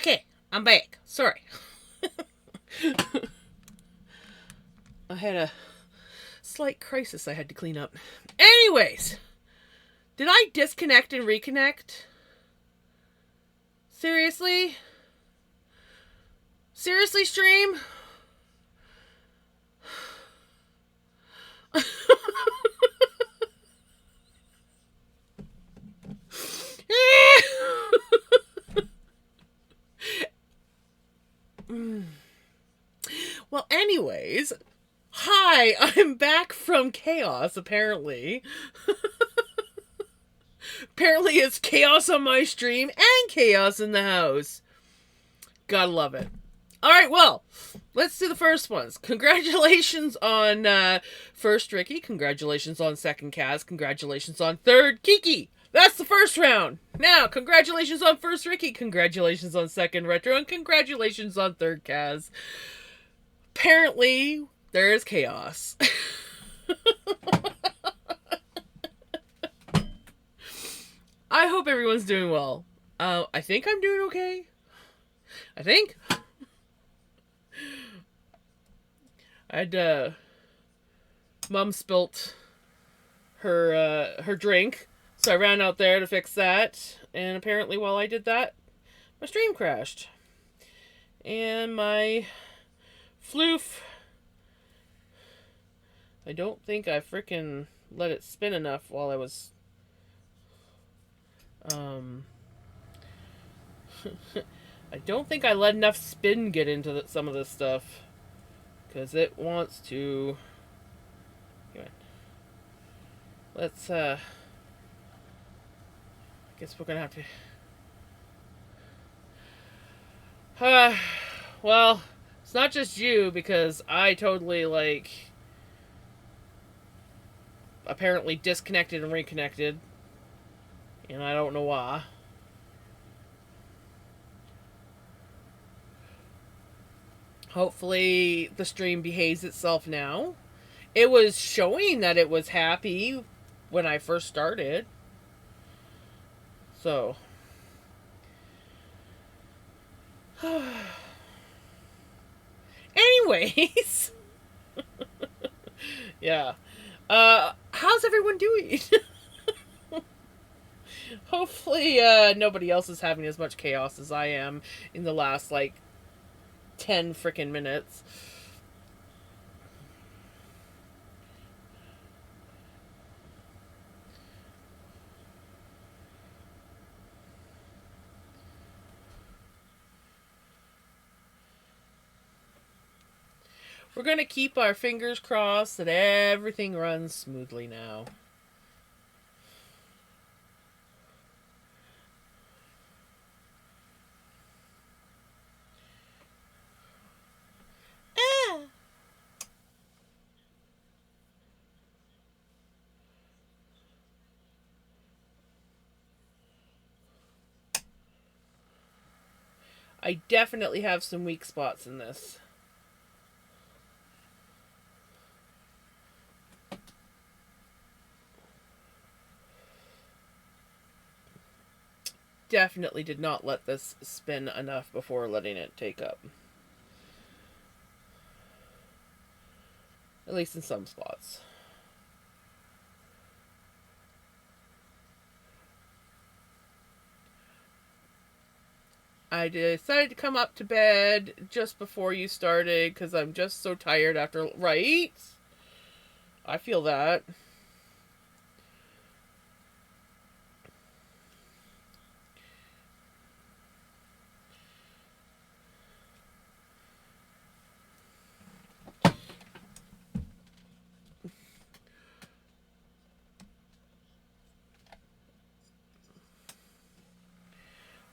Okay, I'm back. Sorry. I had a slight crisis I had to clean up. Anyways, did I disconnect and reconnect? Seriously? Seriously, stream? Well, anyways, hi, I'm back from chaos, apparently. Apparently it's chaos on my stream and chaos in the house. Gotta love it. Alright, well, let's do the first ones. Congratulations on first Ricky. Congratulations on second Kaz. Congratulations on third Kiki. That's the first round. Now, congratulations on first Ricky. Congratulations on second Retro. And congratulations on third Kaz. Apparently, there is chaos. I hope everyone's doing well. I think I'm doing okay. I think. I had, Mom spilt her drink, so I ran out there to fix that, and apparently while I did that, my stream crashed. And my floof, I don't think I frickin' let it spin enough while I was, I don't think I let enough spin get into some of this stuff. Because it wants to... Let's, I guess we're gonna have to... well, it's not just you, because I totally, like... apparently disconnected and reconnected. And I don't know why. Hopefully the stream behaves itself now. It was showing that it was happy when I first started. So. Anyways. Yeah. How's everyone doing? Hopefully, nobody else is having as much chaos as I am in the last, like, 10 frickin' minutes. We're gonna keep our fingers crossed that everything runs smoothly now. I definitely have some weak spots in this. Definitely did not let this spin enough before letting it take up. At least in some spots. I decided to come up to bed just before you started because I'm just so tired after... Right? I feel that.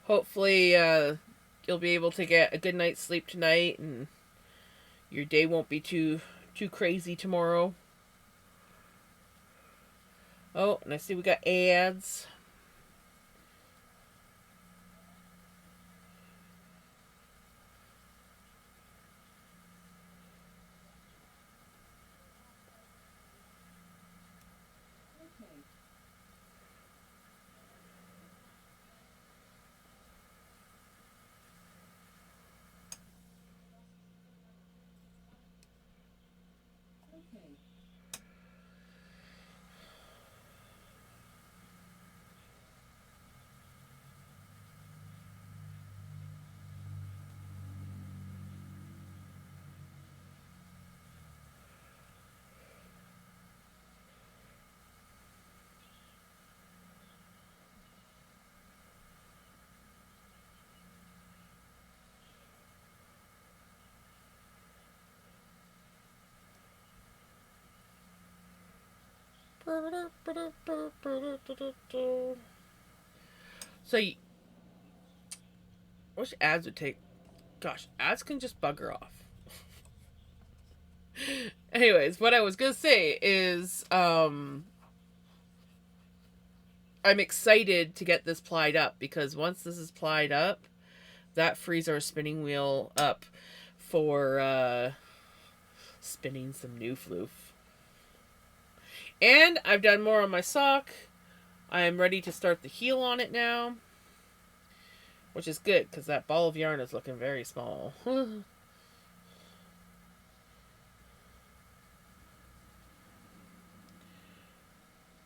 Hopefully, you'll be able to get a good night's sleep tonight and your day won't be too crazy tomorrow. Oh, and I see we got ads. So, I wish ads would take. Gosh, ads can just bugger off. Anyways, what I was gonna say is, I'm excited to get this plied up because once this is plied up, that frees our spinning wheel up for spinning some new floof. And I've done more on my sock. I am ready to start the heel on it now, which is good because that ball of yarn is looking very small.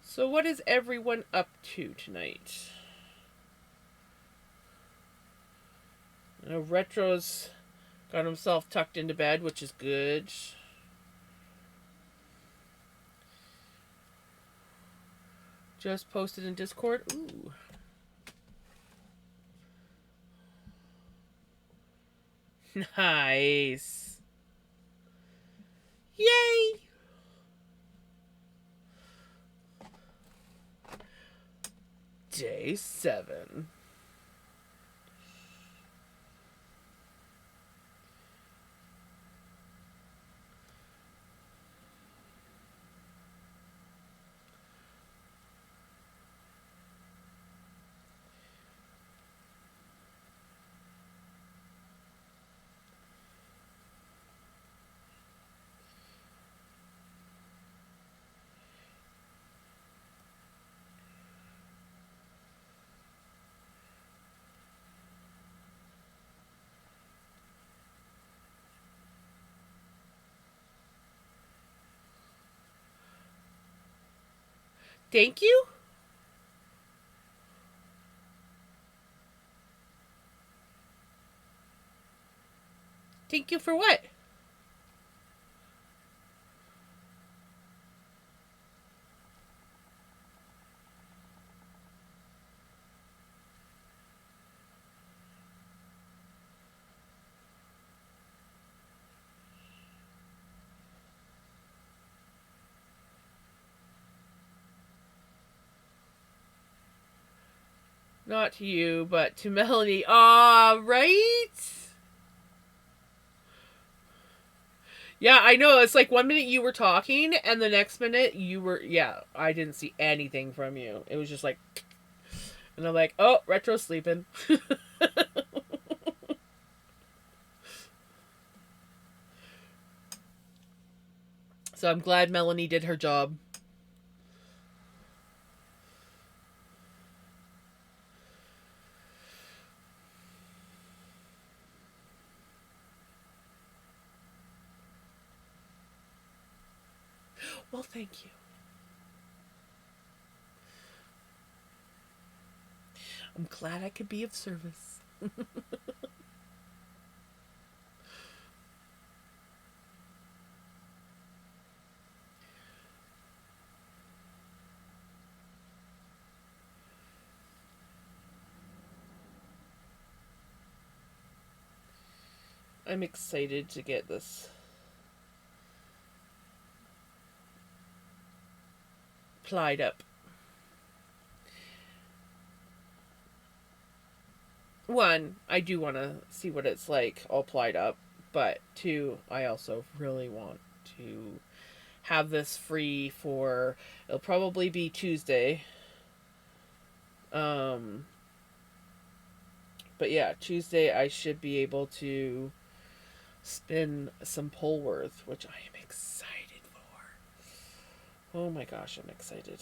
So what is everyone up to tonight? I know Retro's got himself tucked into bed, which is good. Just posted in Discord. Ooh. Nice. Yay! Day 7. Thank you? Thank you for what? Not to you, but to Melanie. Aw, right? Yeah, I know. It's like 1 minute you were talking, and the next minute you were. Yeah, I didn't see anything from you. It was just like. And I'm like, oh, Retro's sleeping. So I'm glad Melanie did her job. Well, thank you. I'm glad I could be of service. I'm excited to get this plied up. One, I do want to see what it's like all plied up, but two, I also really want to have this free for, it'll probably be Tuesday. But yeah, Tuesday I should be able to spin some Polworth, which I am excited for. Oh my gosh, I'm excited.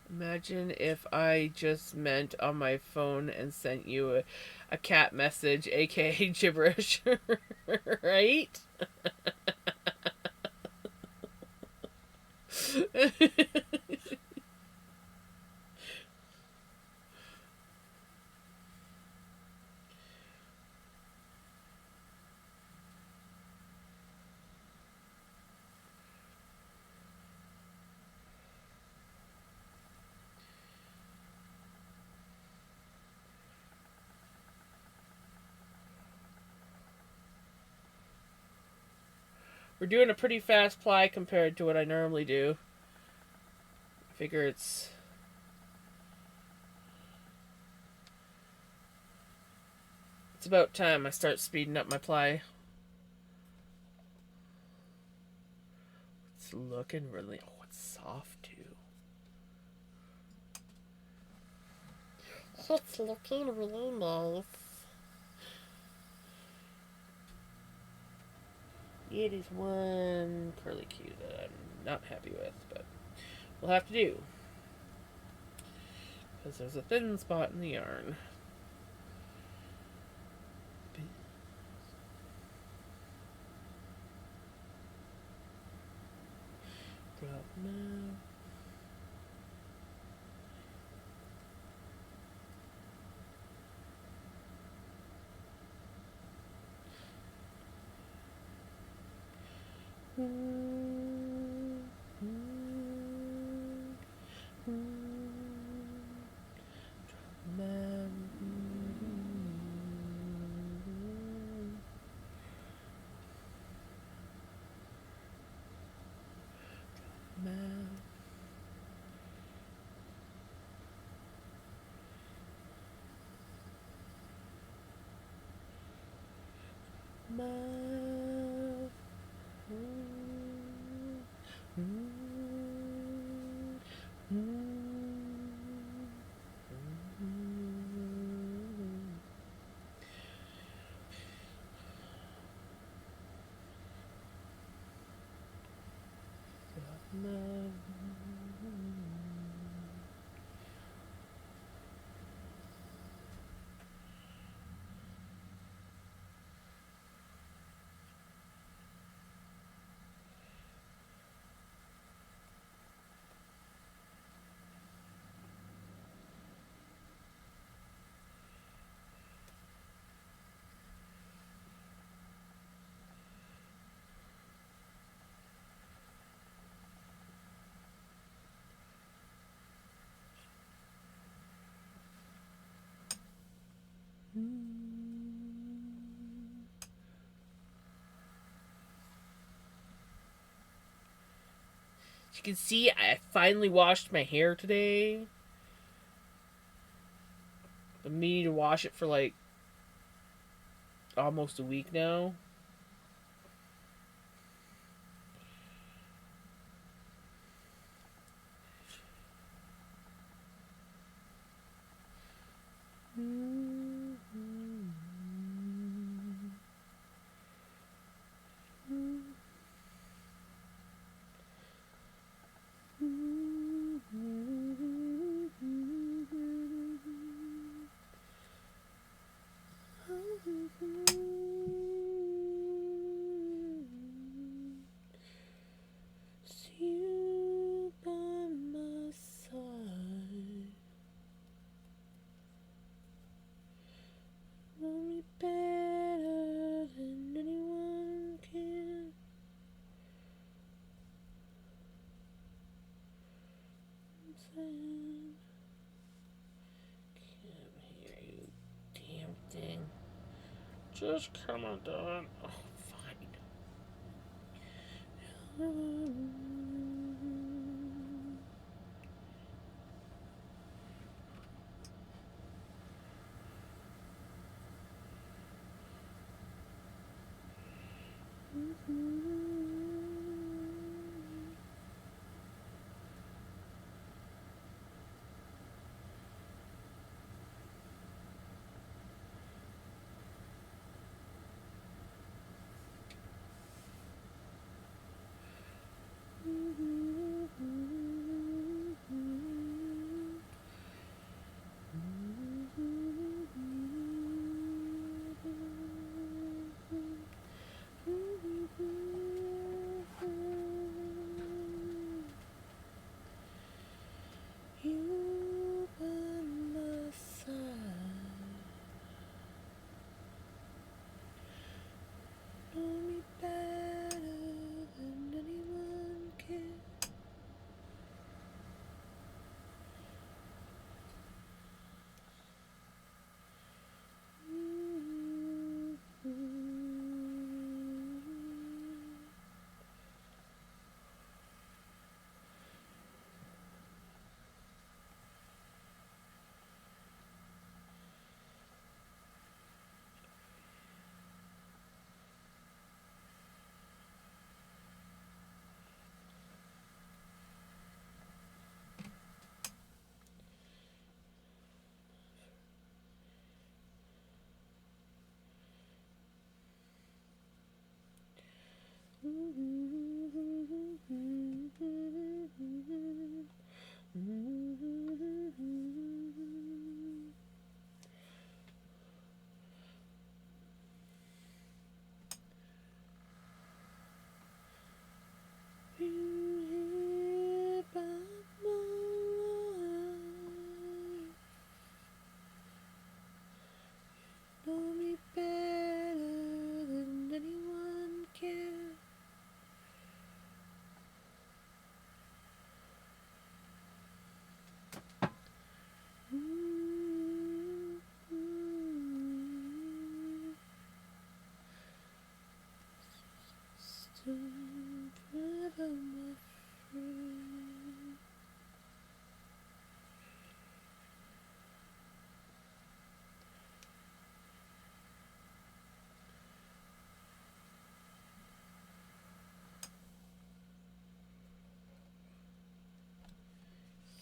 Imagine if I just meant on my phone and sent you a cat message, aka gibberish, right? We're doing a pretty fast ply compared to what I normally do. I figure it's about time I start speeding up my ply. It's looking really... Oh, it's soft too. It's looking really nice. It is one curly Q that I'm not happy with, but we'll have to do. Because there's a thin spot in the yarn. Drop now. As you can see, I finally washed my hair today. I've been meaning to wash it for like almost a week now. Just come on, done. Oh, fine.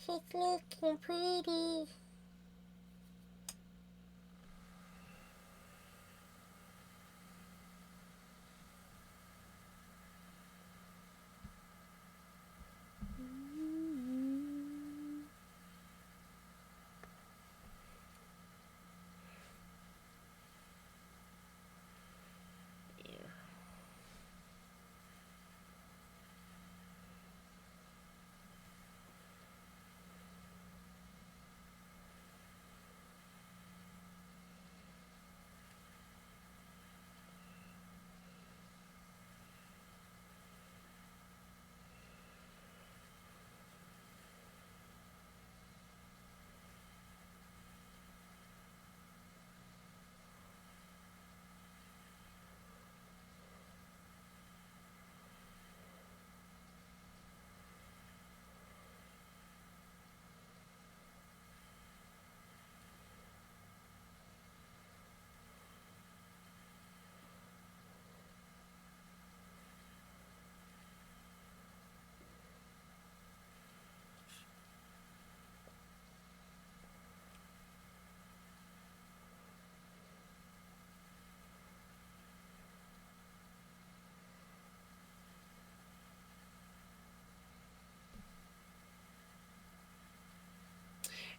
She's looking pretty.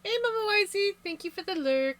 Hey, Mama Wisey, thank you for the lurk.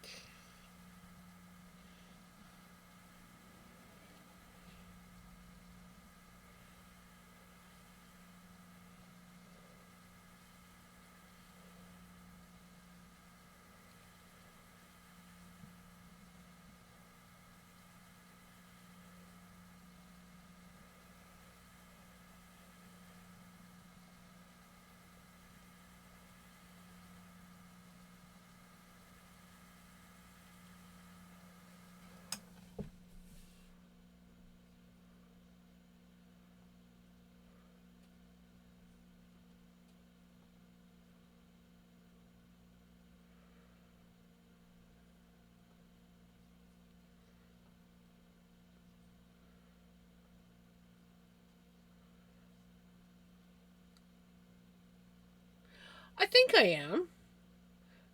I think I am.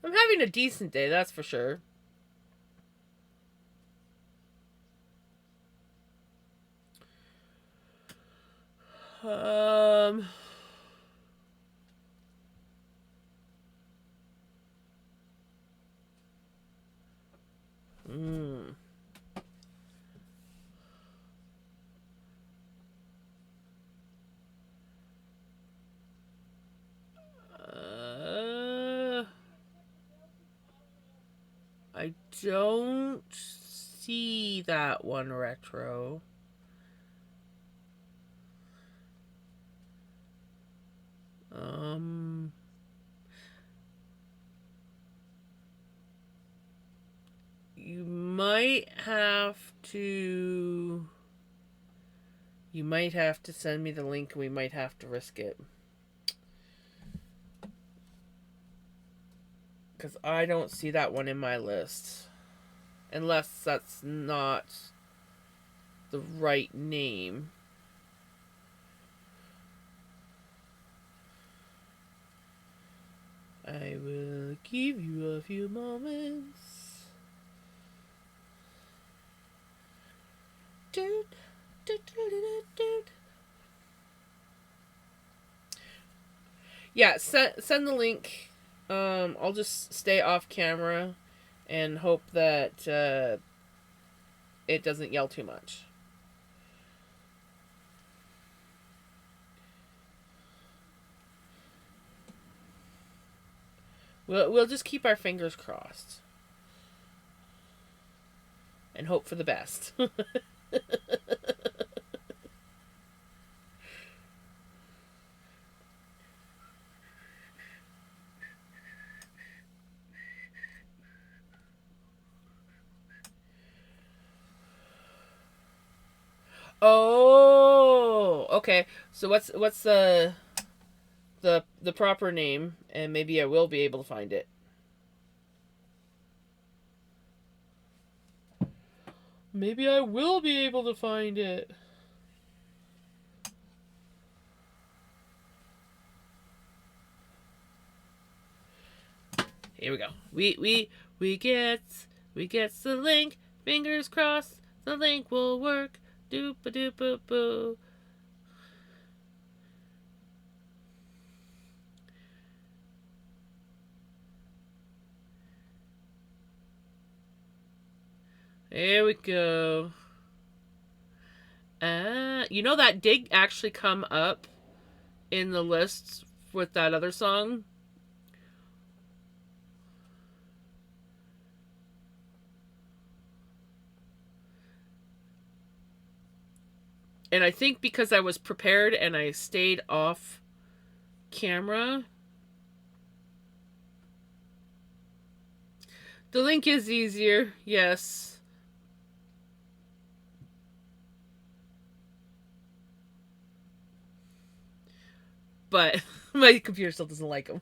I'm having a decent day, that's for sure. Um. Hmm. I don't see that one retro. Um. You might have to. You might have to send me the link. We might have to risk it. Because I don't see that one in my list. Unless that's not the right name. I will give you a few moments. Dude, dude, dude, dude, dude. Yeah, send the link. I'll just stay off camera and hope that it doesn't yell too much. We'll just keep our fingers crossed and hope for the best. Oh, okay. So what's the proper name, and maybe I will be able to find it. Maybe I will be able to find it. Here we go. We gets the link. Fingers crossed, the link will work. Doop a doop a boo. There we go. You know that did actually come up in the lists with that other song. And I think because I was prepared and I stayed off camera. The link is easier, yes. But my computer still doesn't like them.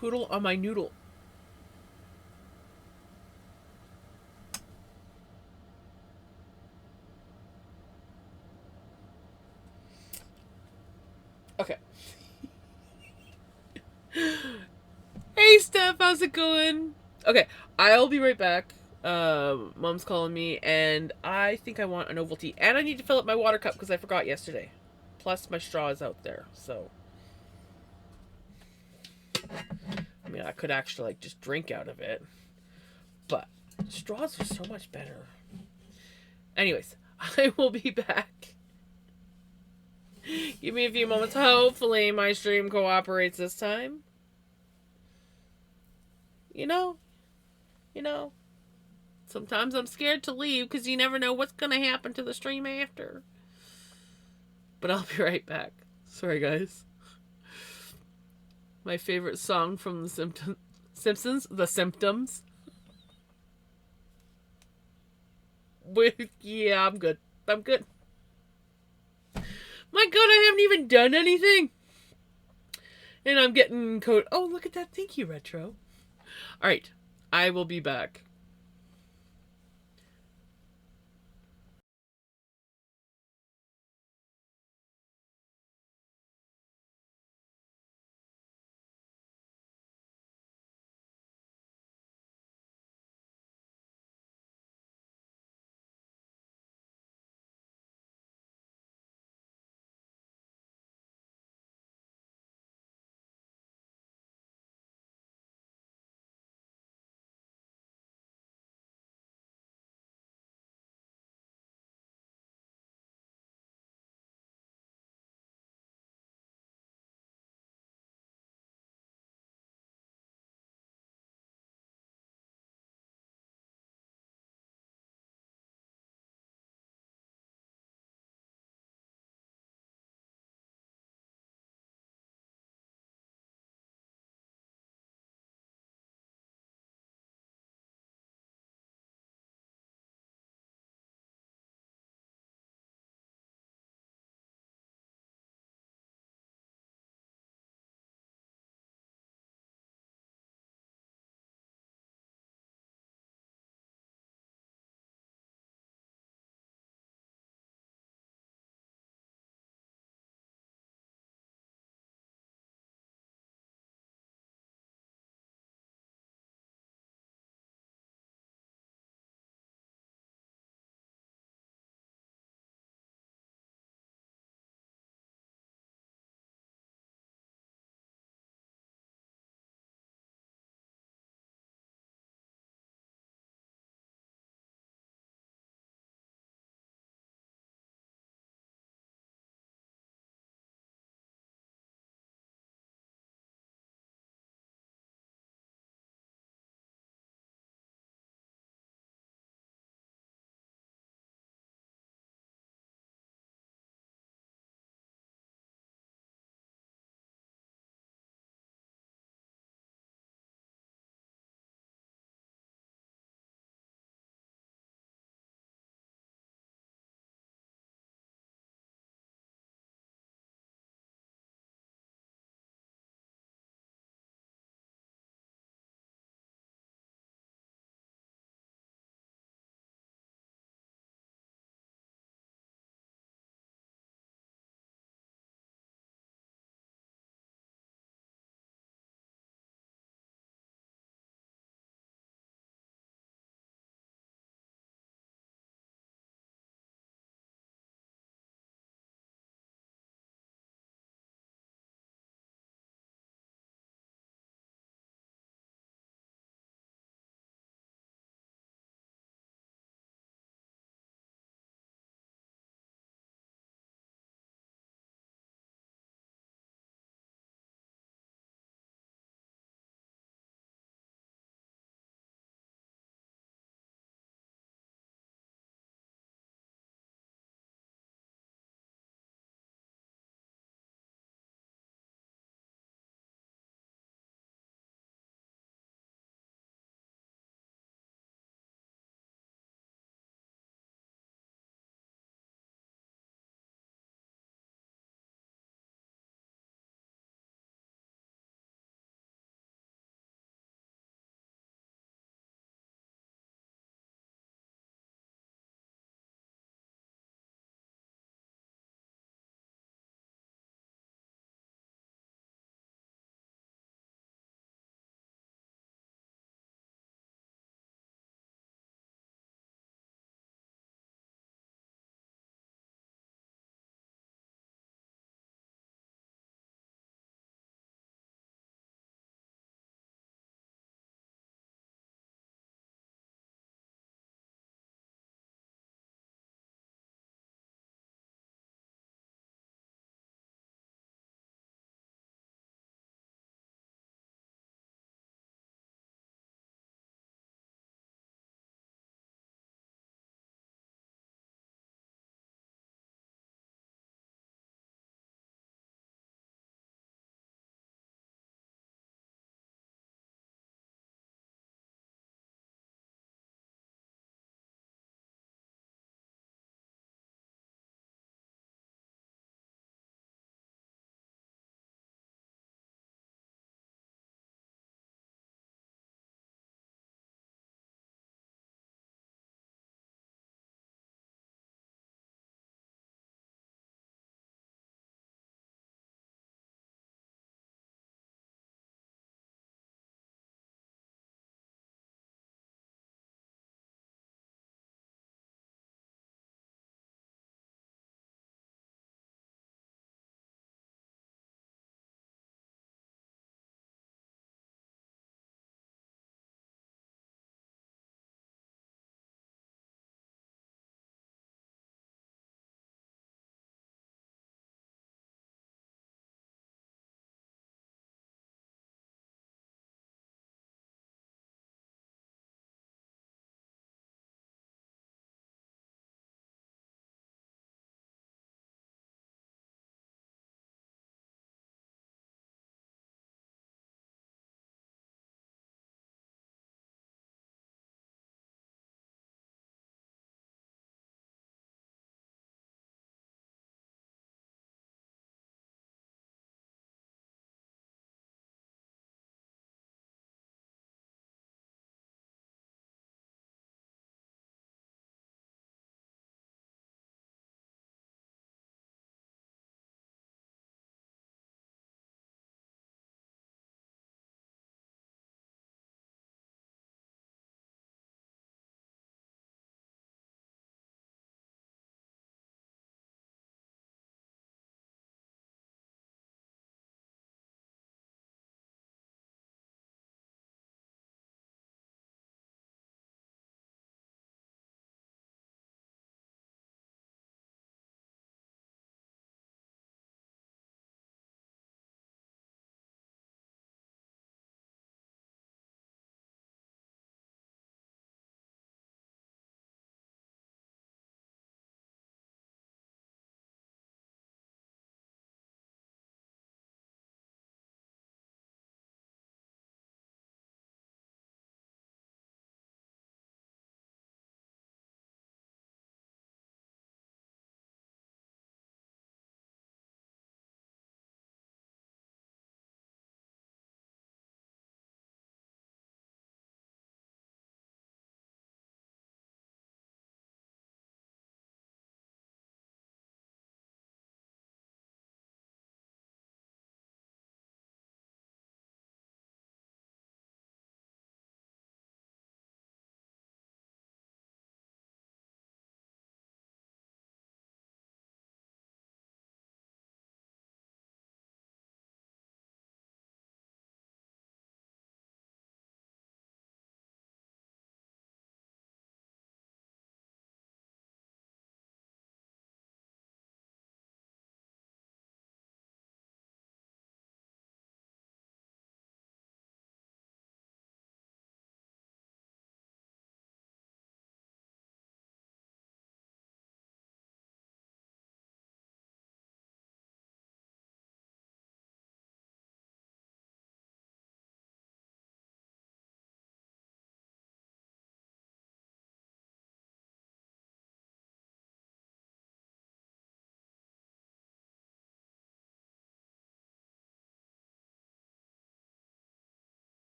Poodle on my noodle. Okay. Hey, Steph, how's it going? Okay, I'll be right back. Mom's calling me, and I think I want a novelty, and I need to fill up my water cup because I forgot yesterday. Plus, my straw is out there, so I mean, I could actually like just drink out of it, but straws are so much better. Anyways, I will be back. Give me a few moments. Hopefully, my stream cooperates this time. You know, you know. Sometimes I'm scared to leave because you never know what's gonna happen to the stream after. But I'll be right back. Sorry, guys. My favorite song from the Simpsons, The Symptoms. Yeah, I'm good. I'm good. My god, I haven't even done anything. And I'm getting code. Oh, look at that. Thank you, Retro. Alright, I will be back.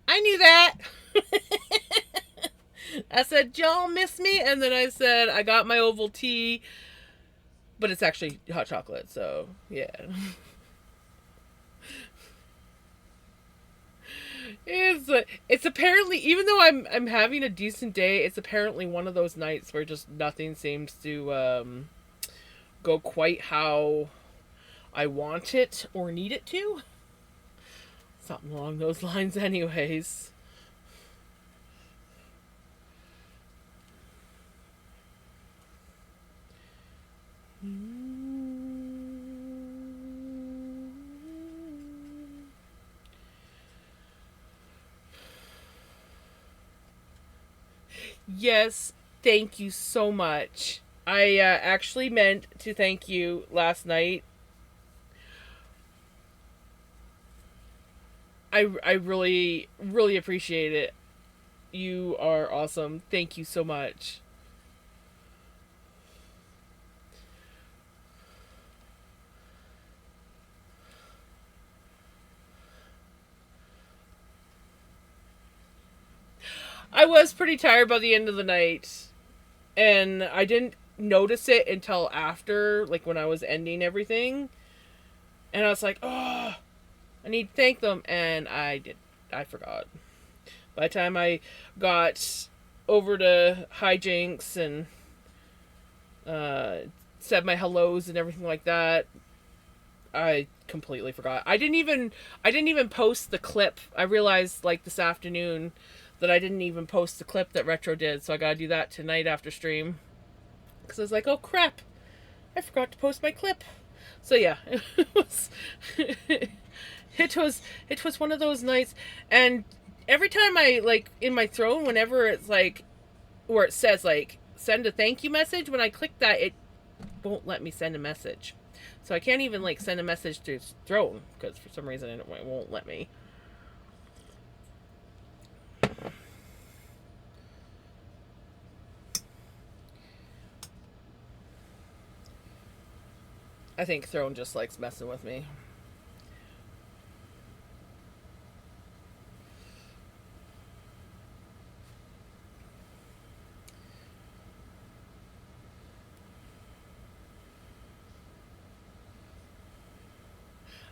I knew that. I said, y'all miss me? And then I said, I got my Ovaltine, but it's actually hot chocolate, so yeah. It's apparently, even though I'm having a decent day, it's apparently one of those nights where just nothing seems to go quite how I want it or need it to. Something along those lines, anyways. Yes, thank you so much. I actually meant to thank you last night. I really really appreciate it. You are awesome. Thank you so much. I was pretty tired by the end of the night, and I didn't notice it until after, like when I was ending everything. And I was like, oh, I need to thank them, and I forgot. By the time I got over to hijinks and uh, said my hellos and everything like that, I completely forgot. I didn't even post the clip. I realized like this afternoon that I didn't even post the clip that Retro did, so I gotta do that tonight after stream. Because I was like, oh crap, I forgot to post my clip. So yeah, it was it was one of those nights, and every time I like in my throne, whenever it's like where it says like send a thank you message, when I click that, it won't let me send a message. So I can't even like send a message through Throne because for some reason it won't let me. I think Throne just likes messing with me.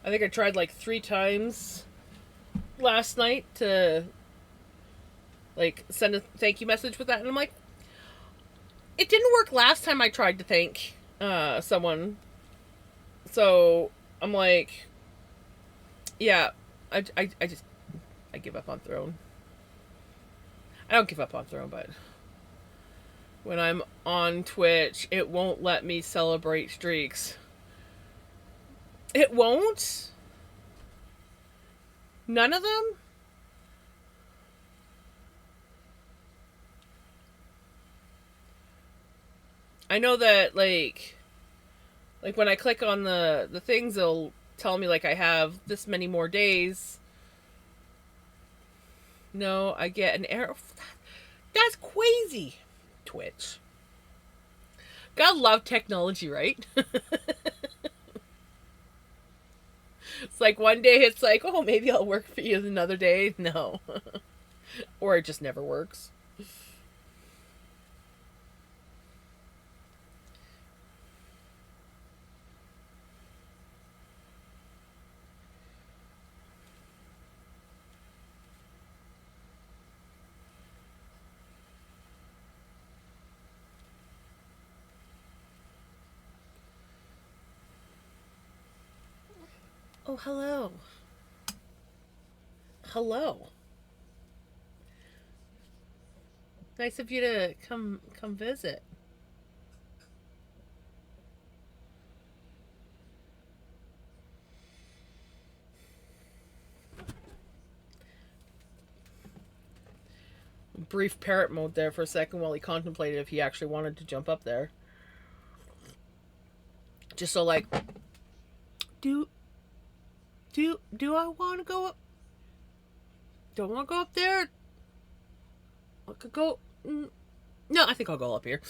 I think I tried like 3 times last night to like send a thank you message with that, and I'm like, it didn't work last time I tried to thank someone. So I'm like, yeah, I just I give up on Throne. I don't give up on Throne, but when I'm on Twitch, it won't let me celebrate streaks. It won't? None of them? I know that like when I click on the things, it'll tell me like I have this many more days. No, I get an error. That's crazy. Twitch. Gotta love technology, right? It's like one day it's like, oh, maybe I'll work for you another day. No. Or it just never works. Oh, hello. Hello. Nice of you to come visit. Brief parrot mode there for a second while he contemplated if he actually wanted to jump up there. Just so like, do do I want to go up? Don't want to go up there. I could go. No, I think I'll go up here.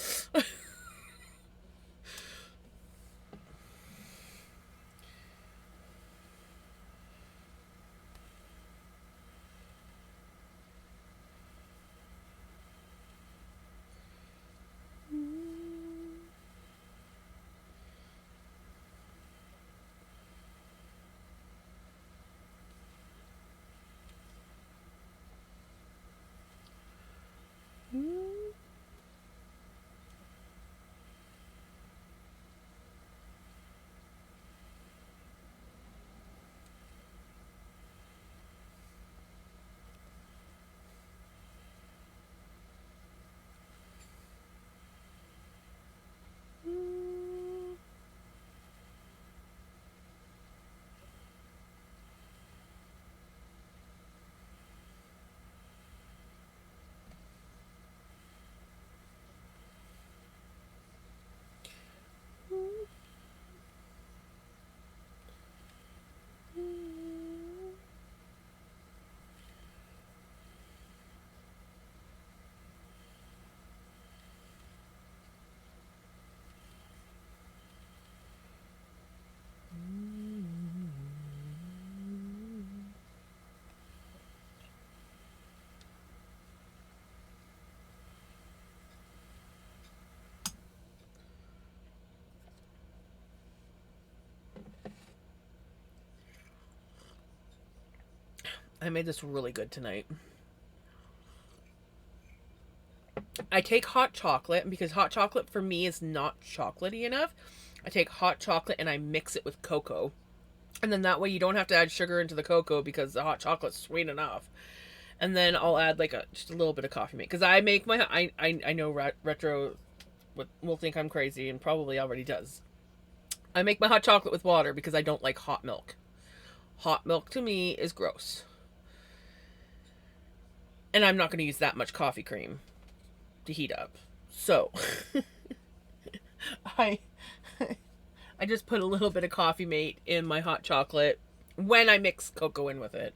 I made this really good tonight. I take hot chocolate, because hot chocolate for me is not chocolatey enough. I take hot chocolate and I mix it with cocoa. And then that way you don't have to add sugar into the cocoa because the hot chocolate's sweet enough. And then I'll add like just a little bit of coffee mate. Because I make my... I know Retro will think I'm crazy, and probably already does. I make my hot chocolate with water because I don't like hot milk. Hot milk to me is gross. And I'm not going to use that much coffee cream to heat up. So I just put a little bit of coffee mate in my hot chocolate when I mix cocoa in with it.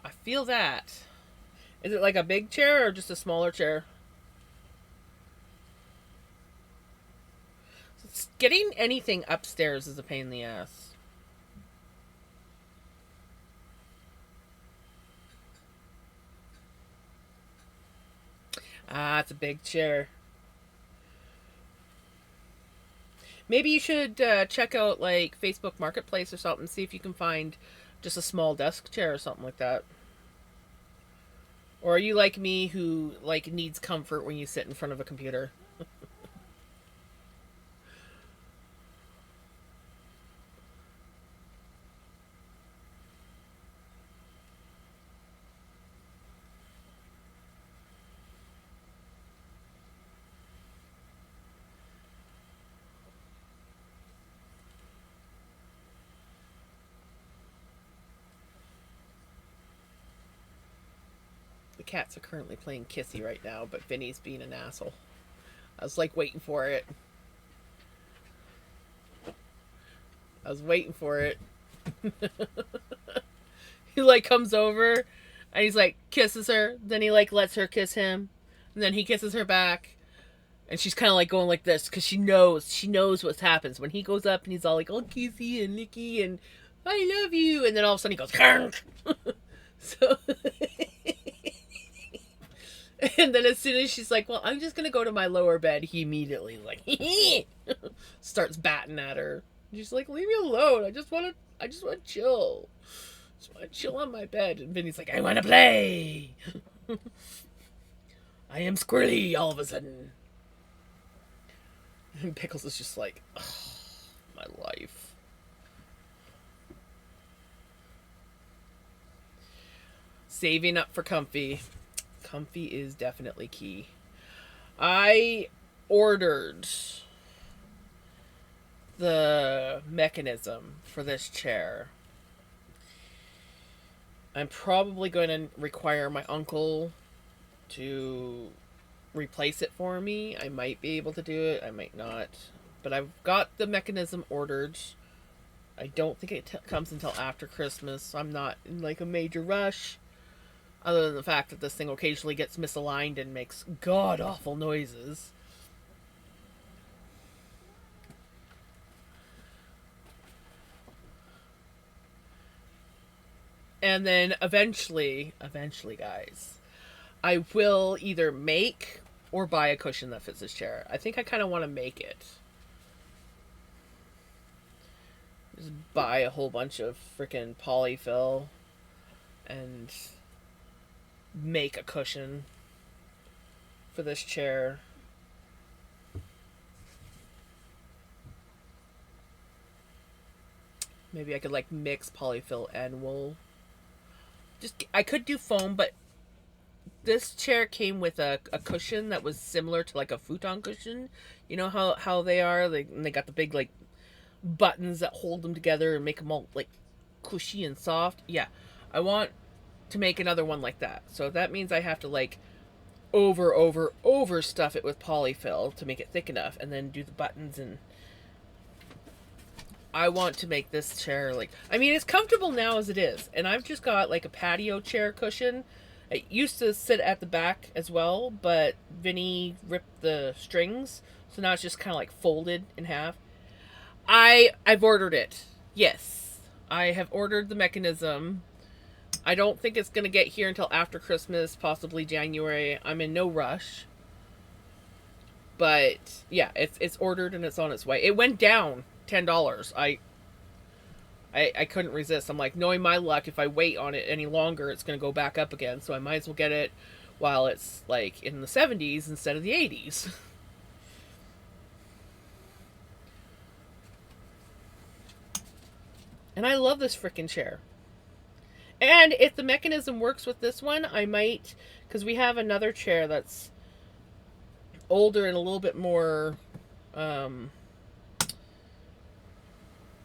I feel that. Is it like a big chair or just a smaller chair? Getting anything upstairs is a pain in the ass. Ah, it's a big chair. Maybe you should check out like Facebook Marketplace or something, see if you can find just a small desk chair or something like that. Or are you like me who like needs comfort when you sit in front of a computer? The cats are currently playing Kissy right now, but Vinny's being an asshole. I was like waiting for it. I was waiting for it. He like comes over and he's like kisses her, then he like lets her kiss him, and then he kisses her back. And she's kind of like going like this because she knows what happens when he goes up and he's all like, "Oh, kissy and licky and I love you," and then all of a sudden he goes, so, and then as soon as she's like, "Well, I'm just gonna go to my lower bed," he immediately like starts batting at her. She's like, "Leave me alone. I just want to chill. Just want to chill on my bed." And Vinny's like, "I want to play." I am squirrely all of a sudden. And Pickles is just like, oh, my life. Saving up for comfy. Comfy is definitely key. I ordered the mechanism for this chair. I'm probably going to require my uncle to replace it for me. I might be able to do it, I might not, but I've got the mechanism ordered. I don't think it comes until after Christmas, so I'm not in like a major rush, other than the fact that this thing occasionally gets misaligned and makes god awful noises. And then eventually guys, I will either make or buy a cushion that fits this chair. I think I kind of want to make it. Just buy a whole bunch of freaking polyfill and make a cushion for this chair. Maybe I could like mix polyfill and wool. I could do foam, but this chair came with a cushion that was similar to like a futon cushion. You know how they are? They got the big like buttons that hold them together and make them all like cushy and soft. Yeah, I want to make another one like that. So that means I have to like over stuff it with polyfill to make it thick enough, and then do the buttons. And I want to make this chair like, I mean, it's comfortable now as it is, and I've just got like a patio chair cushion. It used to sit at the back as well, but Vinny ripped the strings, so now it's just kind of like folded in half. I've ordered it. Yes. I have ordered the mechanism. I don't think it's going to get here until after Christmas, possibly January. I'm in no rush. But yeah, it's ordered and it's on its way. It went down $10. I couldn't resist. I'm like, knowing my luck, if I wait on it any longer, it's going to go back up again. So I might as well get it while it's like in the 70s instead of the 80s. And I love this freaking chair. And if the mechanism works with this one, I might, because we have another chair that's older and a little bit more,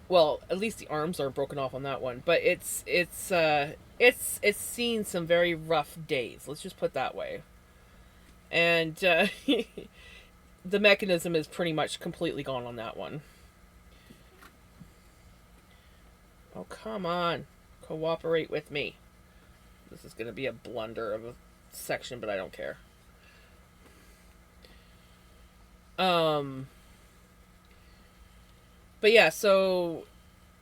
well, at least the arms are broken off on that one, but it's seen some very rough days. Let's just put it that way. And the mechanism is pretty much completely gone on that one. Oh, come on. Cooperate with me. This is going to be a blunder of a section, but I don't care. But yeah, so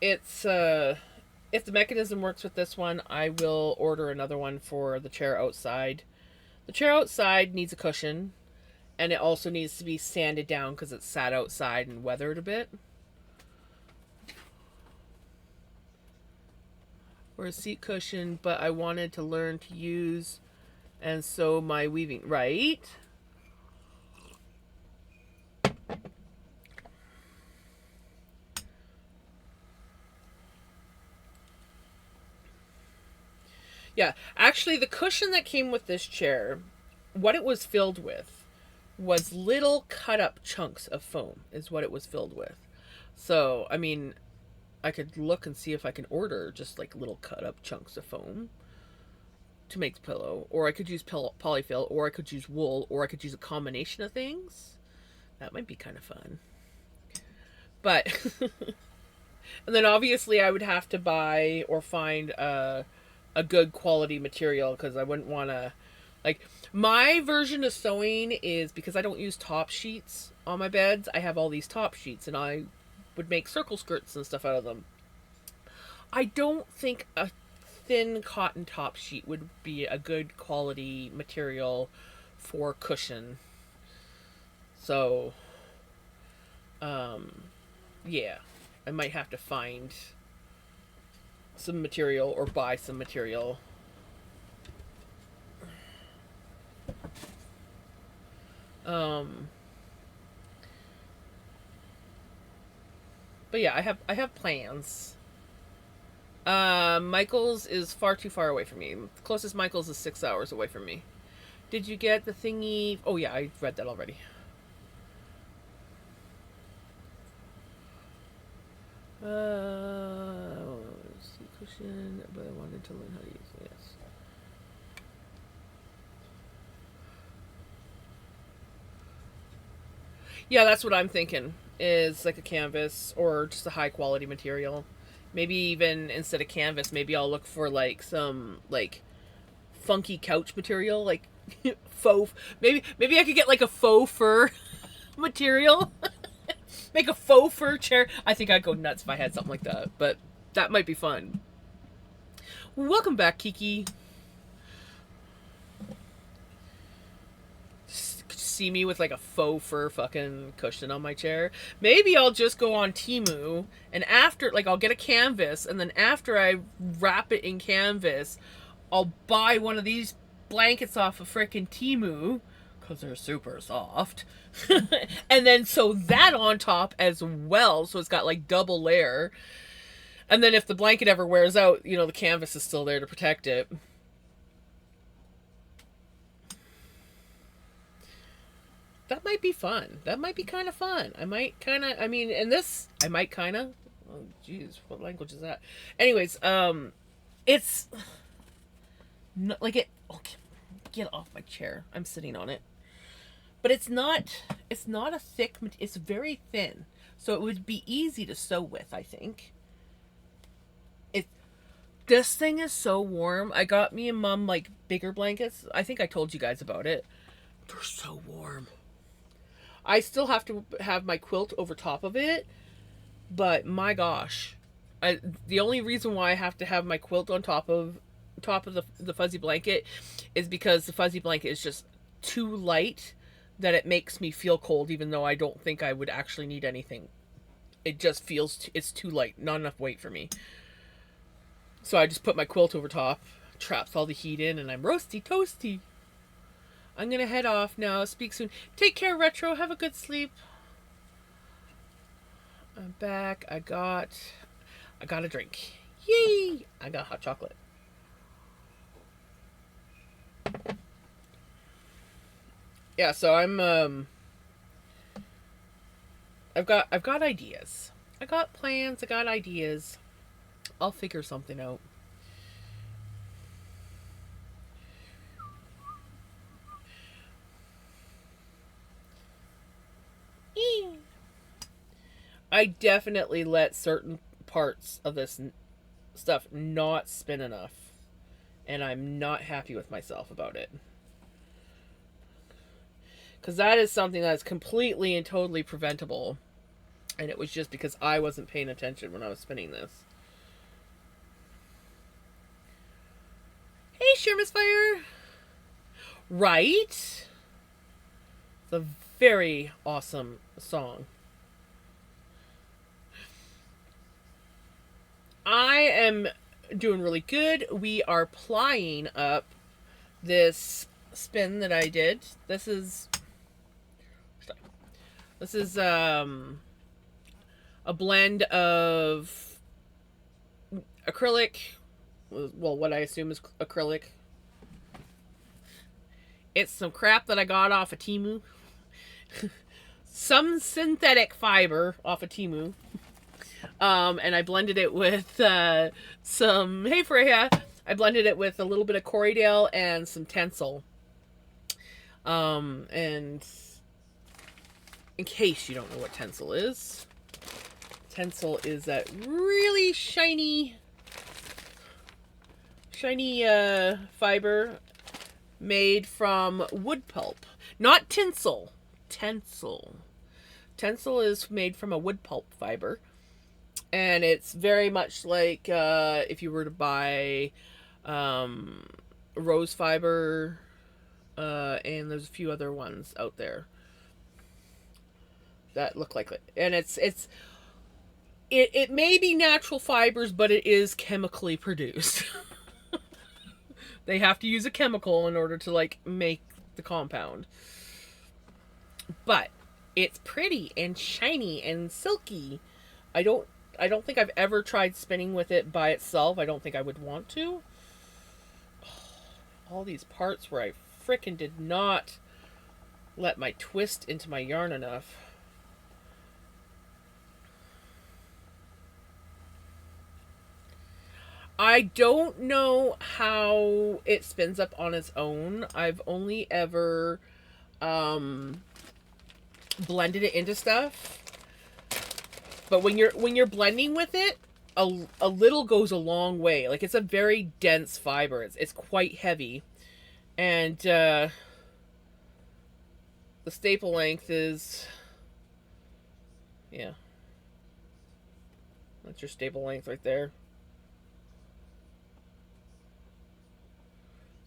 it's if the mechanism works with this one, I will order another one for the chair outside. The chair outside needs a cushion, and it also needs to be sanded down because it's sat outside and weathered a bit. Or a seat cushion, but I wanted to learn to use and sew my weaving. Right? Yeah, actually, the cushion that came with this chair, what it was filled with was little cut up chunks of foam, is what it was filled with. So, I mean, I could look and see if I can order just like little cut up chunks of foam to make the pillow, or I could use polyfill, or I could use wool, or I could use a combination of things. That might be kind of fun. But, and then obviously I would have to buy or find a good quality material because I wouldn't want to, like, my version of sewing is because I don't use top sheets on my beds. I have all these top sheets and I would make circle skirts and stuff out of them. I don't think a thin cotton top sheet would be a good quality material for cushion. So, yeah, I might have to find some material or buy some material. But yeah, I have plans. Michael's is far too far away from me. The closest Michael's is 6 hours away from me. Did you get the thingy? Oh yeah, I read that already. Cushion, but I wanted to learn how to use this. Yeah, that's what I'm thinking. Is like a canvas or just a high quality material. Maybe even instead of canvas, maybe I'll look for like some like funky couch material, like faux. Maybe I could get like a faux fur material. Make a faux fur chair. I think I'd go nuts if I had something like that, but that might be fun. Welcome back, Kiki. See me with like a faux fur fucking cushion on my chair. Maybe I'll just go on Temu and after, like, I'll get a canvas and then after I wrap it in canvas, I'll buy one of these blankets off of frickin' Temu because they're super soft. And then sew that on top as well, so it's got like double layer. And then if the blanket ever wears out, you know, the canvas is still there to protect it. That might be fun. That might be kind of fun. I might kind of, I mean, and this, I might kind of, oh, jeez, what language is that? Anyways, it's, not, like it, okay, get off my chair. I'm sitting on it. But it's not a thick, it's very thin. So it would be easy to sew with, I think. This thing is so warm. I got me and Mom like bigger blankets. I think I told you guys about it. They're so warm. I still have to have my quilt over top of it, but my gosh, The only reason why I have to have my quilt on top of the fuzzy blanket is because the fuzzy blanket is just too light that it makes me feel cold, even though I don't think I would actually need anything. It just feels it's too light, not enough weight for me. So I just put my quilt over top, traps all the heat in, and I'm roasty toasty. I'm gonna head off now. Speak soon. Take care, Retro. Have a good sleep. I'm back. I got a drink. Yay! I got hot chocolate. Yeah, so I've got ideas. I got plans, I got ideas. I'll figure something out. I definitely let certain parts of this stuff not spin enough, and I'm not happy with myself about it. Because that is something that's completely and totally preventable, and it was just because I wasn't paying attention when I was spinning this. Hey, Sherman's Fire! Right? It's a very awesome song. I am doing really good. We are plying up this spin that I did. This is a blend of acrylic, well, what I assume is acrylic. It's some crap that I got off of Temu. Some synthetic fiber off of Temu. And I blended it with some, hey Freya, I blended it with a little bit of Corriedale and some Tencel. And in case you don't know what Tencel is is that really shiny fiber made from wood pulp. Not tinsel. Tencel. Tencel is made from a wood pulp fiber. And it's very much like if you were to buy rose fiber, and there's a few other ones out there that look like it. And it may be natural fibers, but it is chemically produced. They have to use a chemical in order to like make the compound. But it's pretty and shiny and silky. I don't think I've ever tried spinning with it by itself. I don't think I would want to. All these parts where I frickin' did not let my twist into my yarn enough. I don't know how it spins up on its own. I've only ever blended it into stuff. But when you're blending with it, a little goes a long way. Like, it's a very dense fiber. It's quite heavy. And the staple length is, yeah. That's your staple length right there.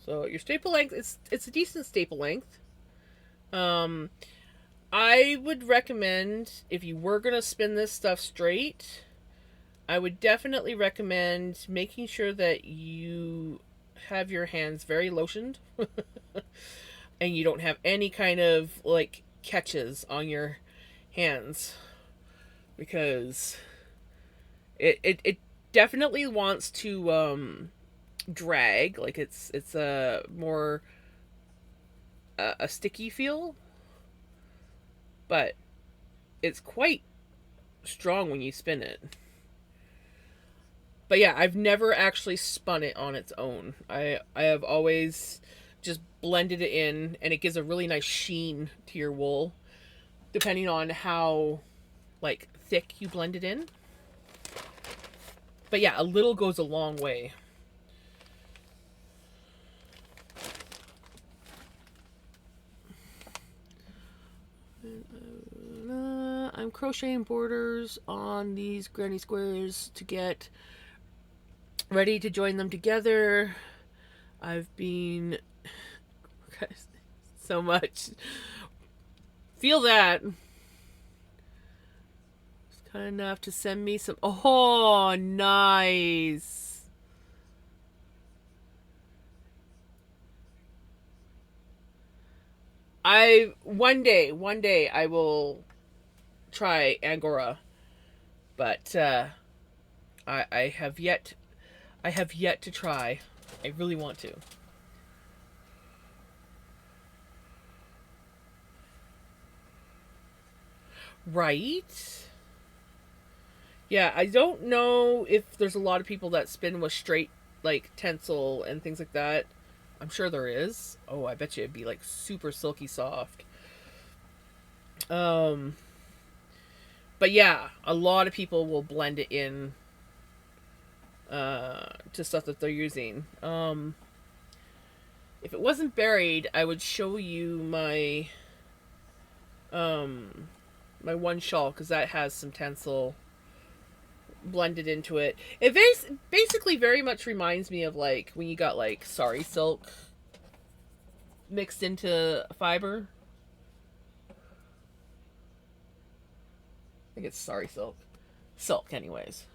So your staple length, it's a decent staple length. I would recommend, if you were going to spin this stuff straight, I would definitely recommend making sure that you have your hands very lotioned and you don't have any kind of like catches on your hands, because it definitely wants to drag, like it's a more a sticky feel, but it's quite strong when you spin it. But yeah, I've never actually spun it on its own. I have always just blended it in, and it gives a really nice sheen to your wool, depending on how like thick you blend it in. But yeah, a little goes a long way. I'm crocheting borders on these granny squares to get ready to join them together. I've been so much. Feel that. It's kind enough to send me some. Oh, nice. One day I will try Angora, but I have yet to try. I really want to. Right? Yeah, I don't know if there's a lot of people that spin with straight, like, tencel and things like that. I'm sure there is. Oh, I bet you it'd be, like, super silky soft. Um, but yeah, a lot of people will blend it in to stuff that they're using. If it wasn't buried, I would show you my one shawl, because that has some tencel blended into it. It basically very much reminds me of, like, when you got, like, sari silk mixed into fiber. I think it's sari silk. Silk, anyways.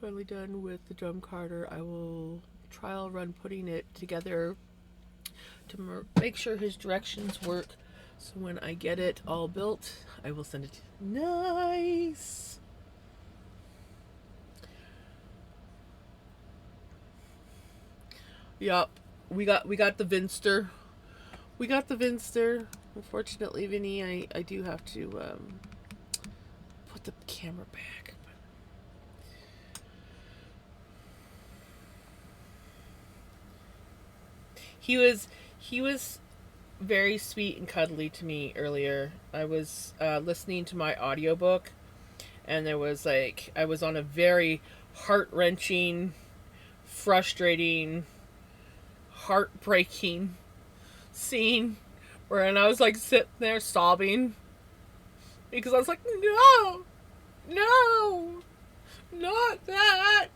Finally done with the drum carder. I will trial run putting it together to make sure his directions work. So when I get it all built, I will send it. Nice. Yup, we got the Vinster. We got the Vinster. Unfortunately, Vinny, I do have to put the camera back. He was very sweet and cuddly to me earlier. I was listening to my audiobook, and there was, like, I was on a very heart-wrenching, frustrating, heartbreaking scene and I was, like, sitting there sobbing because I was like, no, not that.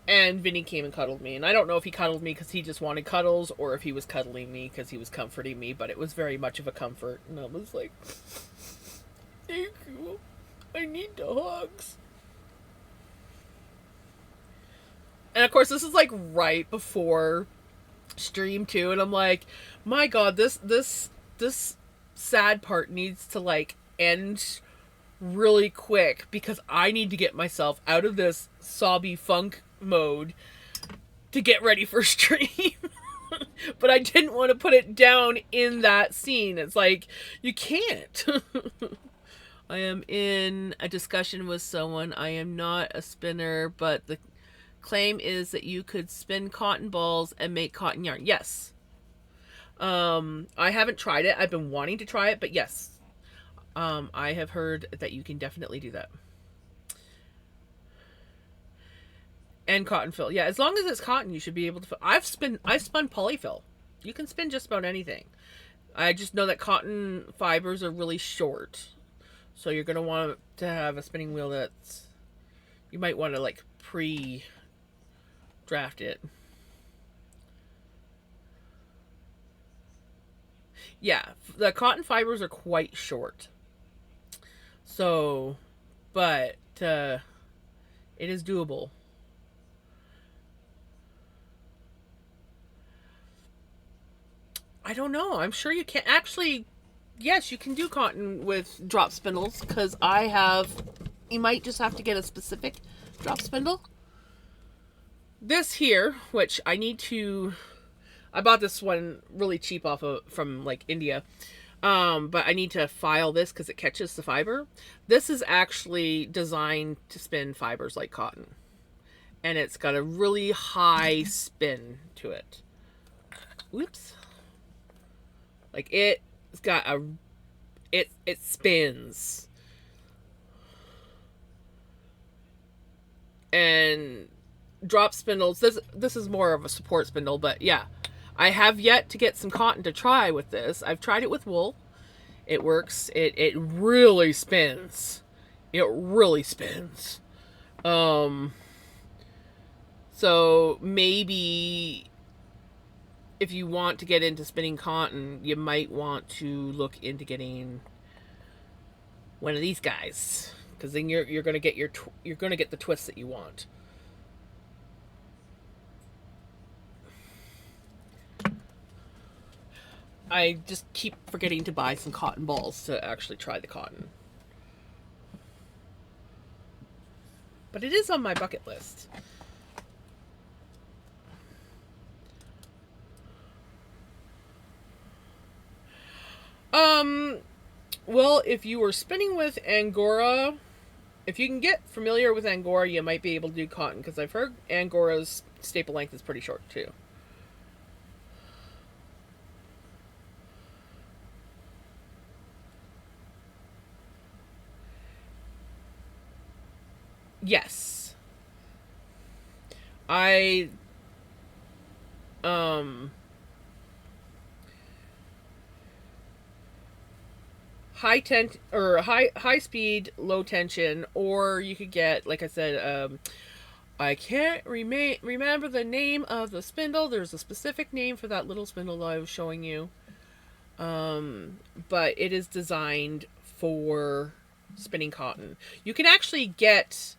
And Vinny came and cuddled me. And I don't know if he cuddled me because he just wanted cuddles or if he was cuddling me because he was comforting me. But it was very much of a comfort. And I was like, thank you. I need the hugs. And of course, this is, like, right before stream 2. And I'm like, my God, this sad part needs to, like, end really quick because I need to get myself out of this sobby funk mode to get ready for stream. But I didn't want to put it down in that scene. It's like, you can't. I am in a discussion with someone. I am not a spinner, but the claim is that you could spin cotton balls and make cotton yarn. Yes. I haven't tried it. I've been wanting to try it, but yes. I have heard that you can definitely do that. And cotton fill. Yeah, as long as it's cotton, you should be able to. I've spun polyfill. You can spin just about anything. I just know that cotton fibers are really short. So you're going to want to have a spinning wheel that's... You might want to, like, pre-draft it. Yeah, the cotton fibers are quite short. So, but it is doable. I don't know. I'm sure you can. Actually, yes, you can do cotton with drop spindles because I have... You might just have to get a specific drop spindle. This here, which I need to... I bought this one really cheap from, like, India. But I need to file this because it catches the fiber. This is actually designed to spin fibers like cotton. And it's got a really high spin to it. Whoops. Like it's got a it spins. And drop spindles, this is more of a support spindle, but yeah. I have yet to get some cotton to try with this. I've tried it with wool. It works. It really spins. It really spins. So maybe if you want to get into spinning cotton, you might want to look into getting one of these guys, because then you're gonna get you're gonna get the twist that you want. I just keep forgetting to buy some cotton balls to actually try the cotton. But it is on my bucket list. Well, if you were spinning with Angora, if you can get familiar with Angora, you might be able to do cotton, because I've heard Angora's staple length is pretty short too. Yes. I high speed, low tension, or you could get, like I said, I can't remember the name of the spindle. There's a specific name for that little spindle that I was showing you. But it is designed for spinning cotton. You can actually get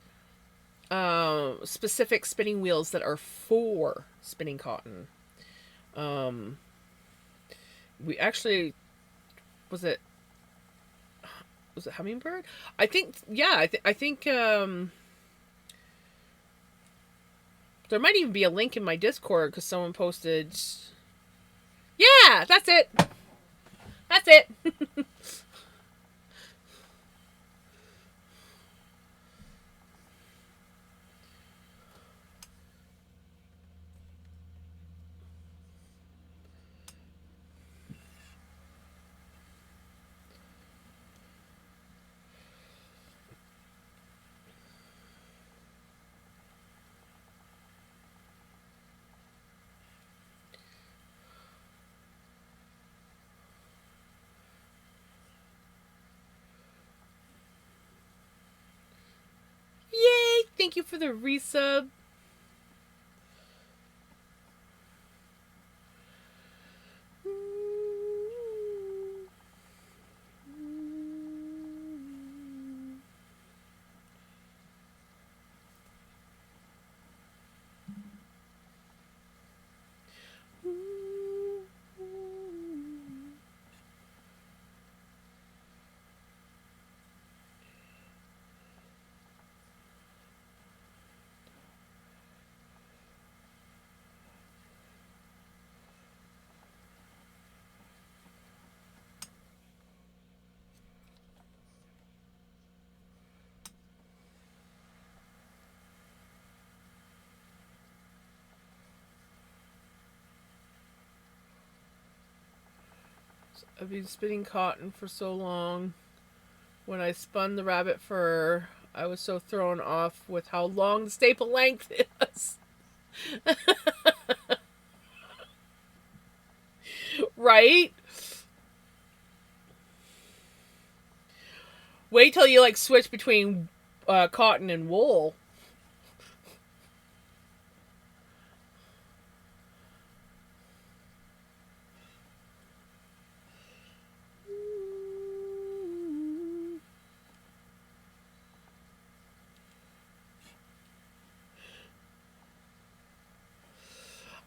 specific spinning wheels that are for spinning cotton. We actually was it Hummingbird? I think, yeah. I think there might even be a link in my Discord because someone posted. Yeah, that's it. That's it. Yay! Thank you for the resub. I've been spinning cotton for so long. When I spun the rabbit fur, I was so thrown off with how long the staple length is. Right? Wait till you like switch between cotton and wool.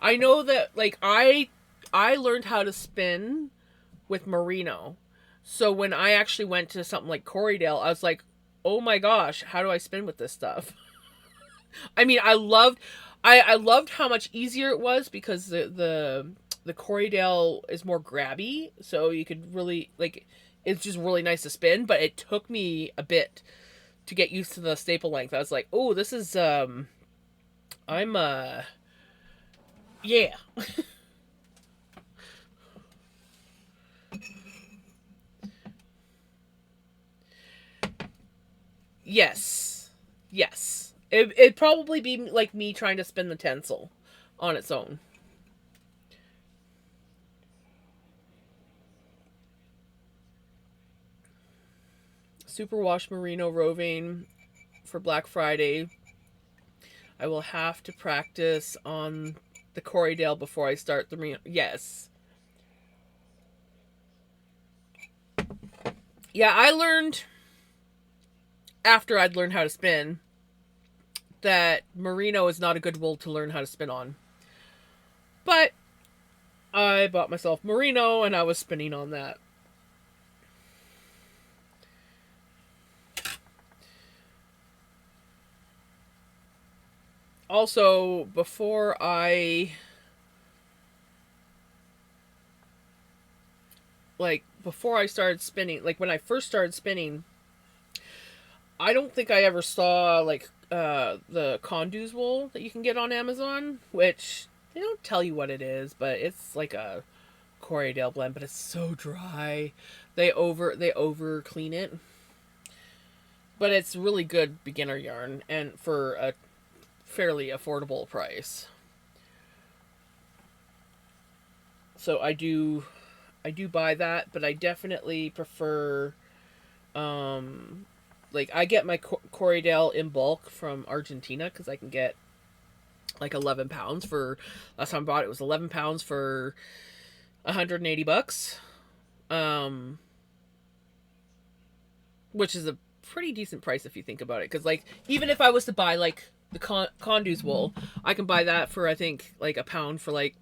I know that like I learned how to spin with merino. So when I actually went to something like Corriedale, I was like, "Oh my gosh, how do I spin with this stuff?" I mean, I loved how much easier it was because the the Corriedale is more grabby, so you could really, like, it's just really nice to spin, but it took me a bit to get used to the staple length. I was like, oh, this is, yeah. Yes. Yes. It'd probably be like me trying to spin the tencel on its own. Superwash Merino Roving for Black Friday. I will have to practice on the Corriedale before I start the Merino. Yes. Yeah, I learned after I'd learned how to spin that merino is not a good wool to learn how to spin on. But I bought myself merino and I was spinning on that. Also, before I started spinning, like when I first started spinning, I don't think I ever saw like the Condu's wool that you can get on Amazon, which they don't tell you what it is, but it's like a Corriedale blend, but it's so dry. They over clean it. But it's really good beginner yarn and for a fairly affordable price. So I do buy that, but I definitely prefer like I get my Corriedale in bulk from Argentina because I can get like 11 pounds for, last time I bought it was 11 pounds for $180, which is a pretty decent price if you think about it, because like even if I was to buy like the Condu's wool, I can buy that for I think like a pound for like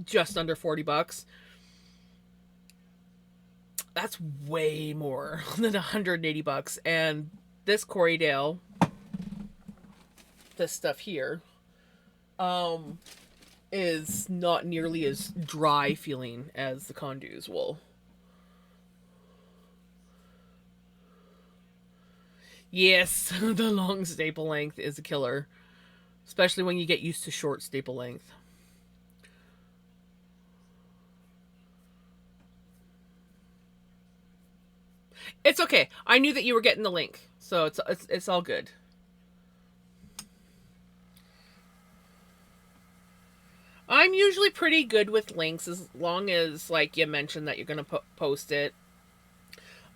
just under $40. That's way more than $180. And this Corriedale, this stuff here, is not nearly as dry feeling as the Condu's wool. Yes, the long staple length is a killer, especially when you get used to short staple length. It's okay. I knew that you were getting the link, so it's all good. I'm usually pretty good with links as long as like you mention that you're gonna post it.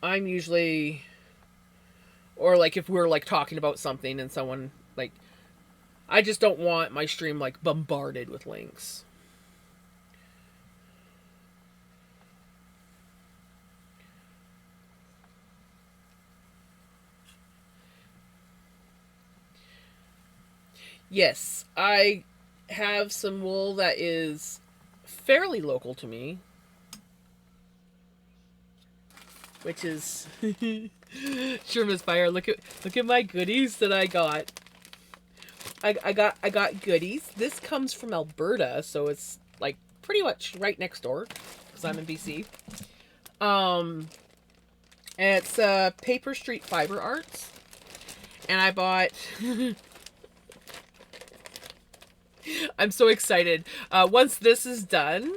I'm usually, or like if we're like talking about something and someone like, I just don't want my stream like bombarded with links. Yes, I have some wool that is fairly local to me, which is Sherman's Fire. Look at my goodies that I got. I got goodies. This comes from Alberta, so it's like pretty much right next door because I'm in BC. And it's Paper Street Fiber Arts, and I bought. I'm so excited. Once this is done,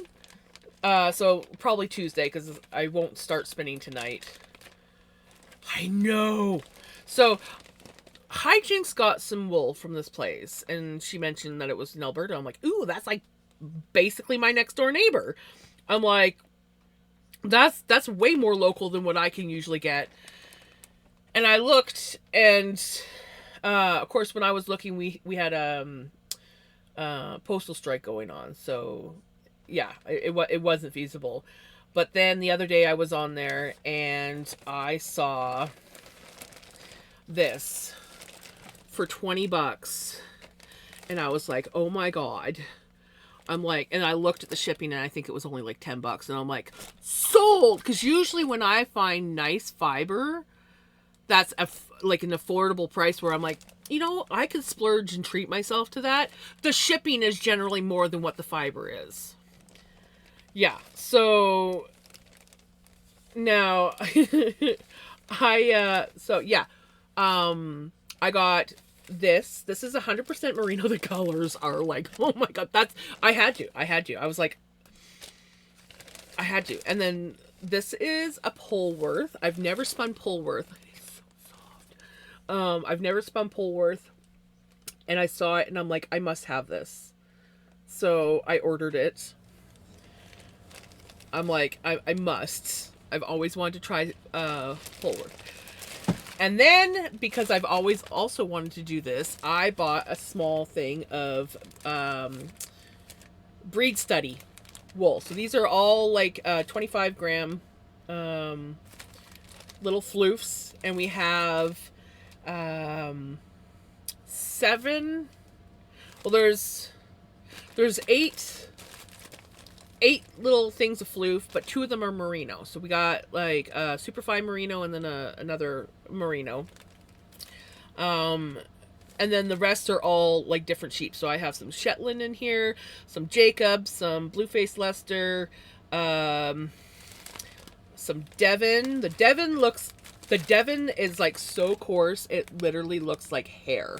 so probably Tuesday because I won't start spinning tonight. I know. So Hijinks got some wool from this place, and she mentioned that it was in Alberta. I'm like, ooh, that's like basically my next door neighbor. I'm like, that's way more local than what I can usually get. And I looked, and of course, when I was looking, we had postal strike going on, so yeah, it wasn't feasible. But then the other day I was on there and I saw this for $20, and I was like, oh my god. I'm like, and I looked at the shipping and I think it was only like $10, and I'm like, sold. Because usually when I find nice fiber that's like an affordable price where I'm like, you know, I could splurge and treat myself to that, the shipping is generally more than what the fiber is. Yeah. So now I got this. This is 100% merino. The colors are like, oh my god, that's I had to. I was like, I had to. And then this is a Polworth. I've never spun Polworth. It's so soft. I've never spun Polworth, and I saw it and I'm like, I must have this. So I ordered it. I'm like, I must. I've always wanted to try Polworth. And then, because I've always also wanted to do this, I bought a small thing of breed study wool. So these are all like 25 gram little floofs. And we have 7. Well, there's 8 little things of floof, but 2 of them are merino. So we got like a superfine merino and then another merino. And then the rest are all like different sheep. So I have some Shetland in here, some Jacob, some Blue-Faced Leicester, some Devon. The Devon is like so coarse, it literally looks like hair.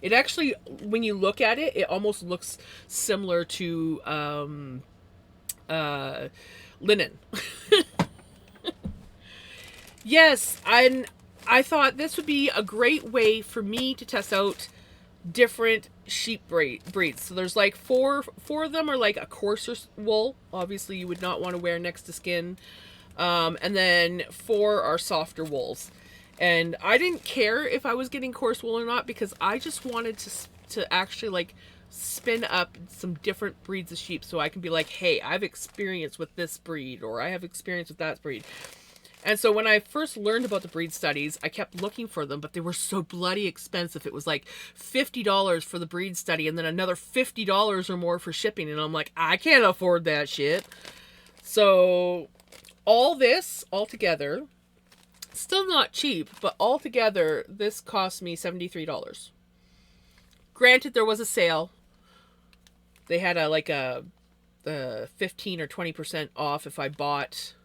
It actually, when you look at it, it almost looks similar to linen. Yes, I thought this would be a great way for me to test out different sheep breeds. So there's like four of them are like a coarser wool. Obviously, you would not want to wear next to skin. And then 4 are softer wools. And I didn't care if I was getting coarse wool or not, because I just wanted to actually like spin up some different breeds of sheep, so I can be like, hey, I've experience with this breed, or I have experience with that breed. And so when I first learned about the breed studies, I kept looking for them, but they were so bloody expensive. It was like $50 for the breed study and then another $50 or more for shipping. And I'm like, I can't afford that shit. So all this all together, still not cheap, but all together, this cost me $73. Granted, there was a sale. They had a 15 or 20% off if I bought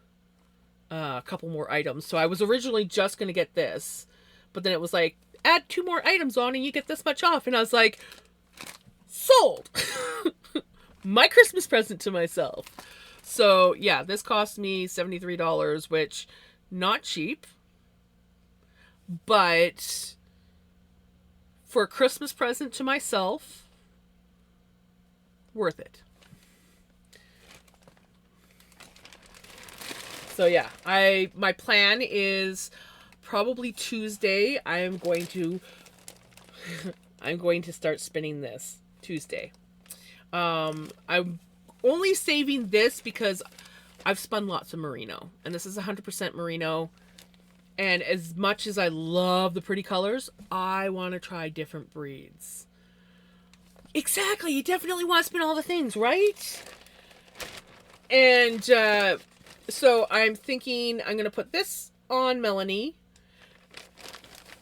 a couple more items. So I was originally just going to get this, but then it was like, add 2 more items on and you get this much off. And I was like, sold. My Christmas present to myself. So yeah, this cost me $73, which not cheap, but for a Christmas present to myself, worth it. So yeah, my plan is probably Tuesday. I'm going to start spinning this Tuesday. I'm only saving this because I've spun lots of merino, and this is 100% merino. And as much as I love the pretty colors, I want to try different breeds. Exactly, you definitely want to spin all the things, right? And so I'm thinking I'm going to put this on Melanie.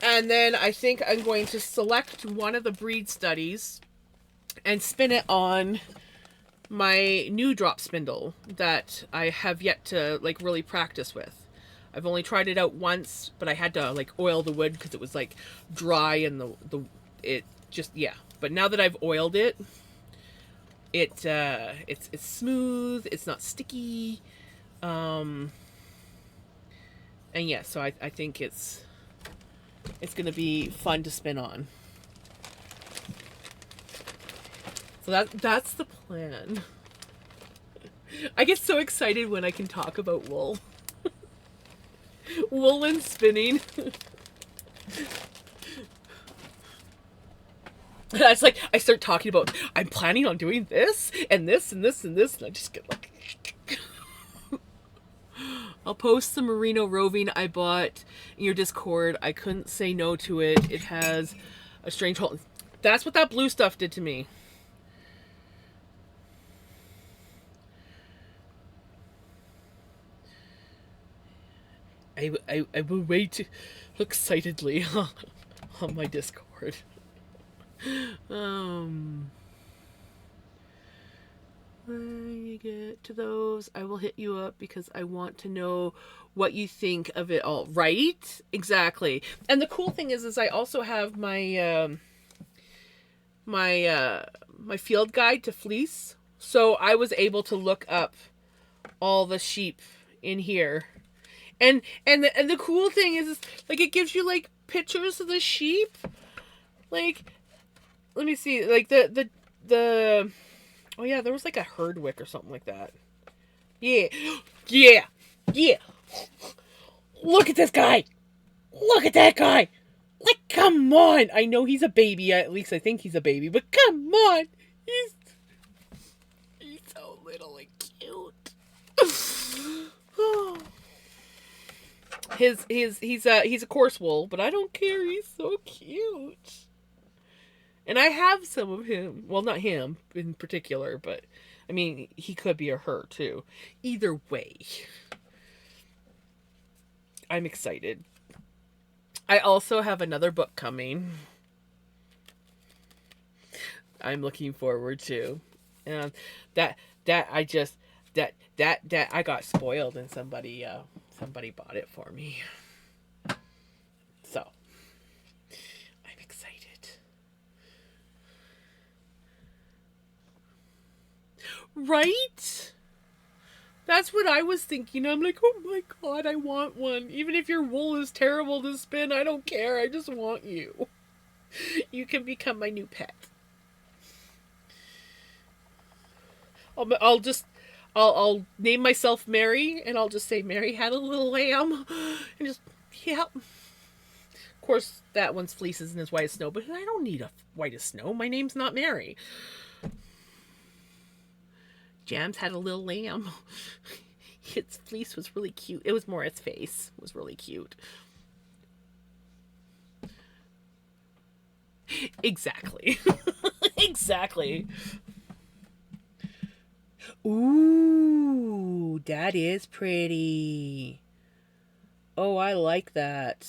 And then I think I'm going to select one of the breed studies and spin it on my new drop spindle that I have yet to like really practice with. I've only tried it out once, but I had to like oil the wood because it was like dry and it just, yeah. But now that I've oiled it, it's smooth, it's not sticky. And yeah, so I think it's gonna be fun to spin on. So that's the plan. I get so excited when I can talk about wool. Wool and spinning. That's like, I start talking about, I'm planning on doing this, and this, and this, and this, and I just get like... I'll post the merino roving I bought in your Discord. I couldn't say no to it. It has a strange hole. That's what that blue stuff did to me. I will wait excitedly on my Discord. Yeah. we get to those, I will hit you up because I want to know what you think of it all. Right? Exactly. And the cool thing is I also have my my field guide to fleece, so I was able to look up all the sheep in here. And the cool thing is like it gives you like pictures of the sheep. Like, let me see, like the oh yeah, there was like a Herdwick or something like that. Yeah. Yeah. Yeah. Look at this guy. Look at that guy. Like, come on. I know he's a baby. At least I think he's a baby. But come on. He's so little and cute. He's a coarse wool, but I don't care. He's so cute. And I have some of him. Well, not him in particular, but I mean, he could be a her too. Either way, I'm excited. I also have another book coming. I'm looking forward to. And that I just that I got spoiled and somebody bought it for me. So, I'm excited. Right? That's what I was thinking. I'm like, oh my god, I want one. Even if your wool is terrible to spin, I don't care. I just want you. You can become my new pet. I'll name myself Mary, and I'll just say Mary had a little lamb, and just, yeah. Of course, that one's fleece isn't as white as snow, but I don't need a white as snow. My name's not Mary. Jams had a little lamb. Its fleece was really cute. It was more its face. It was really cute. Exactly. Exactly. Ooh, that is pretty. Oh, I like that.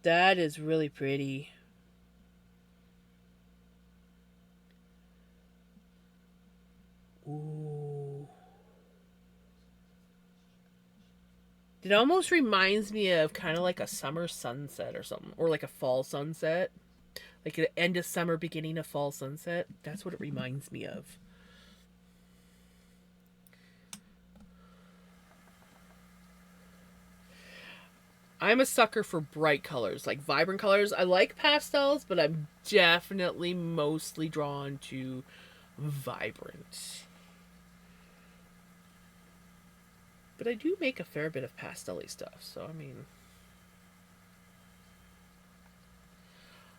That is really pretty. Ooh. It almost reminds me of kind of like a summer sunset or something, or like a fall sunset. Like an end of summer, beginning of fall sunset. That's what it reminds me of. I'm a sucker for bright colors, like vibrant colors. I like pastels, but I'm definitely mostly drawn to vibrant. But I do make a fair bit of pastel-y stuff, so I mean,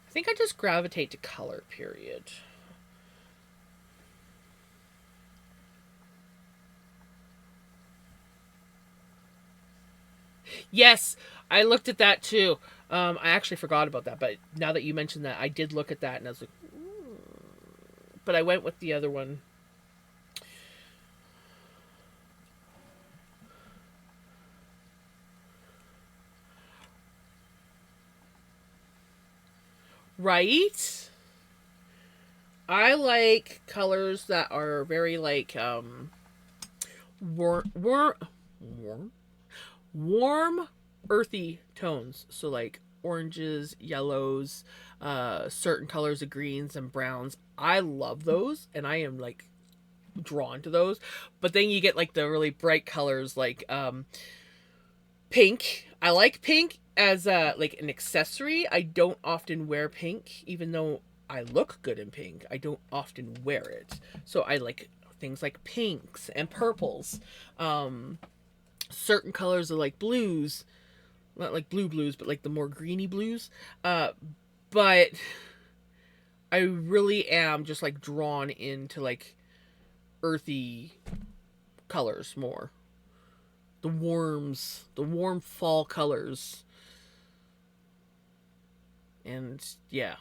I think I just gravitate to color, period. Yes, I looked at that too. I actually forgot about that, but now that you mentioned that, I did look at that and I was like, but I went with the other one. Right? I like colors that are very like warm, warm, earthy tones. So like oranges, yellows, certain colors of greens and browns. I love those, and I am like drawn to those. But then you get like the really bright colors like pink. I like pink as like an accessory. I don't often wear pink, even though I look good in pink. I don't often wear it. So I like things like pinks and purples. Certain colors are like blues. Not like blues, but like the more greeny blues. But I really am just like drawn into like earthy colors more. The warm fall colors. And yeah.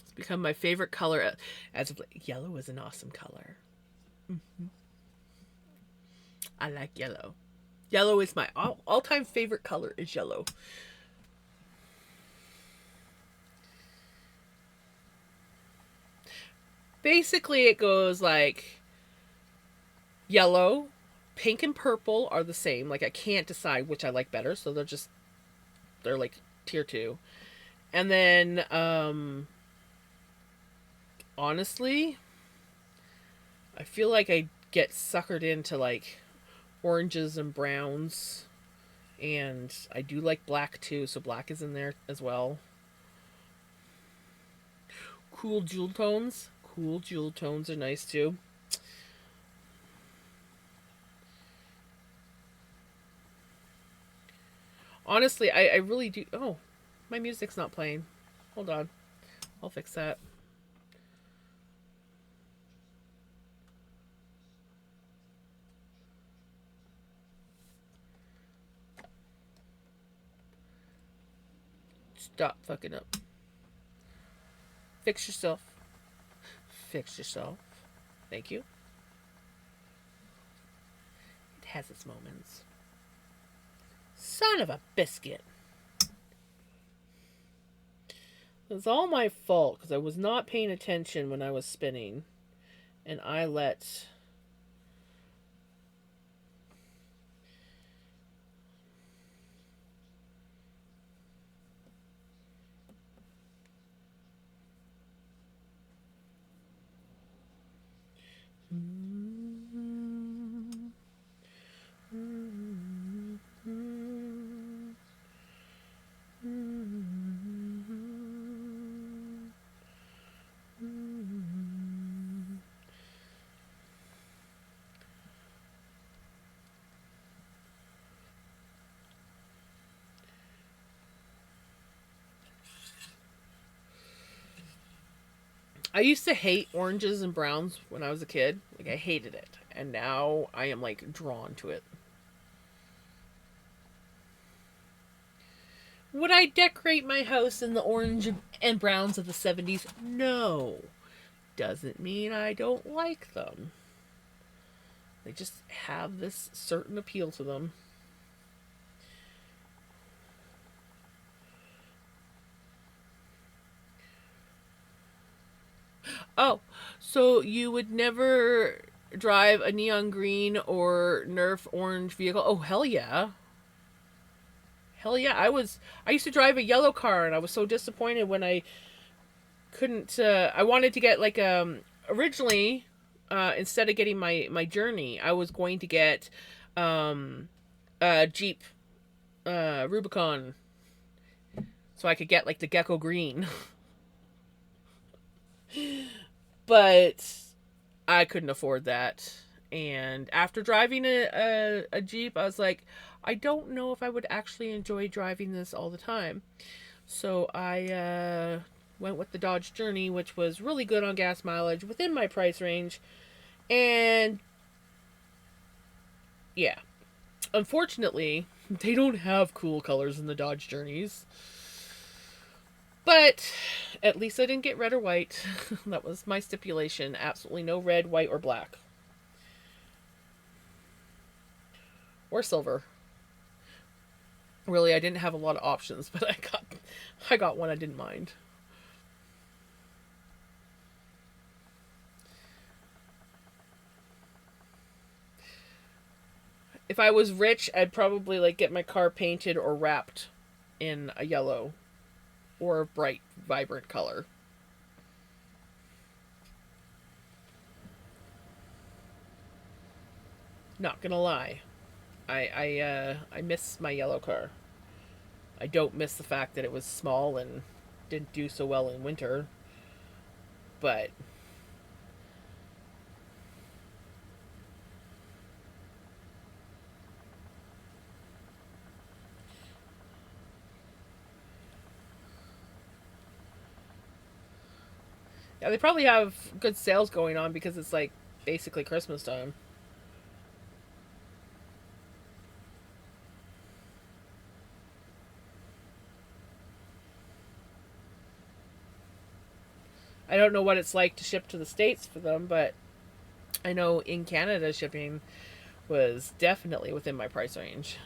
It's become my favorite color as of yellow is an awesome color. Mm-hmm. I like yellow. Yellow is my all-time favorite color is yellow. basically it goes like yellow, pink, and purple are the same. Like I can't decide which I like better, so they're like tier 2. And then honestly, I feel like I get suckered into like oranges and browns, and I do like black too, so black is in there as well. Cool jewel tones. Cool jewel tones are nice too. Honestly, I really do. Oh, my music's not playing. Hold on. I'll fix that. Stop fucking up. Fix yourself. Fix yourself. Thank you. It has its moments. Son of a biscuit. It's all my fault because I was not paying attention when I was spinning. And I let. I used to hate oranges and browns when I was a kid. Like, I hated it. And now I am, like, drawn to it. Would I decorate my house in the orange and browns of the 70s? No. Doesn't mean I don't like them. They just have this certain appeal to them. Oh, so you would never drive a neon green or Nerf orange vehicle? Oh, hell yeah. Hell yeah. I used to drive a yellow car and I was so disappointed when I couldn't I wanted to get like originally instead of getting my journey, I was going to get Jeep Rubicon so I could get like the gecko green. But I couldn't afford that. And after driving a Jeep, I was like, I don't know if I would actually enjoy driving this all the time. So I went with the Dodge Journey, which was really good on gas mileage within my price range. And yeah, unfortunately, they don't have cool colors in the Dodge Journeys. But at least I didn't get red or white. That was my stipulation. Absolutely no red, white, or black. Or silver. Really, I didn't have a lot of options, but I got one I didn't mind. If I was rich, I'd probably like get my car painted or wrapped in a yellow or a bright, vibrant color. Not gonna lie, I miss my yellow car. I don't miss the fact that it was small and didn't do so well in winter, but yeah, they probably have good sales going on because it's like basically Christmas time. I don't know what it's like to ship to the States for them, but I know in Canada shipping was definitely within my price range.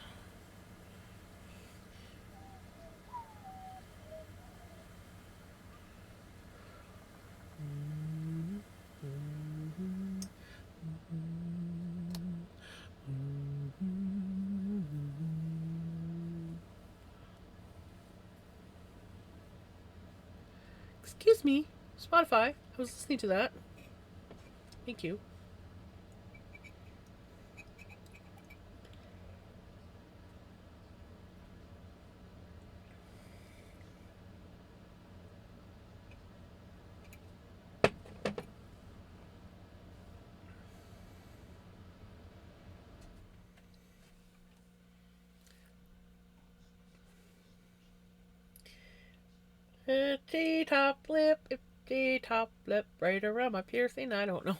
Excuse me, Spotify. I was listening to that. Thank you. Itchy top lip, right around my piercing. I don't know.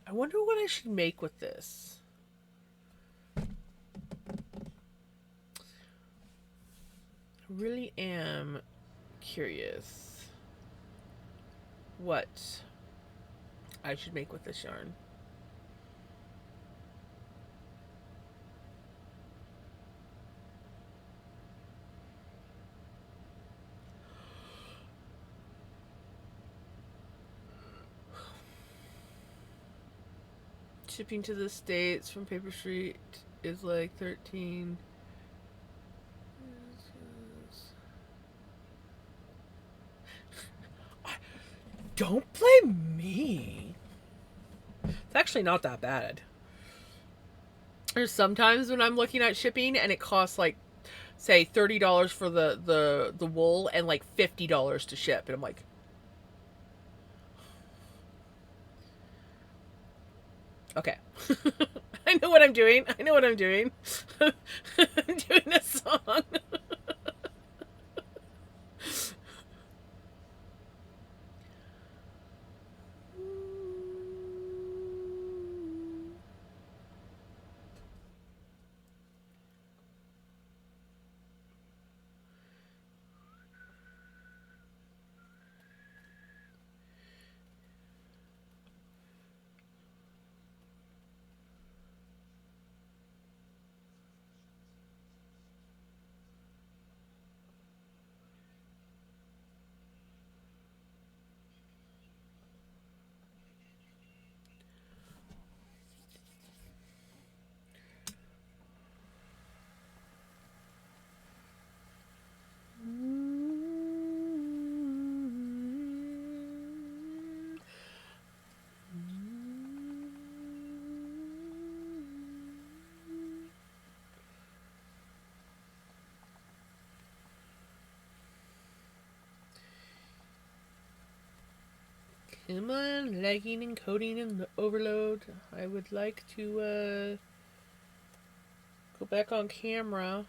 I wonder what I should make with this. I really am curious what I should make with this yarn. Shipping to the States from Paper Street is like 13. Don't blame me. It's actually not that bad. There's sometimes when I'm looking at shipping and it costs like, say, $30 for the wool and like $50 to ship, and I'm like, okay. I know what I'm doing. I know what I'm doing. I'm doing a song. Come on, lagging and coding and overload. I would like to go back on camera.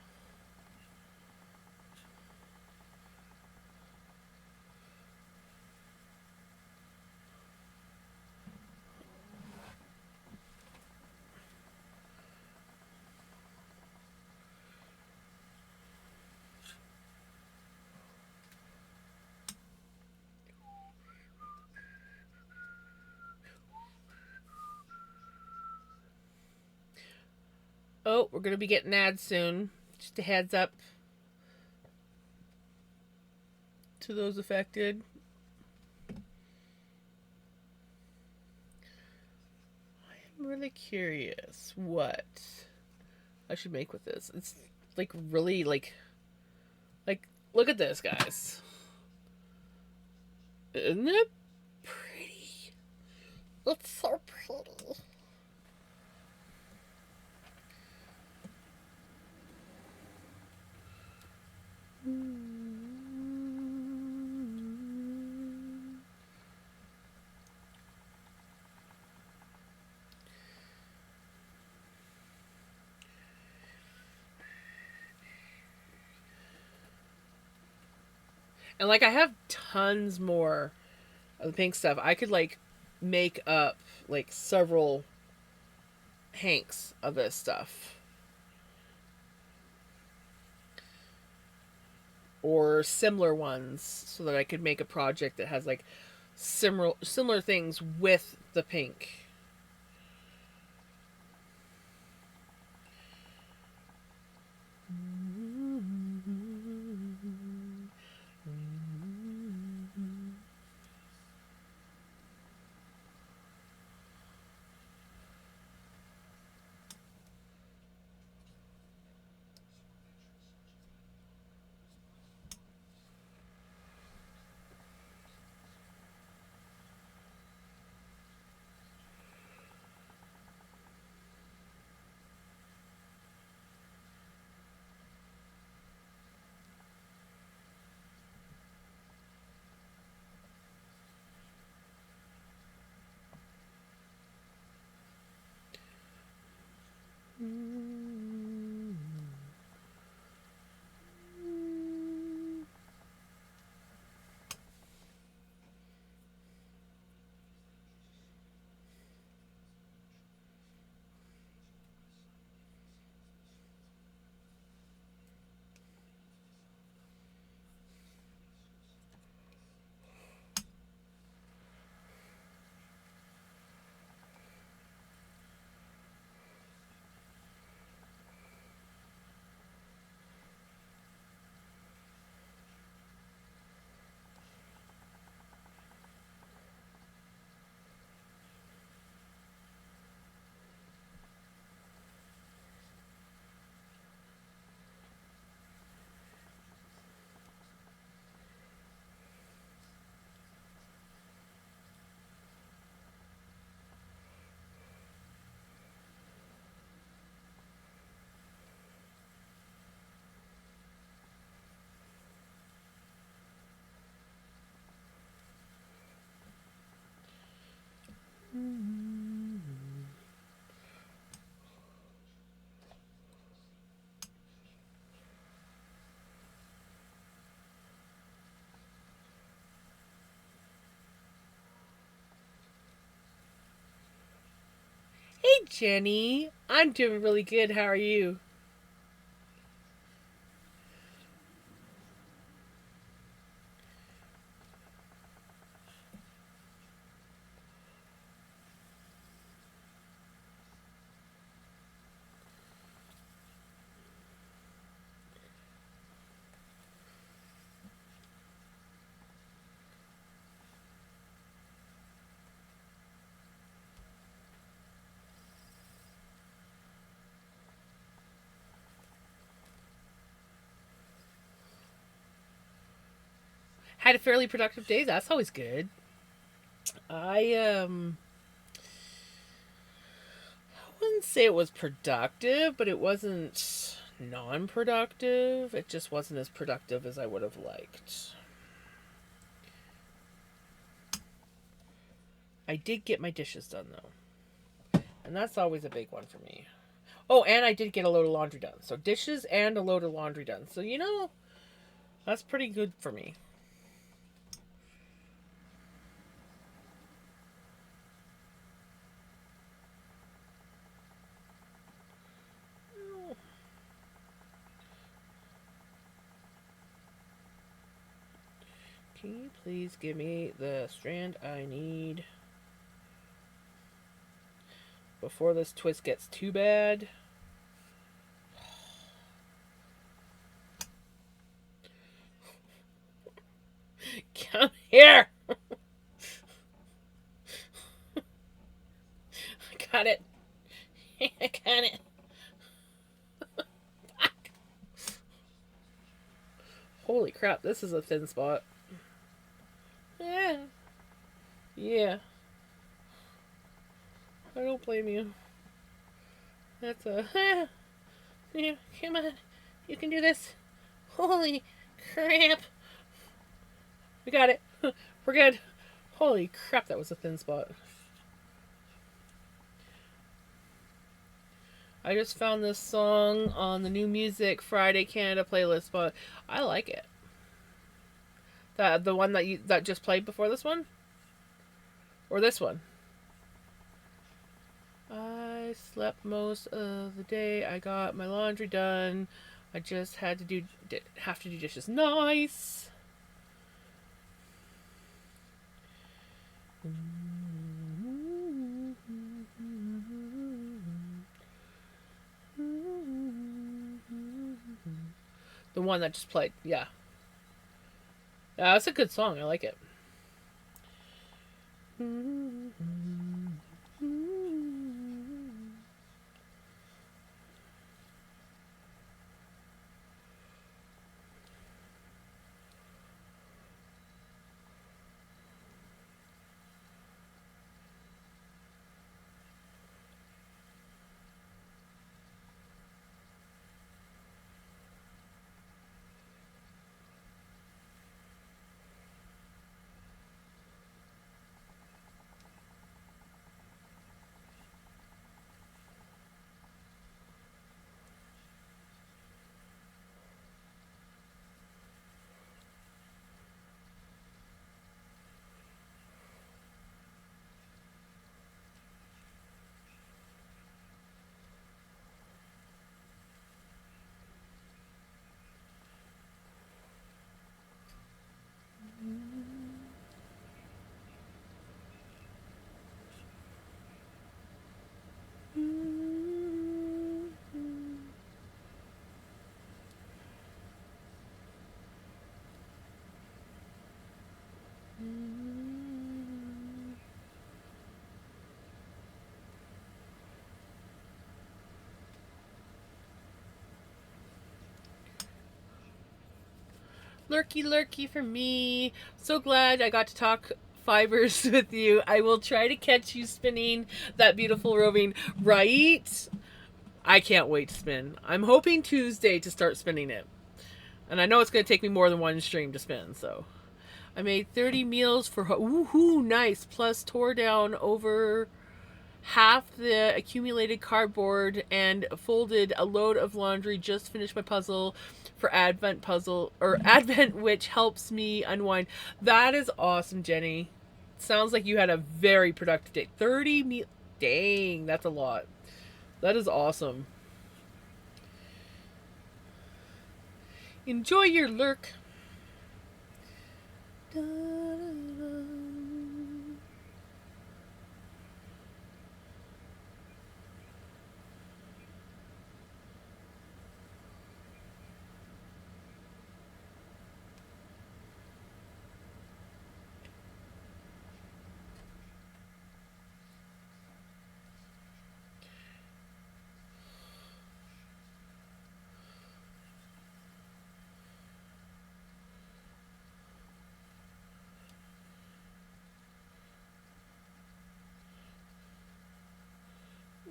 Oh, we're gonna be getting ads soon. Just a heads up. to those affected. I'm really curious what I should make with this. It's like really like look at this, guys. Isn't it pretty? It's so pretty. And like I have tons more of the pink stuff. I could like make up like several hanks of this stuff. Or similar ones so that I could make a project that has like similar things with the pink. Hey Jenny, I'm doing really good. How are you? Had a fairly productive day. That's always good. I wouldn't say it was productive, but it wasn't non-productive. It just wasn't as productive as I would have liked. I did get my dishes done though, and that's always a big one for me. Oh, and I did get a load of laundry done. So dishes and a load of laundry done. So that's pretty good for me. Can you please give me the strand I need before this twist gets too bad? Come here. I got it. I got it. Holy crap, this is a thin spot. Yeah. Yeah. I don't blame you. That's a... Yeah, come on. You can do this. Holy crap. We got it. We're good. Holy crap, that was a thin spot. I just found this song on the New Music Friday Canada playlist, but I like it. The one that just played before this one? Or this one? I slept most of the day. I got my laundry done. I just have to do dishes. Nice. The one that just played, yeah. Yeah, that's a good song. I like it. Lurky, lurky for me. So glad I got to talk fibers with you. I will try to catch you spinning that beautiful roving, right? I can't wait to spin. I'm hoping Tuesday to start spinning it. And I know it's going to take me more than one stream to spin, so. I made 30 meals for... Woohoo, nice. Plus tore down over half the accumulated cardboard and folded a load of laundry. Just finished my puzzle for Advent, which helps me unwind. That is awesome, Jenny. Sounds like you had a very productive day. 30 meals. Dang, that's a lot. That is awesome. Enjoy your lurk. Da, da, da.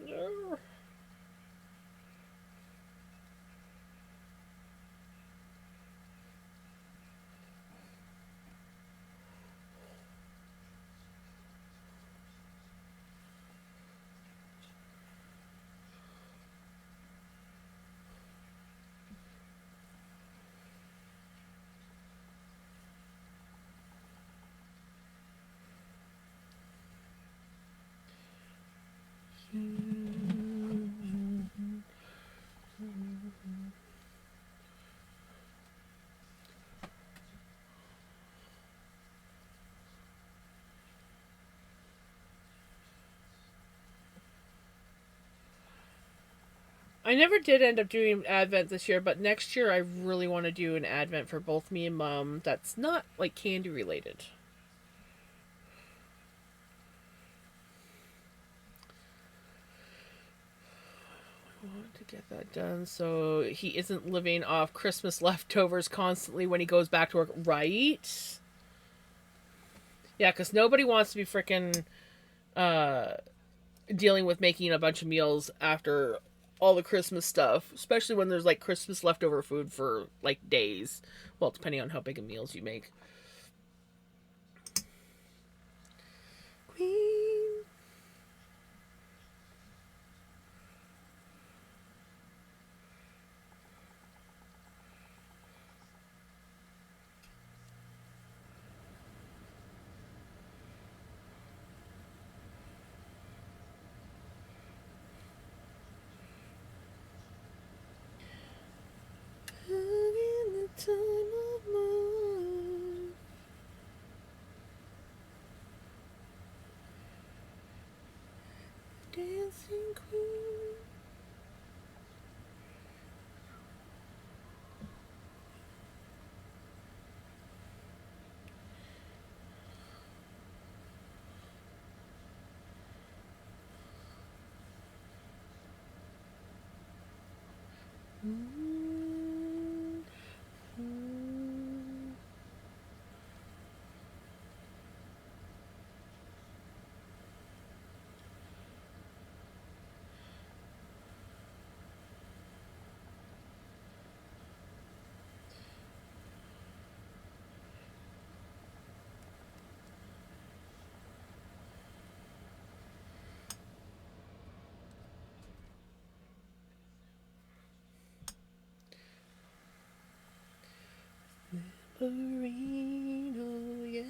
No. I never did end up doing Advent this year, but next year I really want to do an Advent for both me and Mom that's not like candy related. I want to get that done so he isn't living off Christmas leftovers constantly when he goes back to work, right? Yeah, because nobody wants to be freaking uh, dealing with making a bunch of meals after all the Christmas stuff, especially when there's like Christmas leftover food for like days. Well, depending on how big of meals you make. Queen. In the time of love. Dancing queen. Marino, yeah.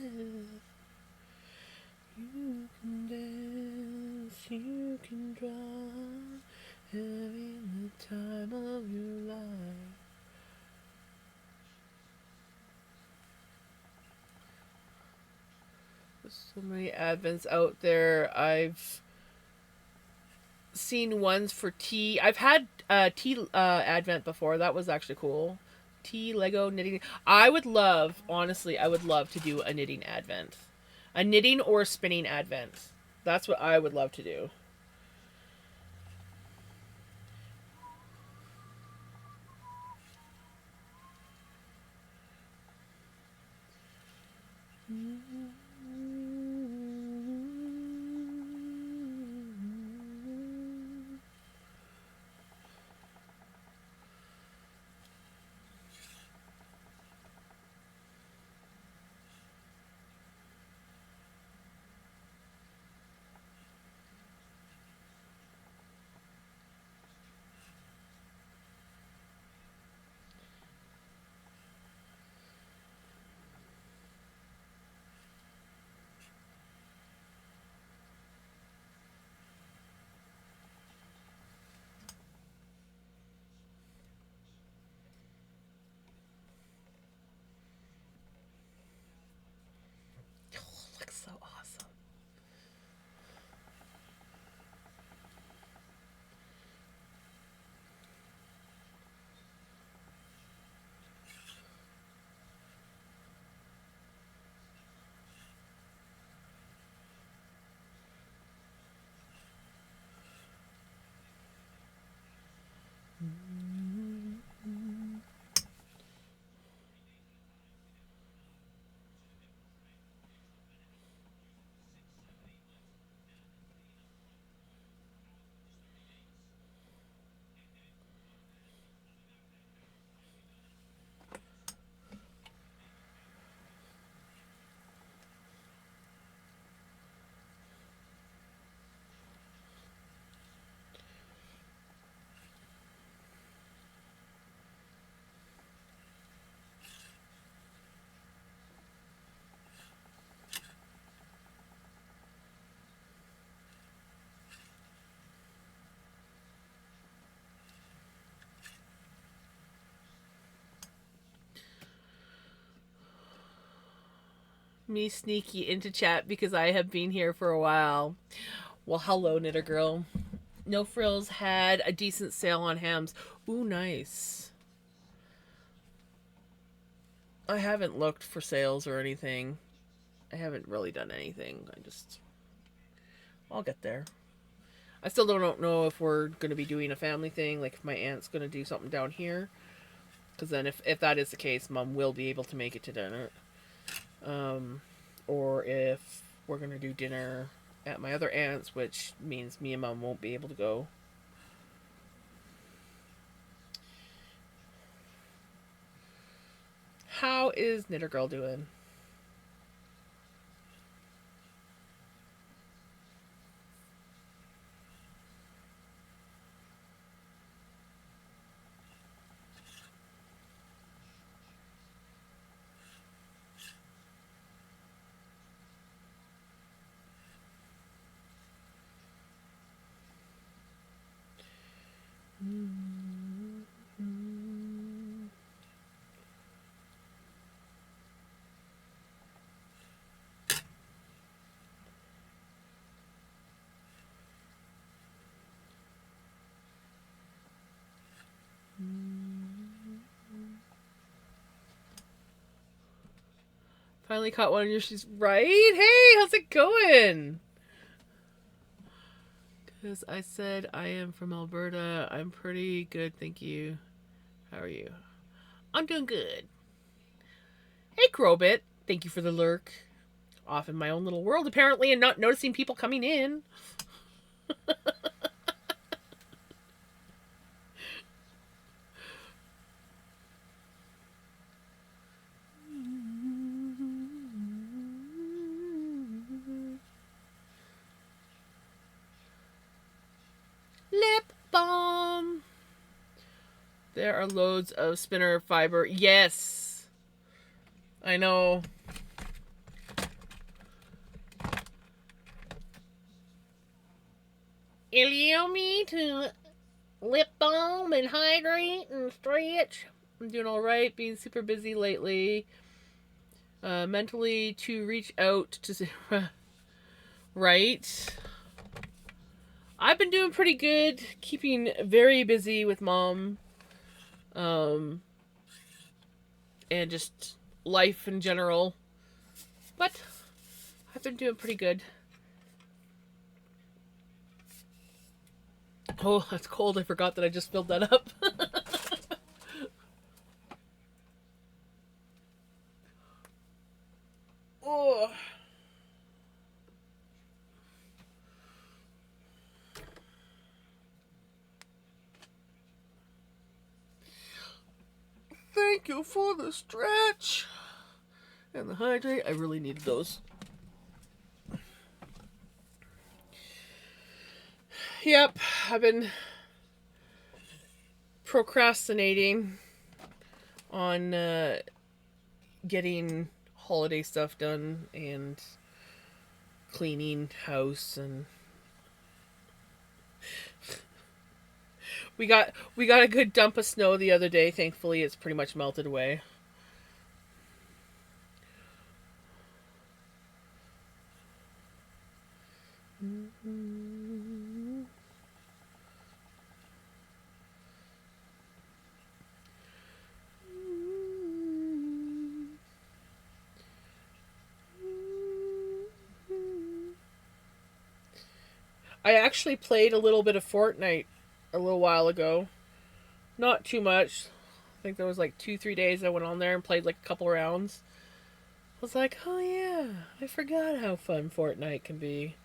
You can dance, you can drive, having the time of your life. There's so many Advents out there. I've seen ones for tea. I've had tea Advent before. That was actually cool. Tea, Lego, knitting. I would love, honestly, I would love to do a knitting Advent. A knitting or spinning Advent. That's what I would love to do. Oh, looks so awesome. Me sneaky into chat because I have been here for a while. Well, hello, Knitter Girl. No Frills had a decent sale on hams. Ooh, nice. I haven't looked for sales or anything. I haven't really done anything. I'll get there. I still don't know if we're going to be doing a family thing, like if my aunt's going to do something down here. Because then if that is the case, Mom will be able to make it to dinner. Or if we're going to do dinner at my other aunt's, which means me and Mom won't be able to go. How is Knitter Girl doing? Finally caught one of your shoes. Right? Hey, how's it going? Because I said I am from Alberta. I'm pretty good, thank you. How are you? I'm doing good. Hey, Crowbit. Thank you for the lurk. Off in my own little world, apparently, and not noticing people coming in. Lip balm. There are loads of spinner fiber. Yes. I know. Allow me to lip balm and hydrate and stretch. I'm doing alright, being super busy lately. Mentally to reach out to... right. I've been doing pretty good, keeping very busy with Mom. And just life in general. But I've been doing pretty good. Oh, that's cold. I forgot that I just filled that up. Oh. Thank you for the stretch and the hydrate. I really needed those. Yep, I've been procrastinating on getting holiday stuff done and cleaning house, and we got a good dump of snow the other day. Thankfully, it's pretty much melted away. I actually played a little bit of Fortnite a little while ago. Not too much. I think there was like 2-3 days I went on there and played like a couple rounds. I was like, oh yeah, I forgot how fun Fortnite can be.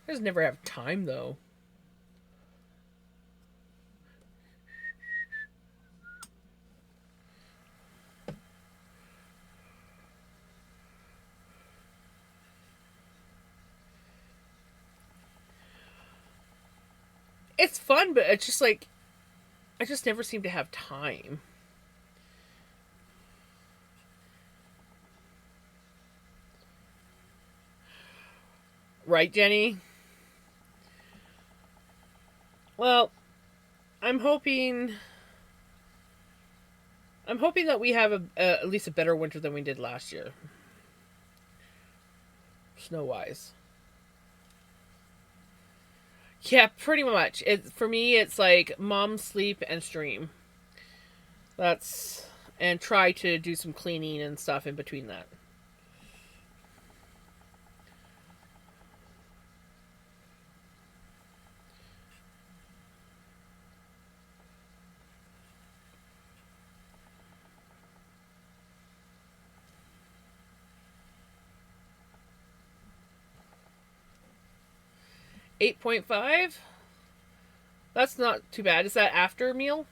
I just never have time though. It's fun, but it's just like I just never seem to have time. Right, Jenny? Well, I'm hoping that we have at least a better winter than we did last year. Snow wise. Yeah, pretty much. For me, it's like mom, sleep, and stream. That's and try to do some cleaning and stuff in between that. 8.5. That's not too bad. Is that after meal?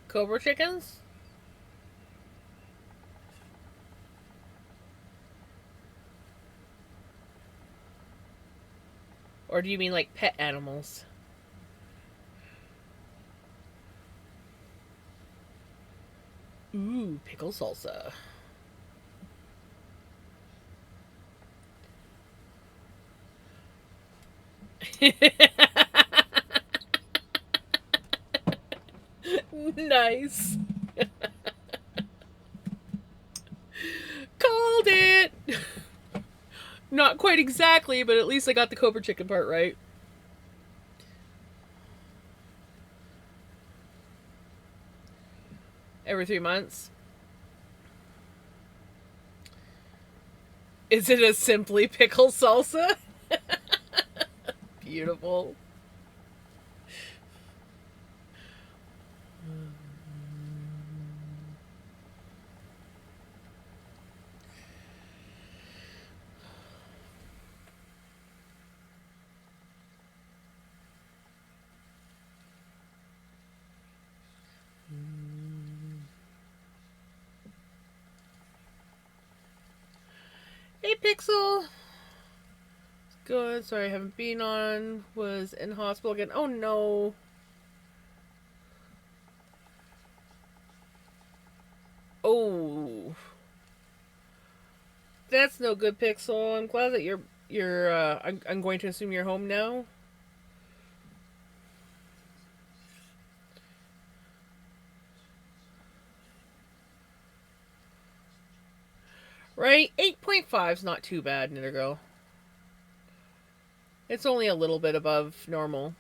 Cobra chickens? Or do you mean like pet animals? Ooh, pickle salsa. Nice. Called it! Not quite exactly, but at least I got the Cobra chicken part right. Every 3 months. Is it a simply pickle salsa? Beautiful. Hey, Pixel. Good. Sorry, I haven't been on. Was in hospital again. Oh no. Oh, that's no good, Pixel. I'm glad that you're. I'm going to assume you're home now. Right? 8.5 is not too bad, Knitter Girl. It's only a little bit above normal.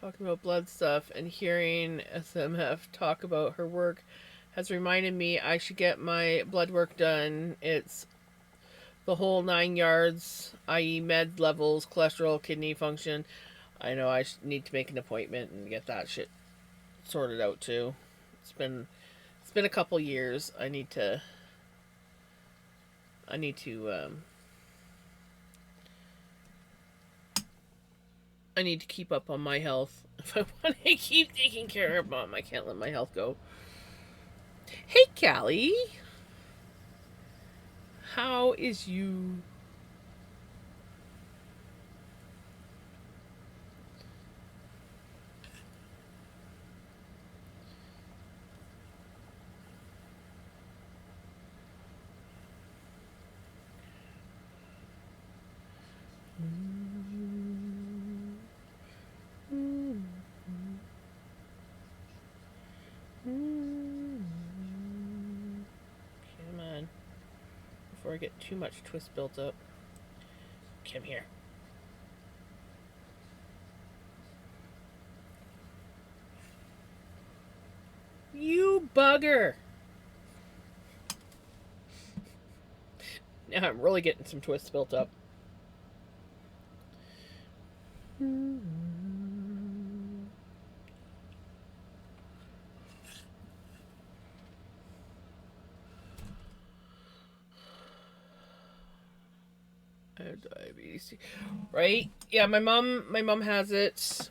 Talking about blood stuff and hearing SMF talk about her work has reminded me I should get my blood work done. It's the whole 9 yards, i.e., med levels, cholesterol, kidney function. I know I need to make an appointment and get that shit sorted out too. It's been it's been a couple years. I need to I need to keep up on my health. If I want to keep taking care of mom, I can't let my health go. Hey, Callie. How is you? Come on. Before I get too much twist built up. Come here. You bugger! Now I'm really getting some twists built up. I have diabetes. Right? Yeah, my mom has it.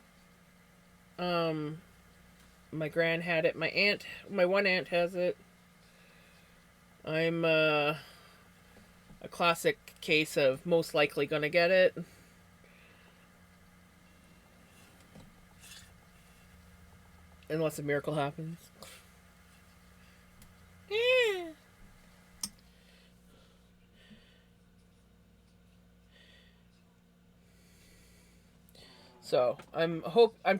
My gran had it. My one aunt has it. I'm a classic case of most likely gonna get it. Unless a miracle happens. Yeah. So I'm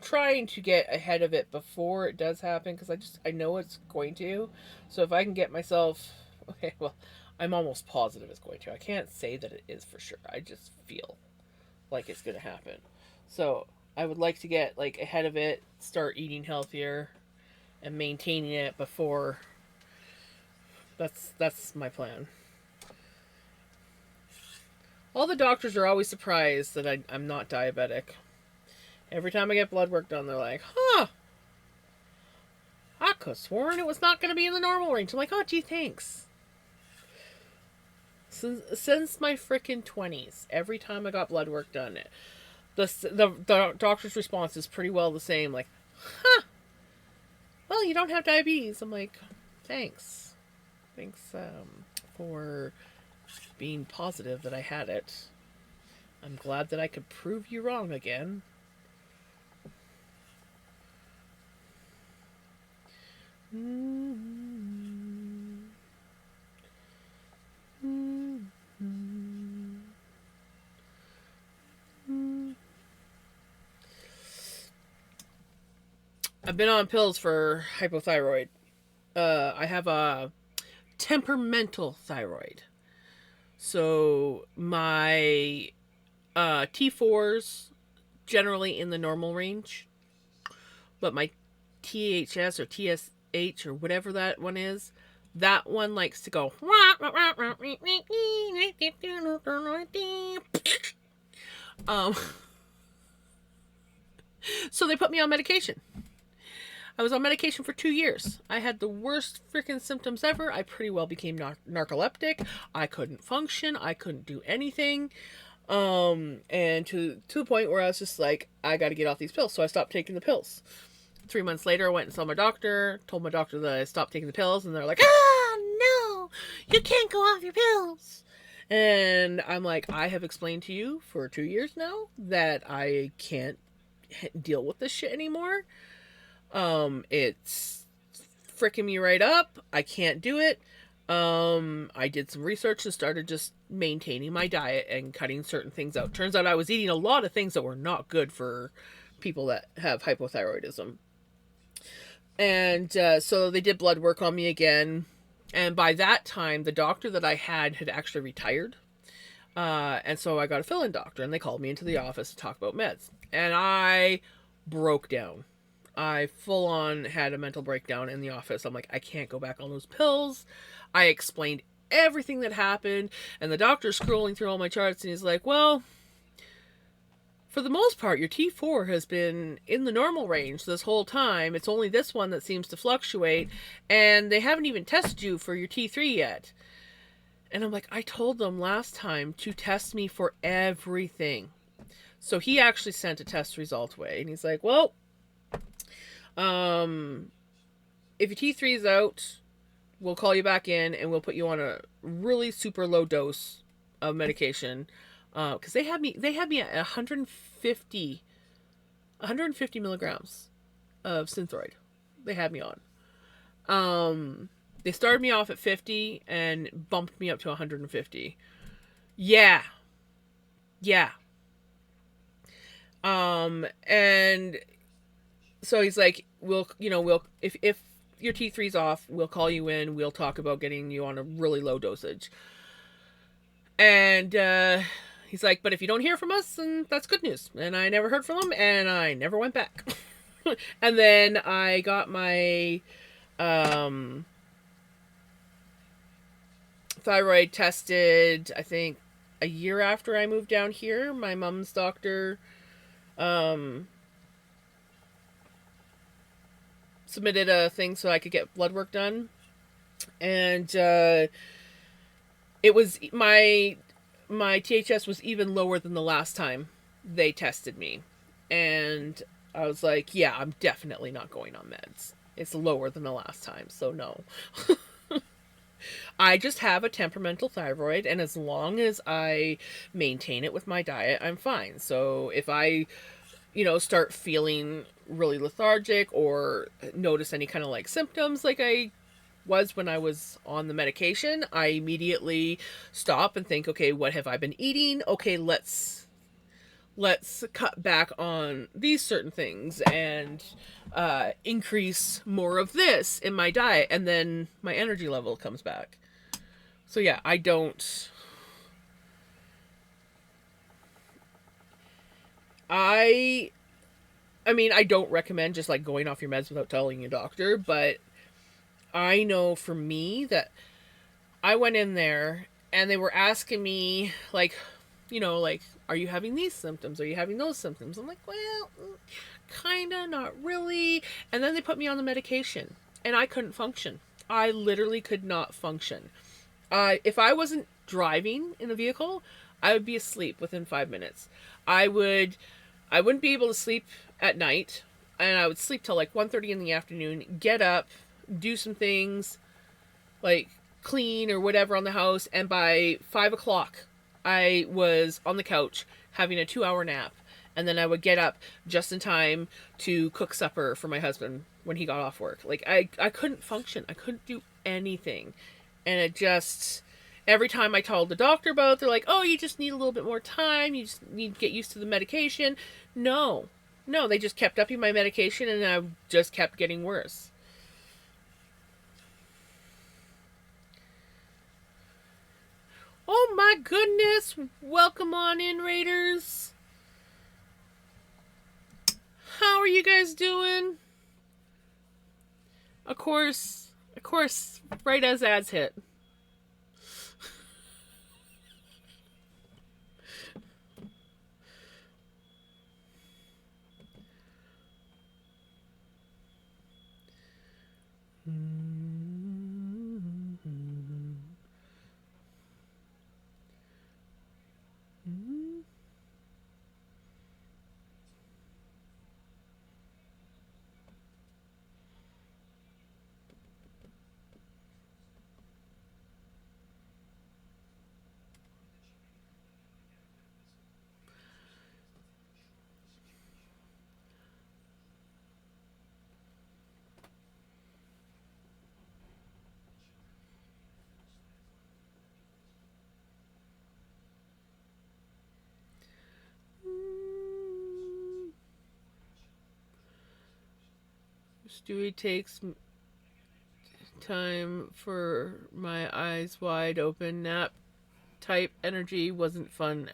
trying to get ahead of it before it does happen because I know it's going to. So if I can get myself okay, well, I'm almost positive it's going to. I can't say that it is for sure. I just feel like it's going to happen. So I would like to get like ahead of it, start eating healthier, and maintaining it before. That's my plan. All the doctors are always surprised that I'm not diabetic. Every time I get blood work done, they're like, huh, I could have sworn it was not going to be in the normal range. I'm like, oh, gee, thanks. Since my freaking 20s, every time I got blood work done, the doctor's response is pretty well the same. Like, huh, well, you don't have diabetes. I'm like, thanks. Thanks for being positive that I had it. I'm glad that I could prove you wrong again. I've been on pills for hypothyroid. I have a temperamental thyroid. So my T4's generally in the normal range, but my THS or TSH or whatever that one is, that one likes to go. Um, so they put me on medication. I was on medication for 2 years. I had the worst freaking symptoms ever. I pretty well became narcoleptic. I couldn't function. I couldn't do anything. And to the point where I was just like, I got to get off these pills. So I stopped taking the pills. 3 months later, I went and saw my doctor. Told my doctor that I stopped taking the pills, and they're like, ah, no, you can't go off your pills. And I'm like, I have explained to you for 2 years now that I can't deal with this shit anymore. It's freaking me right up. I can't do it. I did some research and started just maintaining my diet and cutting certain things out. Turns out I was eating a lot of things that were not good for people that have hypothyroidism. And so they did blood work on me again. And by that time, the doctor that I had actually retired. And so I got a fill-in doctor, and they called me into the office to talk about meds. And I broke down. I full on had a mental breakdown in the office. I'm like, I can't go back on those pills. I explained everything that happened, and the doctor's scrolling through all my charts, and he's like, well, for the most part, your T4 has been in the normal range this whole time. It's only this one that seems to fluctuate, and they haven't even tested you for your T3 yet. And I'm like, I told them last time to test me for everything. So he actually sent a test result away, and he's like, well, if your T3 is out, we'll call you back in and we'll put you on a really super low dose of medication. Because they had me at 150 milligrams of Synthroid. They had me on. They started me off at 50 and bumped me up to 150. Yeah. And so he's like, we'll if your T3's off, we'll call you in. We'll talk about getting you on a really low dosage. And he's like, but if you don't hear from us, then that's good news. And I never heard from him, and I never went back. And then I got my thyroid tested, I think, a year after I moved down here. My mom's doctor submitted a thing so I could get blood work done. And it was my my THS was even lower than the last time they tested me. And I was like, yeah, I'm definitely not going on meds. It's lower than the last time, so no. I just have a temperamental thyroid, and as long as I maintain it with my diet, I'm fine. So if I, start feeling really lethargic or notice any kind of like symptoms like I was when I was on the medication, I immediately stop and think, okay, what have I been eating? Okay, let's cut back on these certain things and increase more of this in my diet, and then my energy level comes back. So yeah, I mean, I don't recommend just like going off your meds without telling your doctor, but I know for me that I went in there and they were asking me like, like, are you having these symptoms? Are you having those symptoms? I'm like, well, kinda, not really. And then they put me on the medication and I couldn't function. I literally could not function. If I wasn't driving in a vehicle, I would be asleep within 5 minutes. I wouldn't be able to sleep at night, and I would sleep till like 1:30 in the afternoon, get up, do some things, like clean or whatever on the house, and by 5 o'clock, I was on the couch having a 2 hour nap. And then I would get up just in time to cook supper for my husband when he got off work. Like, I couldn't function. I couldn't do anything. And it just, every time I told the doctor about it, they're like, oh, you just need a little bit more time. You just need to get used to the medication. No, they just kept upping my medication and I just kept getting worse. Oh my goodness. Welcome on in, Raiders. How are you guys doing? Of course, right as ads hit. Stewie takes time for my eyes wide open. Nap type energy wasn't fun.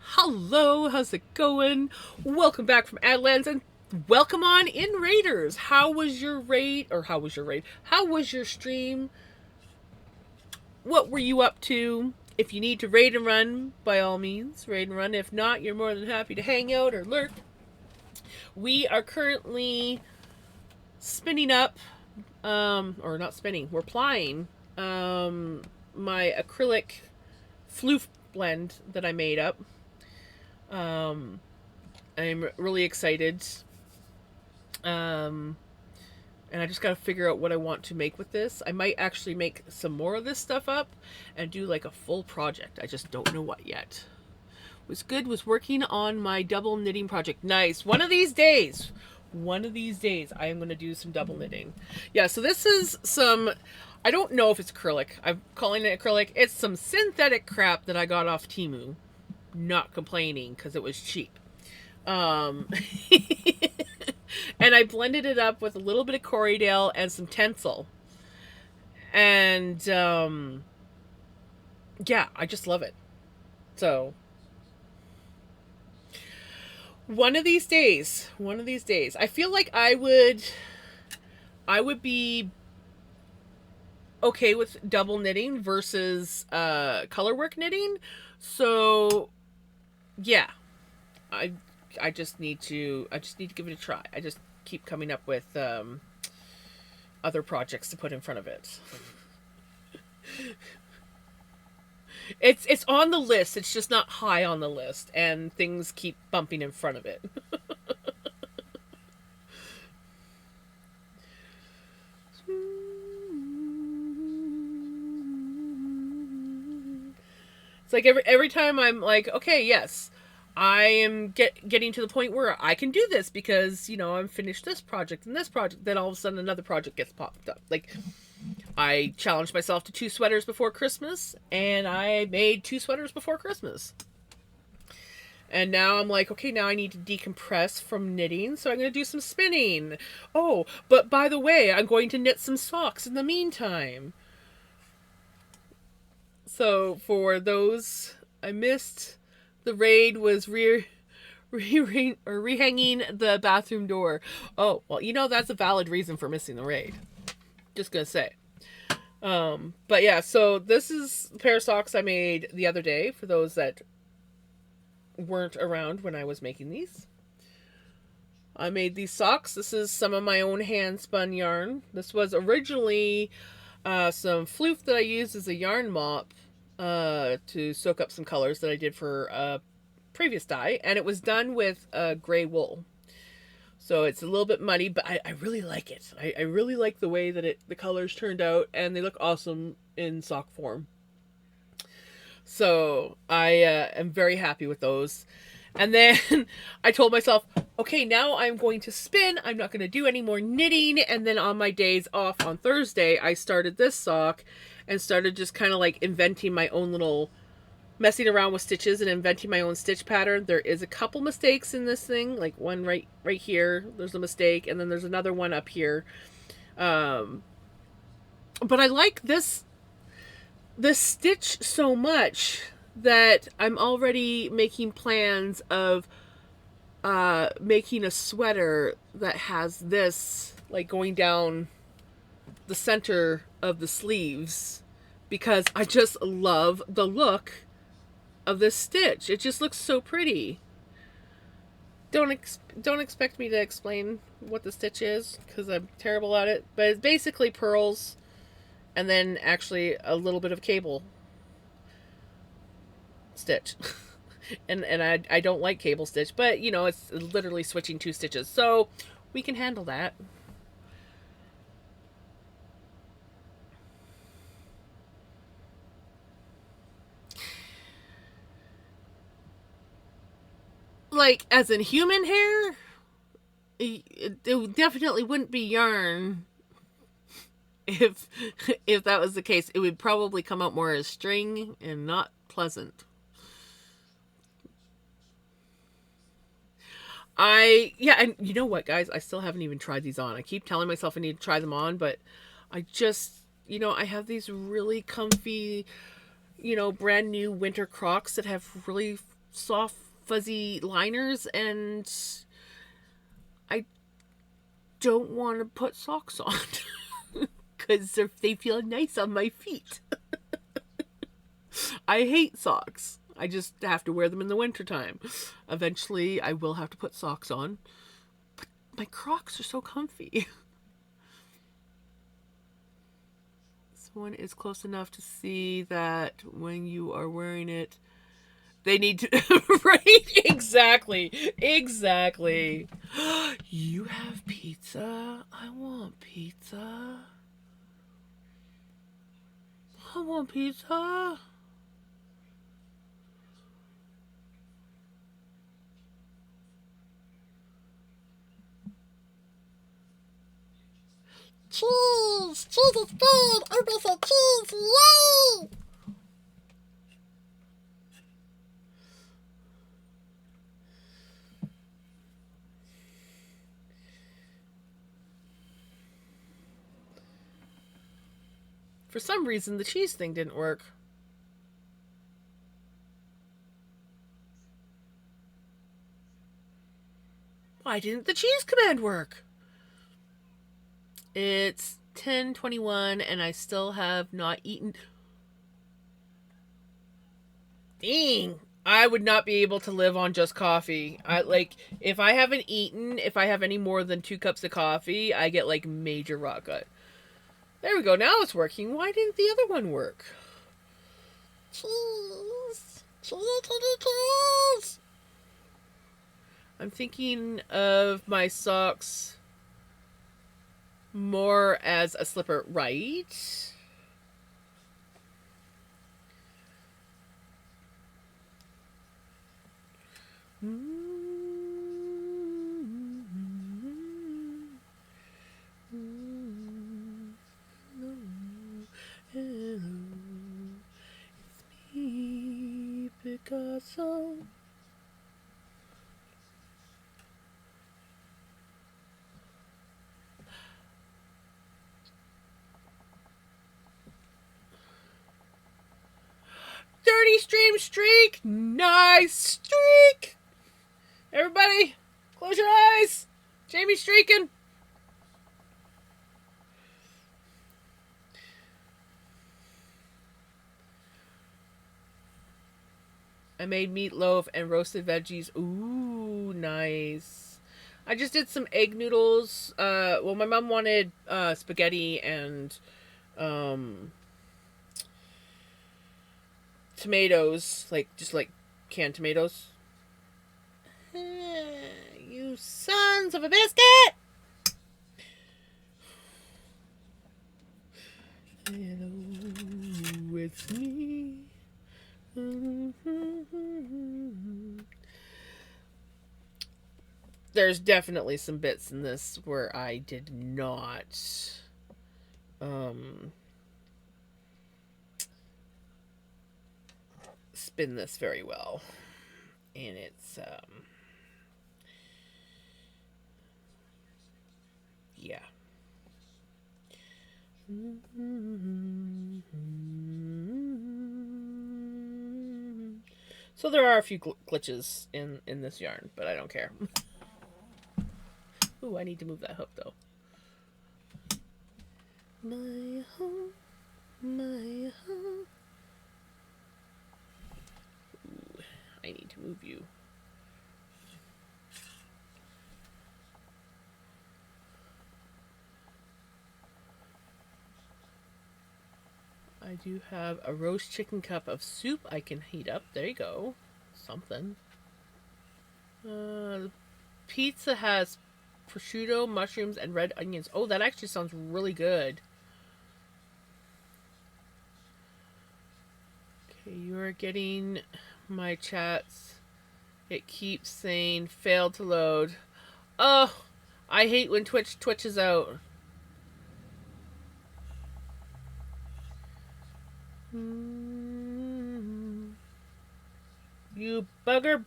Hello, how's it going? Welcome back from Adlands and welcome on in, Raiders. How was your raid? How was your stream? What were you up to? If you need to raid and run, by all means, raid and run. If not, you're more than happy to hang out or lurk. We are currently spinning up, or not spinning, we're plying my acrylic floof blend that I made up. I'm really excited. And I just gotta figure out what I want to make with this. I might actually make some more of this stuff up and do like a full project. I just don't know what yet. Was working on my double knitting project. Nice. One of these days, I am going to do some double knitting. Yeah, so this is some, I don't know if it's acrylic. I'm calling it acrylic. It's some synthetic crap that I got off Temu. Not complaining because it was cheap. And I blended it up with a little bit of Corriedale and some Tencel. And, yeah, I just love it. So, one of these days, I feel like I would be okay with double knitting versus colorwork knitting. So yeah, I I just need to give it a try. I just keep coming up with other projects to put in front of it. It's on the list. It's just not high on the list, and things keep bumping in front of it. It's like every time I'm like, okay, yes, I am getting to the point where I can do this because I'm finished this project and this project. Then all of a sudden another project gets popped up. Like I challenged myself to 2 sweaters before Christmas, and I made 2 sweaters before Christmas. And now I'm like, okay, now I need to decompress from knitting, so I'm going to do some spinning. Oh, but by the way, I'm going to knit some socks in the meantime. So for those I missed, the raid was rehanging the bathroom door. Oh, well, that's a valid reason for missing the raid. Just gonna say. But yeah, so this is a pair of socks I made the other day for those that weren't around when I was making these. I made these socks. This is some of my own hand spun yarn. This was originally some floof that I used as a yarn mop to soak up some colors that I did for a previous dye, and it was done with gray wool. So it's a little bit muddy, but I really like it. I really like the way that the colors turned out, and they look awesome in sock form. So I am very happy with those. And then I told myself, okay, now I'm going to spin. I'm not going to do any more knitting. And then on my days off on Thursday, I started this sock and started just kind of like inventing my own little, messing around with stitches and inventing my own stitch pattern. There is a couple mistakes in this thing, like one right here. There's a mistake, and then there's another one up here. But I like this stitch so much that I'm already making plans of making a sweater that has this like going down the center of the sleeves, because I just love the look of this stitch. It just looks so pretty. Don't expect me to explain what the stitch is because I'm terrible at it, but it's basically pearls and then actually a little bit of cable stitch. and I don't like cable stitch, but it's literally switching 2 stitches, so we can handle that. Like, as in human hair, it definitely wouldn't be yarn. If that was the case, it would probably come out more as string and not pleasant. And you know what, guys? I still haven't even tried these on. I keep telling myself I need to try them on, but I just, I have these really comfy, brand new winter Crocs that have really soft, fuzzy liners, and I don't want to put socks on because they feel nice on my feet. I hate socks. I just have to wear them in the wintertime. Eventually, I will have to put socks on. But my Crocs are so comfy. This one is close enough to see that when you are wearing it, they need to... Right? Exactly. You have pizza? I want pizza. I want pizza. Cheese! Cheese is good! Everybody say cheese! Yay! For some reason, the cheese thing didn't work. Why didn't the cheese command work? It's 10:21 and I still have not eaten. Dang. I would not be able to live on just coffee. If I haven't eaten, if I have any more than 2 cups of coffee, I get like major rot gut. There we go. Now it's working. Why didn't the other one work? Cheese. Cheese. I'm thinking of my socks more as a slipper, right? Hello, it's me, Picasso. Dirty stream streak! Nice streak! Everybody, close your eyes! Jamie's streaking! I made meatloaf and roasted veggies. Ooh, nice. I just did some egg noodles. Well, my mom wanted spaghetti and tomatoes, just like canned tomatoes. You sons of a biscuit! Hello, it's me. There's definitely some bits in this where I did not spin this very well. And it's yeah. So there are a few glitches in this yarn, but I don't care. Ooh, I need to move that hook though. My home, my home. Ooh, I need to move you. I do have a roast chicken cup of soup I can heat up. There you go. Something. Pizza has prosciutto, mushrooms, and red onions. Oh, that actually sounds really good. Okay, you are getting my chats. It keeps saying failed to load. Oh, I hate when Twitch twitches out. You bugger.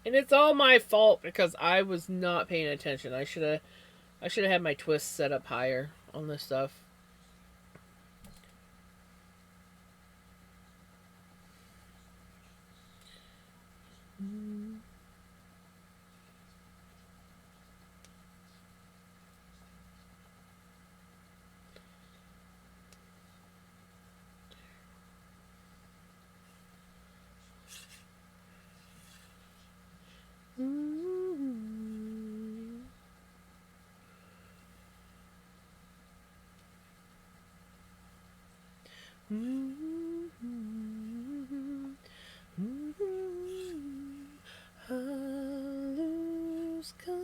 And it's all my fault because I was not paying attention. I should have had my twist set up higher on this stuff. I lose control.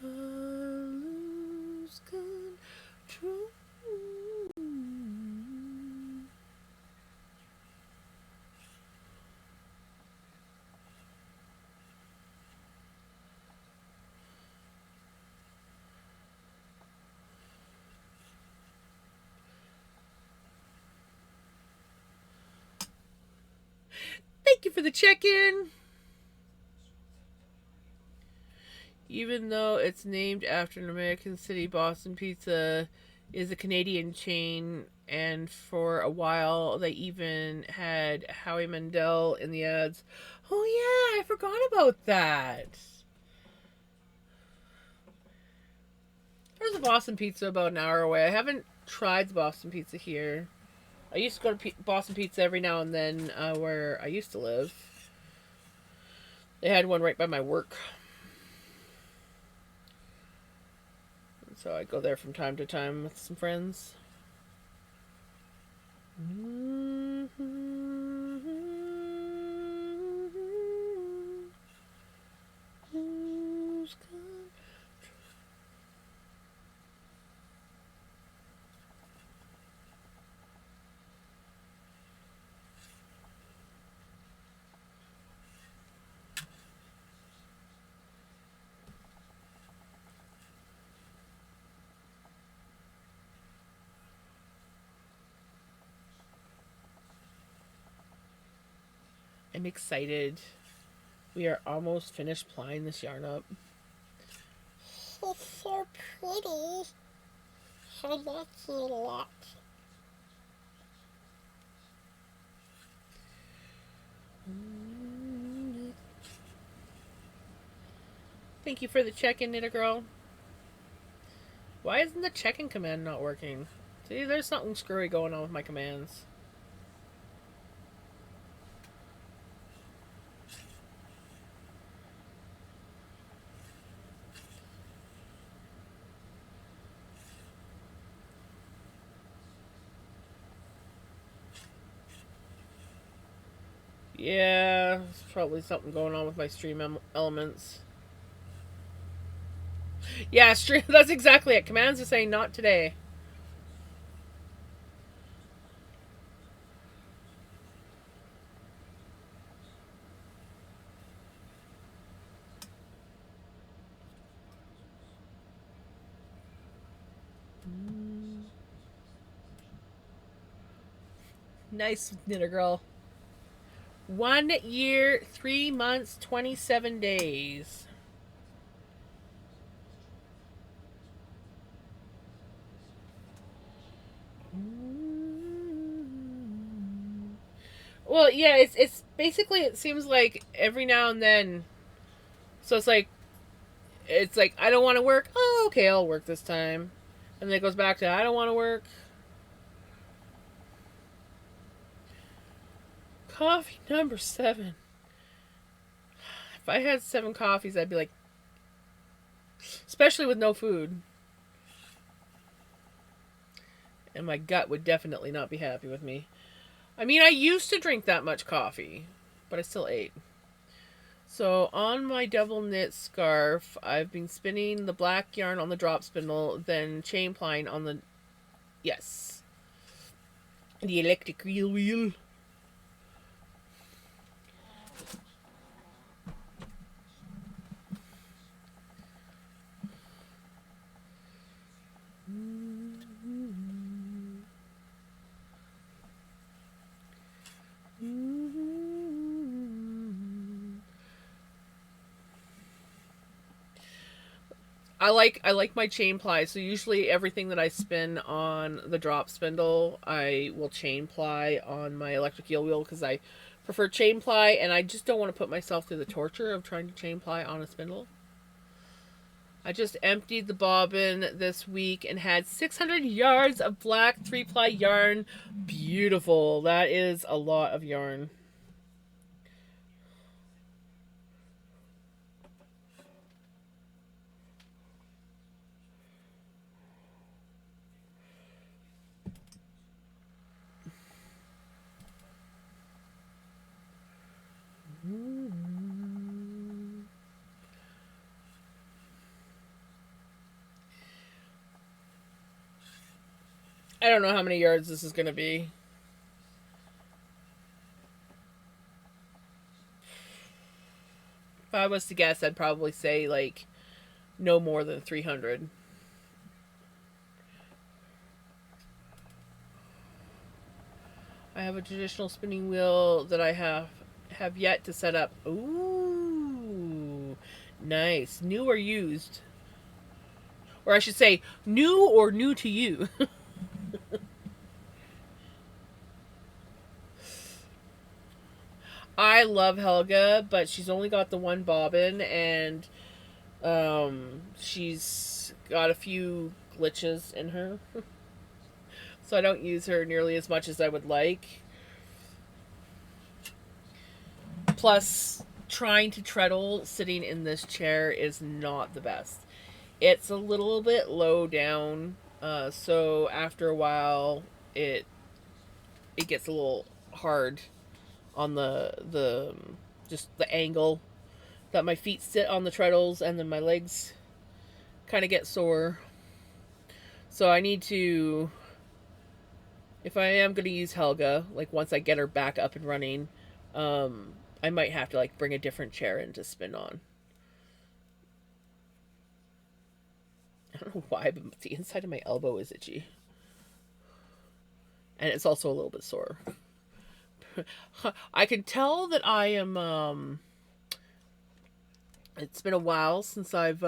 I lose control. for the check-in. Even though it's named after an American city, Boston Pizza is a Canadian chain, and for a while they even had Howie Mandel in the ads. Oh yeah, I forgot about that. There's a Boston Pizza about an hour away. I haven't tried the Boston Pizza here. I used to go to Boston Pizza every now and then where I used to live. They had one right by my work. So I go there from time to time with some friends. I'm excited. We are almost finished plying this yarn up. It's so pretty. I like it a lot. Thank you for the check-in, Knitter Girl. Why isn't the check-in command not working? See, there's something screwy going on with my commands. Yeah, there's probably something going on with my stream elements. Yeah, stream. That's exactly it. Commands are saying not today. Nice, Knitter Girl. 1 year, 3 months, 27 days. Well, yeah, it's basically, it seems like every now and then. So it's like I don't want to work. Oh, okay, I'll work this time, and then it goes back to I don't want to work. Coffee number 7. If I had 7 coffees, I'd be like, especially with no food, and my gut would definitely not be happy with me. I mean, I used to drink that much coffee, but I still ate. So on my double knit scarf, I've been spinning the black yarn on the drop spindle, then chain plying on the, yes, the electric wheel. I like my chain ply. So usually everything that I spin on the drop spindle, I will chain ply on my electric eel wheel because I prefer chain ply, and I just don't want to put myself through the torture of trying to chain ply on a spindle. I just emptied the bobbin this week and had 600 yards of black 3-ply yarn. Beautiful. That is a lot of yarn. I don't know how many yards this is going to be. If I was to guess, I'd probably say like no more than 300. I have a traditional spinning wheel that I have yet to set up. Ooh, nice. New or used? Or I should say, new or new to you. I love Helga, but she's only got the one bobbin, and she's got a few glitches in her. So I don't use her nearly as much as I would like. Plus, trying to treadle sitting in this chair is not the best. It's a little bit low down, so after a while, it gets a little hard on the just the angle that my feet sit on the treadles, and then my legs kind of get sore. So I need to, if I am going to use Helga, like once I get her back up and running, I might have to like bring a different chair in to spin on. I don't know why, but the inside of my elbow is itchy. And it's also a little bit sore. I can tell that I am, it's been a while since I've,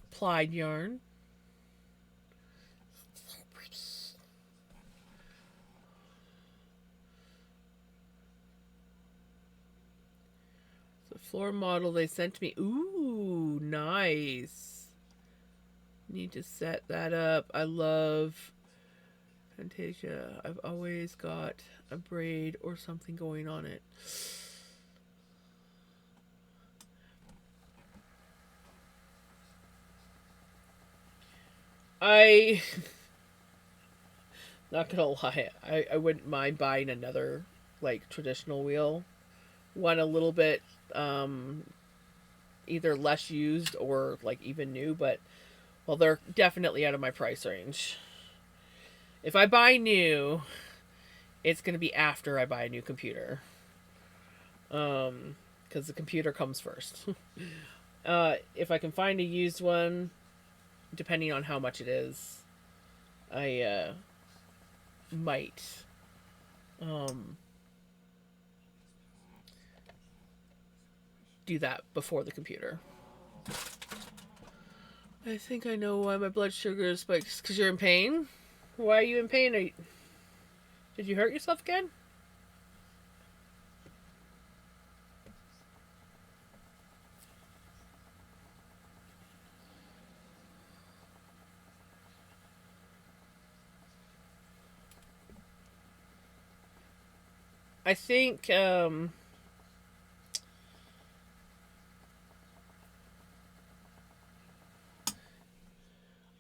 plied yarn. So pretty. The floor model they sent me. Ooh, nice. Need to set that up. I love Fantasia. I've always got a braid or something going on it. I not gonna lie, I wouldn't mind buying another like traditional wheel. One a little bit either less used or like even new, but well, they're definitely out of my price range. If I buy new, it's gonna be after I buy a new computer. Because the computer comes first. If I can find a used one, depending on how much it is, I might do that before the computer. I think I know why my blood sugar spikes. Because you're in pain? Why are you in pain? Did you hurt yourself again? I think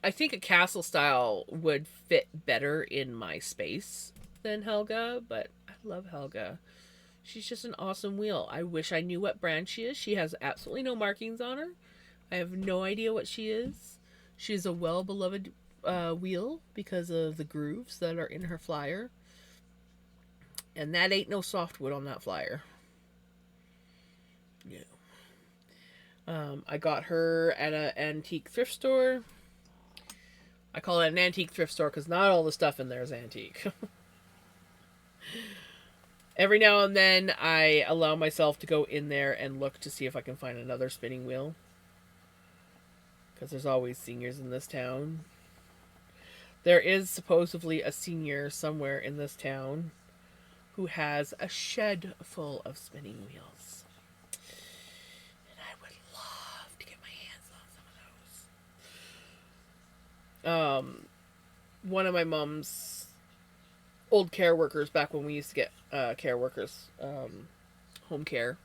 I think a castle style would fit better in my space than Helga, but I love Helga. She's just an awesome wheel. I wish I knew what brand she is. She has absolutely no markings on her. I have no idea what she is. She's a well beloved wheel because of the grooves that are in her flyer. And that ain't no softwood on that flyer. No. I got her at an antique thrift store. I call it an antique thrift store because not all the stuff in there is antique. Every now and then, I allow myself to go in there and look to see if I can find another spinning wheel. Because there's always seniors in this town. There is supposedly a senior somewhere in this town who has a shed full of spinning wheels. And I would love to get my hands on some of those. One of my mom's old care workers, back when we used to get care workers, home care,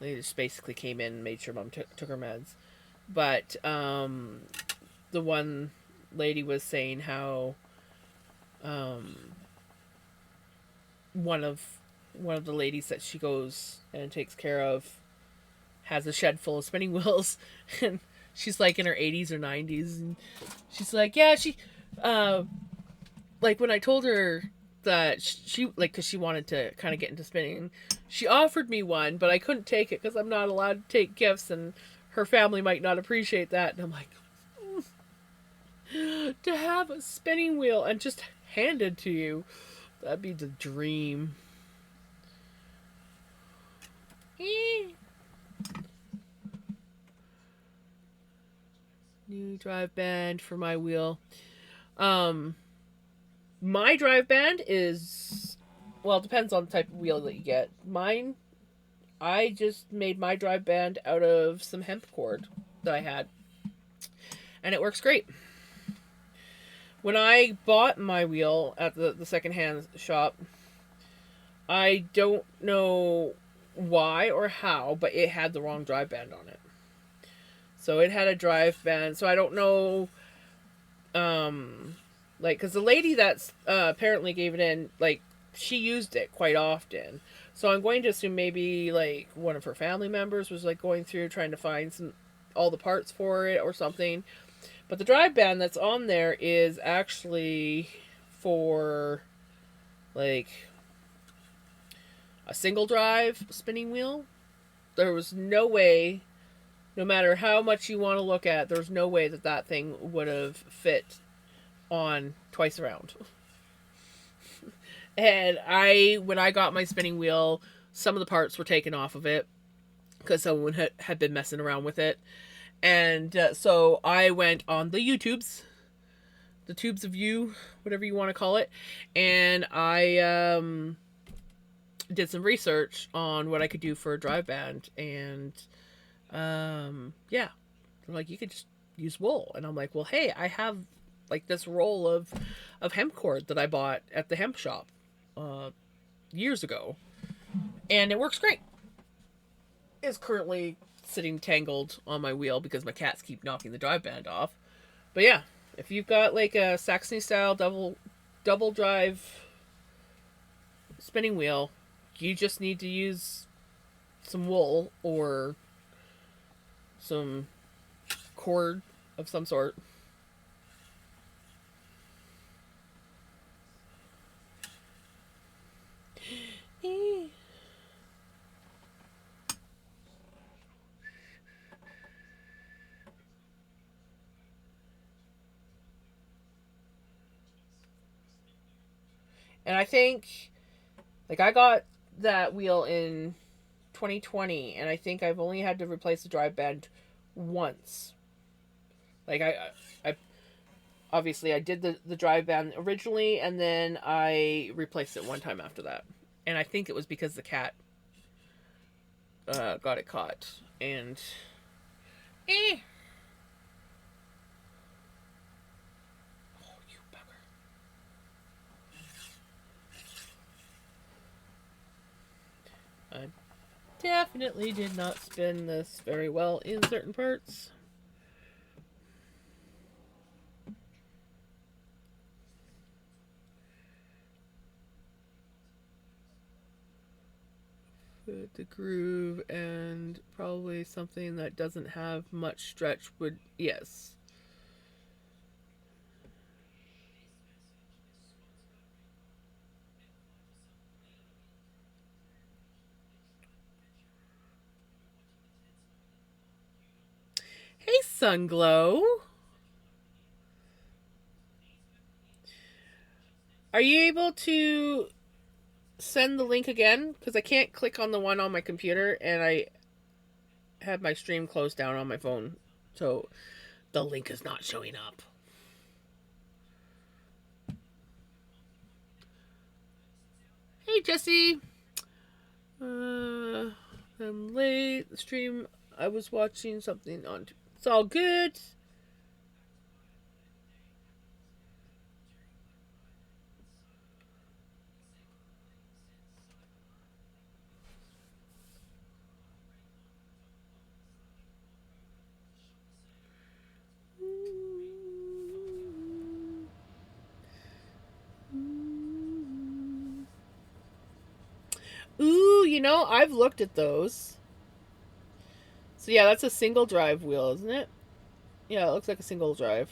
they just basically came in and made sure mom took her meds. But the one lady was saying how one of the ladies that she goes and takes care of has a shed full of spinning wheels, and she's like in her 80s or 90s, and she's like, yeah, she like when I told her that she like, because she wanted to kind of get into spinning, she offered me one, but I couldn't take it because I'm not allowed to take gifts, and her family might not appreciate that. And I'm like, to have a spinning wheel and just handed to you, that'd be the dream. New drive band for my wheel. My drive band is, well, it depends on the type of wheel that you get. Mine, I just made my drive band out of some hemp cord that I had, and it works great. When I bought my wheel at the secondhand shop, I don't know why or how, but it had the wrong drive band on it. So it had a drive band. So I don't know, like, because the lady that's apparently gave it in, like, she used it quite often. So I'm going to assume maybe like one of her family members was like going through trying to find all the parts for it or something. But the drive band that's on there is actually for like a single drive spinning wheel. There was no way, no matter how much you want to look at, there's no way that that thing would have fit on twice around. And when I got my spinning wheel, some of the parts were taken off of it because someone had been messing around with it. And so I went on the YouTubes, the tubes of you, whatever you want to call it, and I did some research on what I could do for a drive band. And yeah, like, you could just use wool. And I'm like, well, hey, I have like this roll of hemp cord that I bought at the hemp shop years ago, and it works great. It's currently sitting tangled on my wheel because my cats keep knocking the drive band off. But yeah, if you've got like a Saxony style double drive spinning wheel, you just need to use some wool or some cord of some sort. And I think, like, I got that wheel in 2020, and I think I've only had to replace the drive band once. Like, I obviously I did the drive band originally, and then I replaced it one time after that. And I think it was because the cat got it caught. And oh, you bugger. I definitely did not spin this very well in certain parts. Put the groove, and probably something that doesn't have much stretch would, yes. Hey, Sunglow. Are you able to send the link again? Because I can't click on the one on my computer, and I have my stream closed down on my phone, so the link is not showing up. Hey, Jesse. I'm late. The stream, I was watching something on. It's all good. Ooh, I've looked at those. So yeah, that's a single drive wheel, isn't it? Yeah, it looks like a single drive.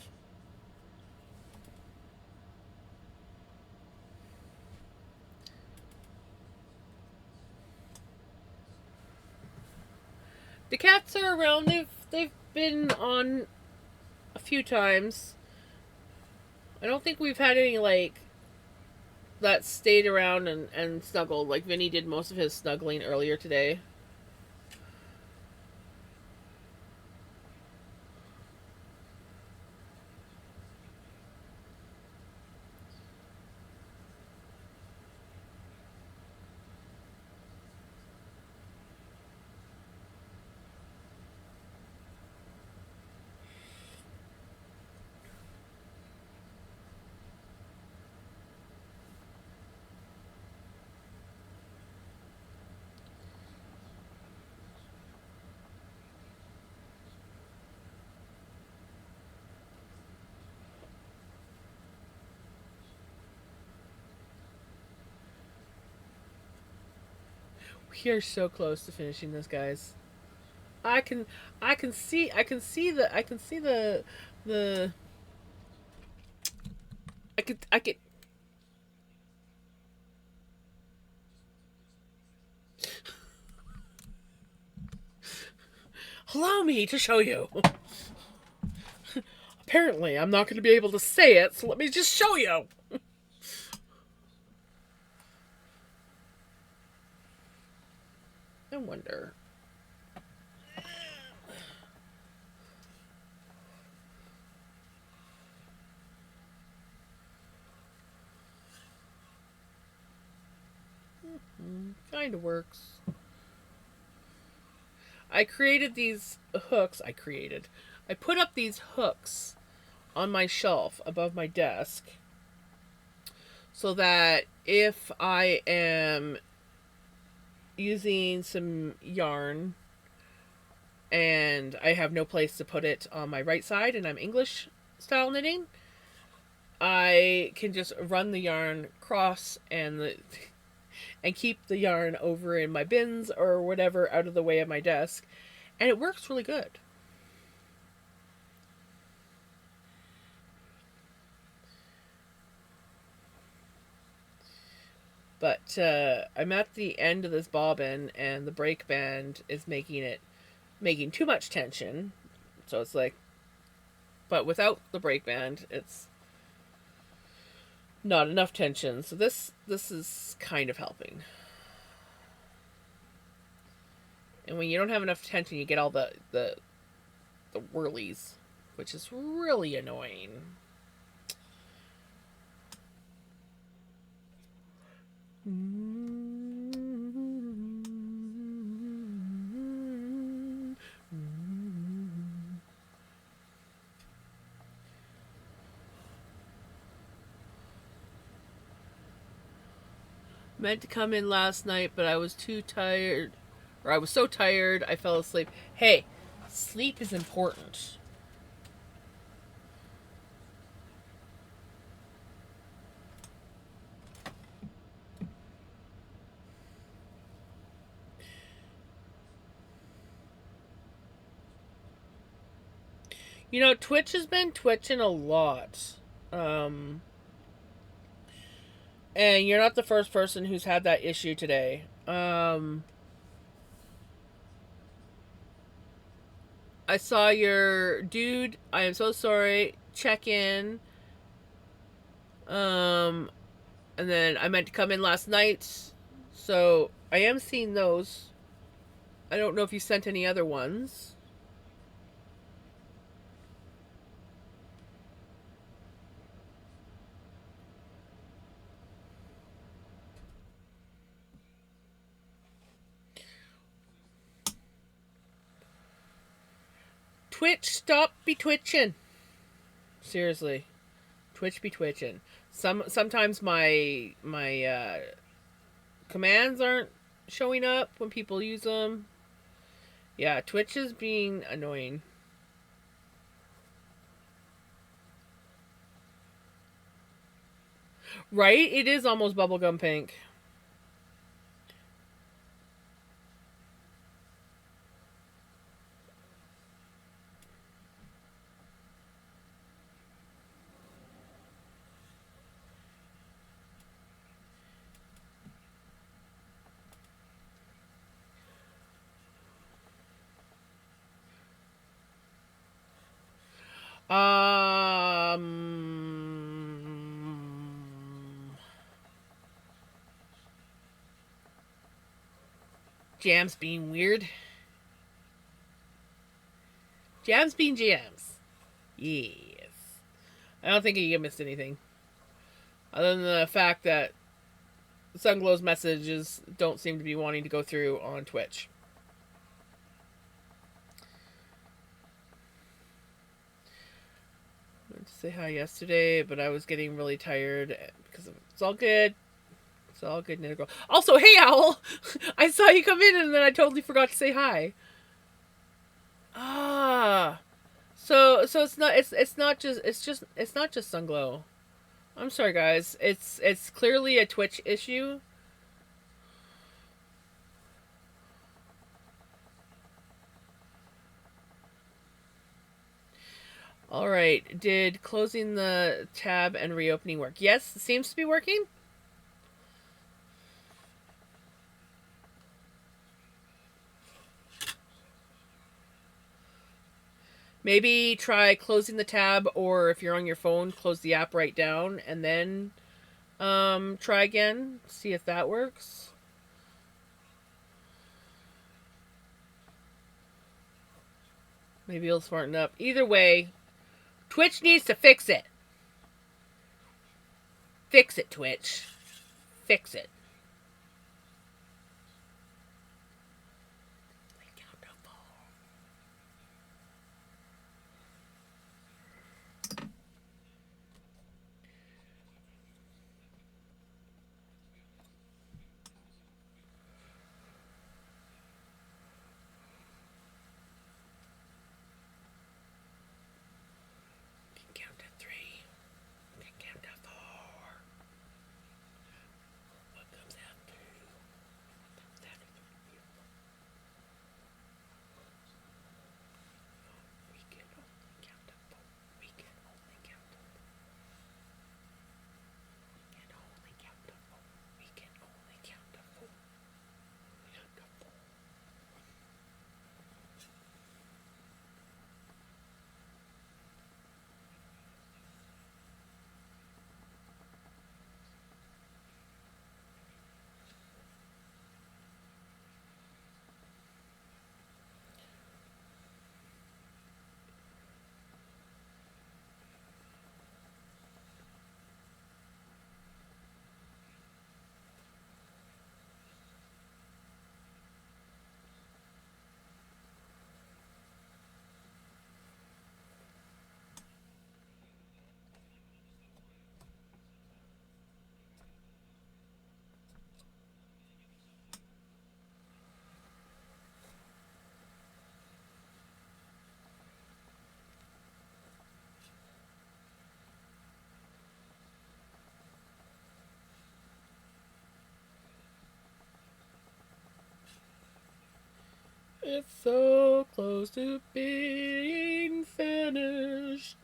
The cats are around. They've been on a few times. I don't think we've had any like that stayed around and snuggled. Like Vinny did most of his snuggling earlier today. We are so close to finishing this, guys. I can see the I could allow me to show you. Apparently, I'm not going to be able to say it, so let me just show you. I wonder. Kind of works. I created these hooks. I put up these hooks on my shelf above my desk so that if I am using some yarn and I have no place to put it on my right side and I'm English style knitting, I can just run the yarn across and keep the yarn over in my bins or whatever out of the way of my desk, and it works really good. But I'm at the end of this bobbin, and the break band is making too much tension. So it's like, but without the break band, it's not enough tension. So this is kind of helping. And when you don't have enough tension, you get all the whirlies, which is really annoying. Meant to come in last night, but I was too tired. Or I was so tired, I fell asleep. Hey, sleep is important. You know, Twitch has been twitching a lot. And you're not the first person who's had that issue today. I saw your dude. I am so sorry. Check in. And then I meant to come in last night. So I am seeing those. I don't know if you sent any other ones. Twitch, stop be twitching. Seriously. Twitch be twitching. Sometimes my commands aren't showing up when people use them. Yeah, Twitch is being annoying. Right? It is almost bubblegum pink. Jams being weird. Jams being jams. Yes. I don't think you missed anything. Other than the fact that Sunglow's messages don't seem to be wanting to go through on Twitch. I went to say hi yesterday, but I was getting really tired because it's all good. It's all good, Nitty Girl. Also, hey Owl! I saw you come in and then I totally forgot to say hi. Ah. So it's not just Sunglow. I'm sorry guys. It's clearly a Twitch issue. All right. Did closing the tab and reopening work? Yes, it seems to be working. Maybe try closing the tab, or if you're on your phone, close the app right down and then try again. See if that works. Maybe it'll smarten up. Either way, Twitch needs to fix it. Fix it, Twitch. Fix it. Count to 3. Count to 4. What comes after? What comes after? We can only count to 4. We can only count to 4. We can only count to 4. We can only count to 4. Count to 4. It's so close to being finished.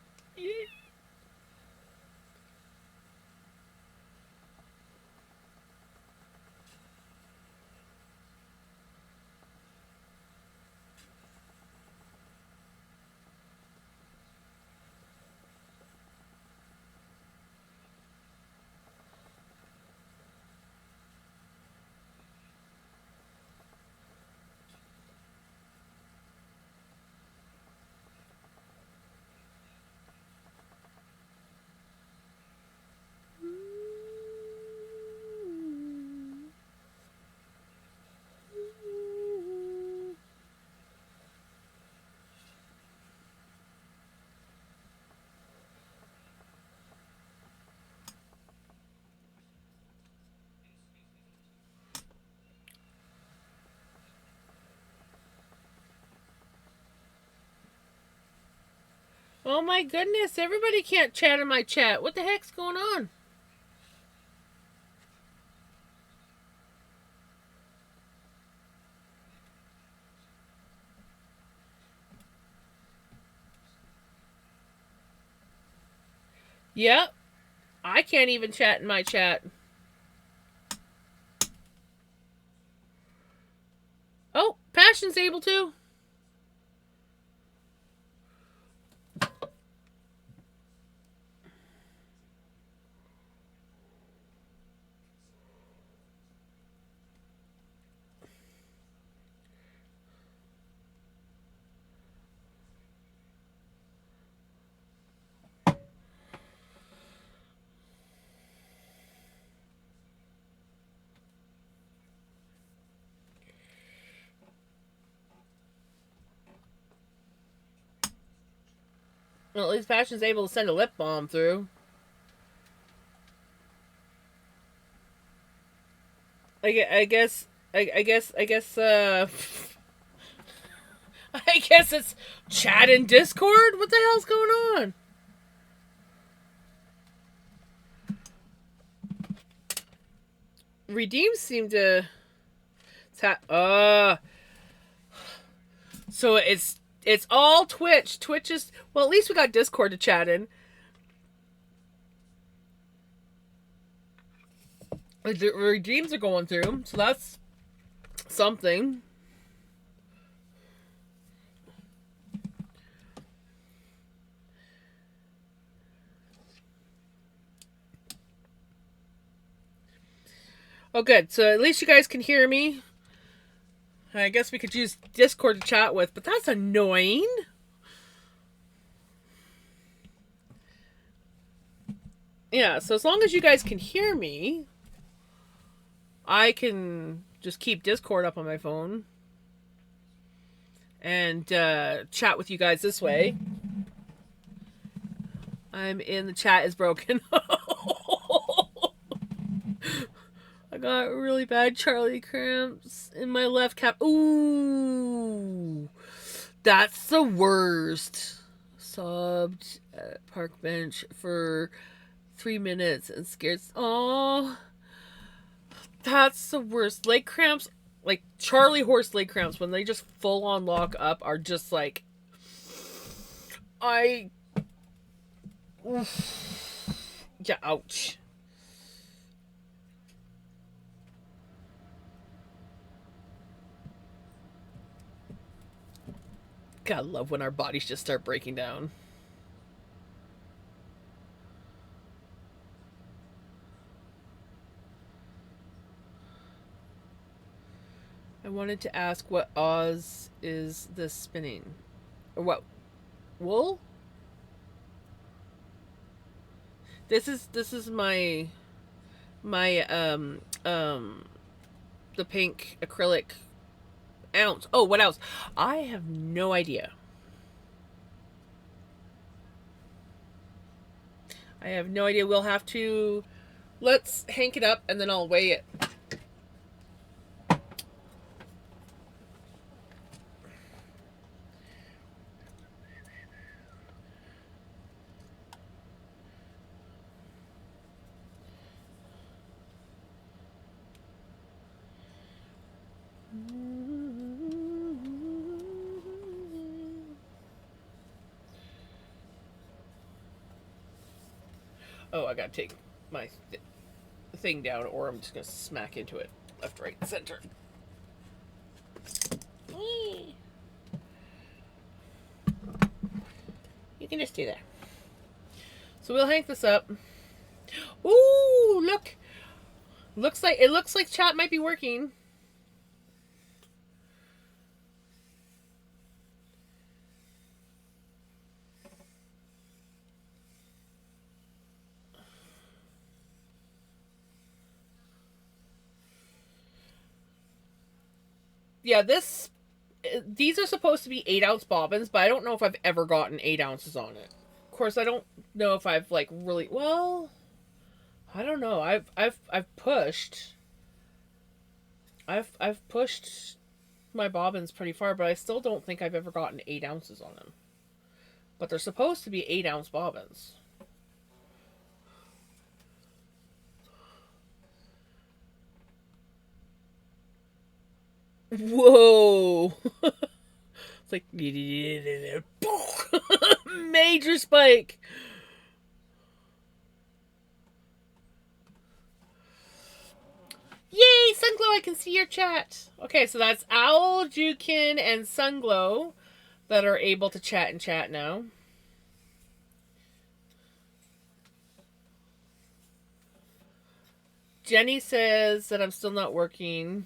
Oh my goodness, everybody can't chat in my chat. What the heck's going on? Yep, I can't even chat in my chat. Oh, Passion's able to. Well, at least Passion's able to send a lip balm through. I guess, I guess, I guess it's chat in Discord? What the hell's going on? Redeem seemed to... So it's It's all Twitch. Twitch is, well, at least we got Discord to chat in. The redeems are going through, so that's something. Oh, good. So at least you guys can hear me. I guess we could use Discord to chat with, but that's annoying. Yeah, so as long as you guys can hear me, I can just keep Discord up on my phone and chat with you guys this way. I'm in, the chat is broken. I got really bad Charlie cramps in my left calf. Ooh, that's the worst. Sobbed at park bench for 3 minutes and scared. Oh, that's the worst. Leg cramps, like Charlie horse leg cramps, when they just full on lock up, are just like, yeah, ouch. God, love when our bodies just start breaking down. I wanted to ask what Oz is this spinning? Or what? Wool? This is my the pink acrylic ounce. Oh, what else? I have no idea. I have no idea. We'll have to, let's hank it up and then I'll weigh it. Oh, I gotta take my thing down, or I'm just gonna smack into it. Left, right, center. You can just do that. So we'll hang this up. Ooh, look! It looks like chat might be working. Yeah, these are supposed to be 8-ounce bobbins, but I don't know if I've ever gotten 8 ounces on it. Of course, I don't know if I've like really, well, I don't know. I've pushed my bobbins pretty far, but I still don't think I've ever gotten 8 ounces on them. But they're supposed to be 8-ounce bobbins. Whoa! It's like major spike. Yay, Sunglow, I can see your chat. Okay, so that's Owl, Jukin, and Sunglow that are able to chat and chat now. Jenny says that I'm still not working.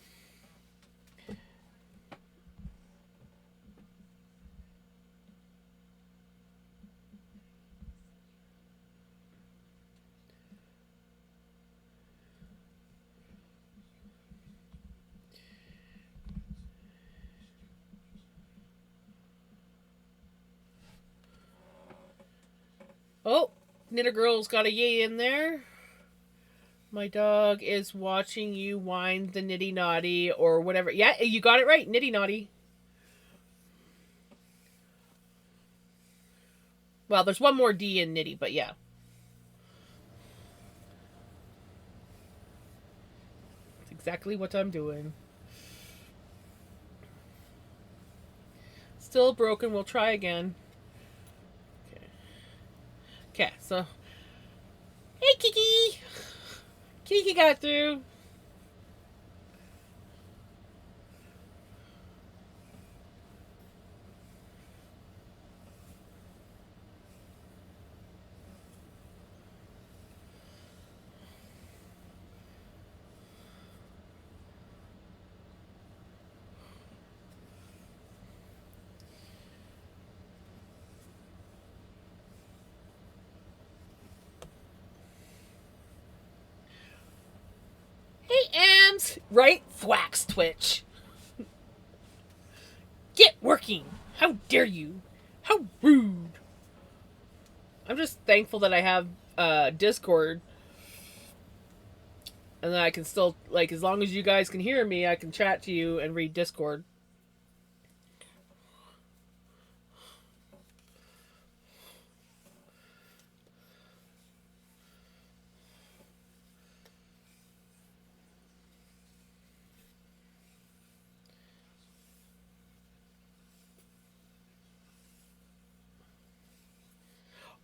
Oh, Knitter Girl's got a yay in there. My dog is watching you whine the nitty naughty or whatever. Yeah, you got it right. Nitty naughty. Well, there's one more D in nitty, but yeah. That's exactly what I'm doing. Still broken. We'll try again. Okay, so. Hey, Kiki! Kiki got through. Hey, Ams! Right? Thwacks, Twitch. Get working! How dare you! How rude! I'm just thankful that I have Discord. And then I can still, like, as long as you guys can hear me, I can chat to you and read Discord.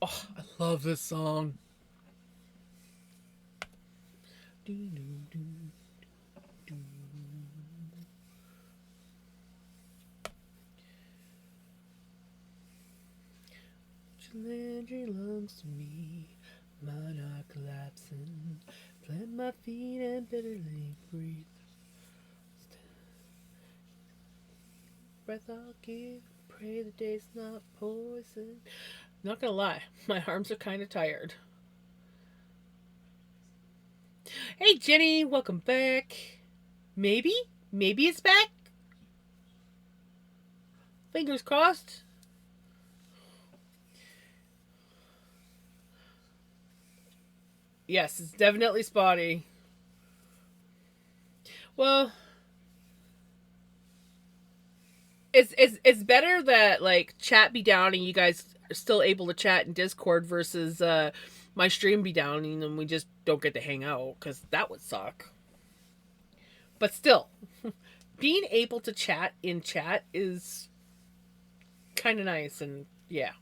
Oh, I love this song. Landry belongs to me. Mine are collapsing. Plant my feet and bitterly breathe. Breath I'll give. Pray the day's not poison. Not gonna lie, my arms are kind of tired. Hey Jenny, welcome back. Maybe it's back. Fingers crossed. Yes, it's definitely spotty. Well, it's better that like chat be down and you guys are still able to chat in Discord versus my stream be down and we just don't get to hang out because that would suck. But still, being able to chat in chat is kind of nice and yeah.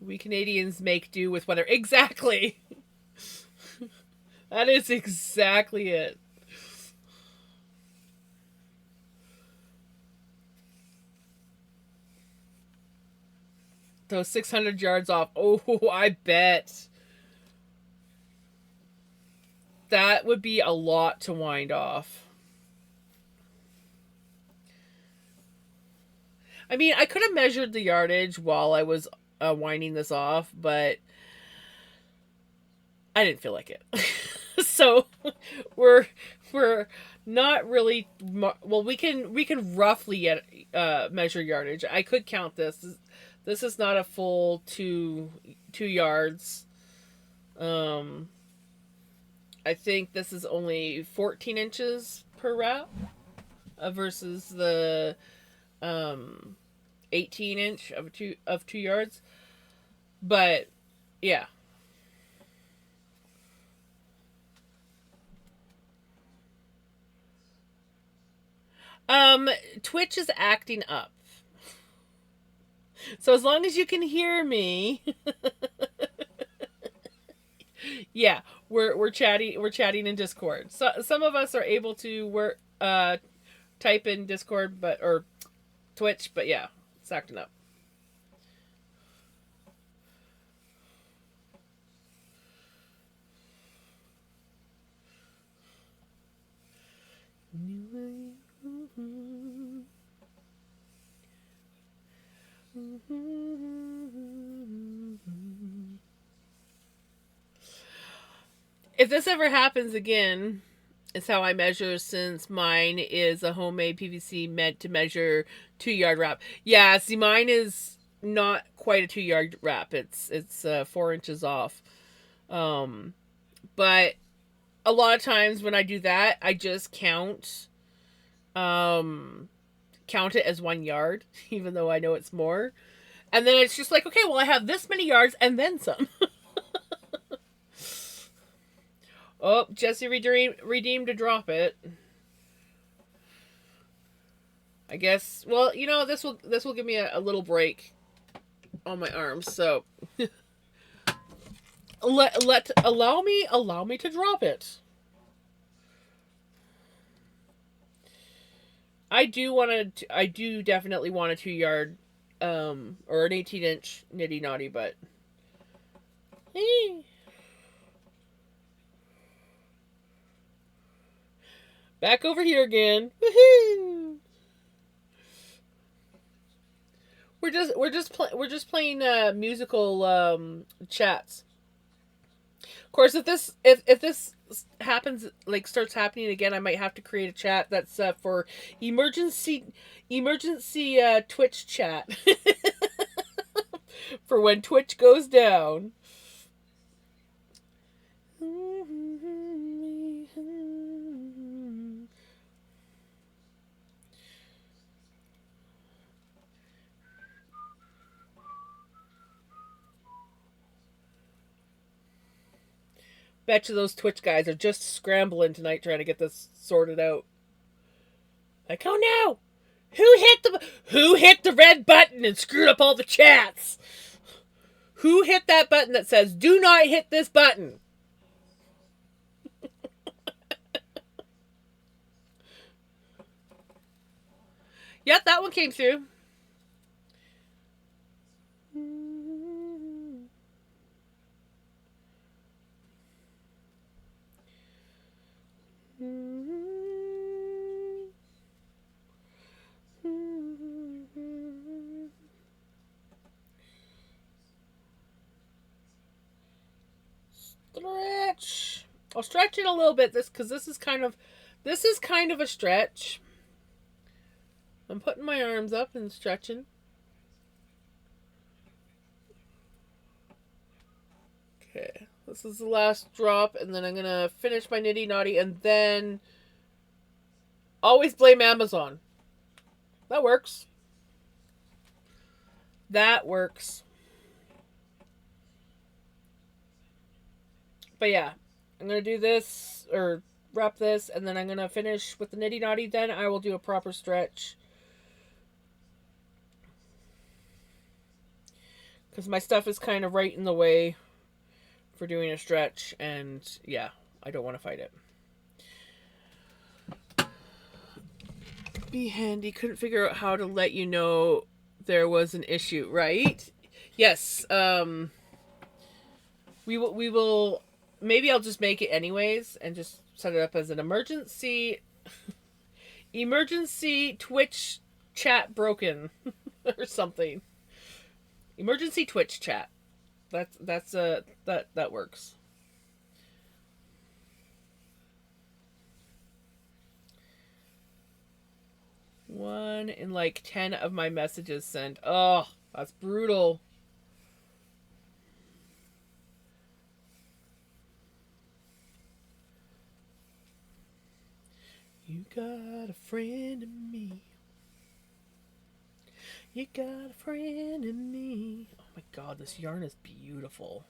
We Canadians make do with weather. Exactly. That is exactly it. Those 600 yards off. Oh, I bet. That would be a lot to wind off. I mean, I could have measured the yardage while I was winding this off, but I didn't feel like it. So we're not really well. We can roughly get measure yardage. I could count this. This is not a full 2 yards. I think this is only 14 inches per wrap versus the 18 inch of 2 yards. But yeah. Twitch is acting up. So as long as you can hear me, yeah, we're chatting in Discord. So some of us are able to type in Discord, or Twitch, but yeah, it's acting up. If this ever happens again, it's how I measure since mine is a homemade PVC meant to measure 2 yard wrap. Yeah, see, mine is not quite a 2 yard wrap. It's 4 inches off. But a lot of times when I do that, I just count it as 1 yard, even though I know it's more. And then it's just like, okay, well, I have this many yards and then some. Oh, Jesse redeemed to drop it. I guess. Well, you know, this will give me a little break on my arms. So allow me to drop it. I do definitely want a 2 yard, or an 18-inch nitty naughty, but back over here again. Woohoo! We're just playing musical chats. Of course, if this happens, like starts happening again, I might have to create a chat that's for emergency Twitch chat for when Twitch goes down. Bet you those Twitch guys are just scrambling tonight trying to get this sorted out. Like, oh no! Who hit the red button and screwed up all the chats? Who hit that button that says do not hit this button? Yep, that one came through. Stretch. I'll stretch it a little bit because this is kind of a stretch. I'm putting my arms up and stretching. Okay, this is the last drop, and then I'm gonna finish my nitty naughty, and then always blame Amazon. That works. That works. But yeah, I'm gonna do this or wrap this, and then I'm gonna finish with the nitty naughty. Then I will do a proper stretch because my stuff is kind of right in the way for doing a stretch, and yeah, I don't want to fight it. Be handy. Couldn't figure out how to let you know there was an issue, right? Yes. We will. Maybe I'll just make it anyways and just set it up as an emergency Twitch chat broken or something. Emergency Twitch chat. That works. One in like 10 of my messages sent. Oh, that's brutal. You got a friend in me. You got a friend in me. Oh my god, this yarn is beautiful.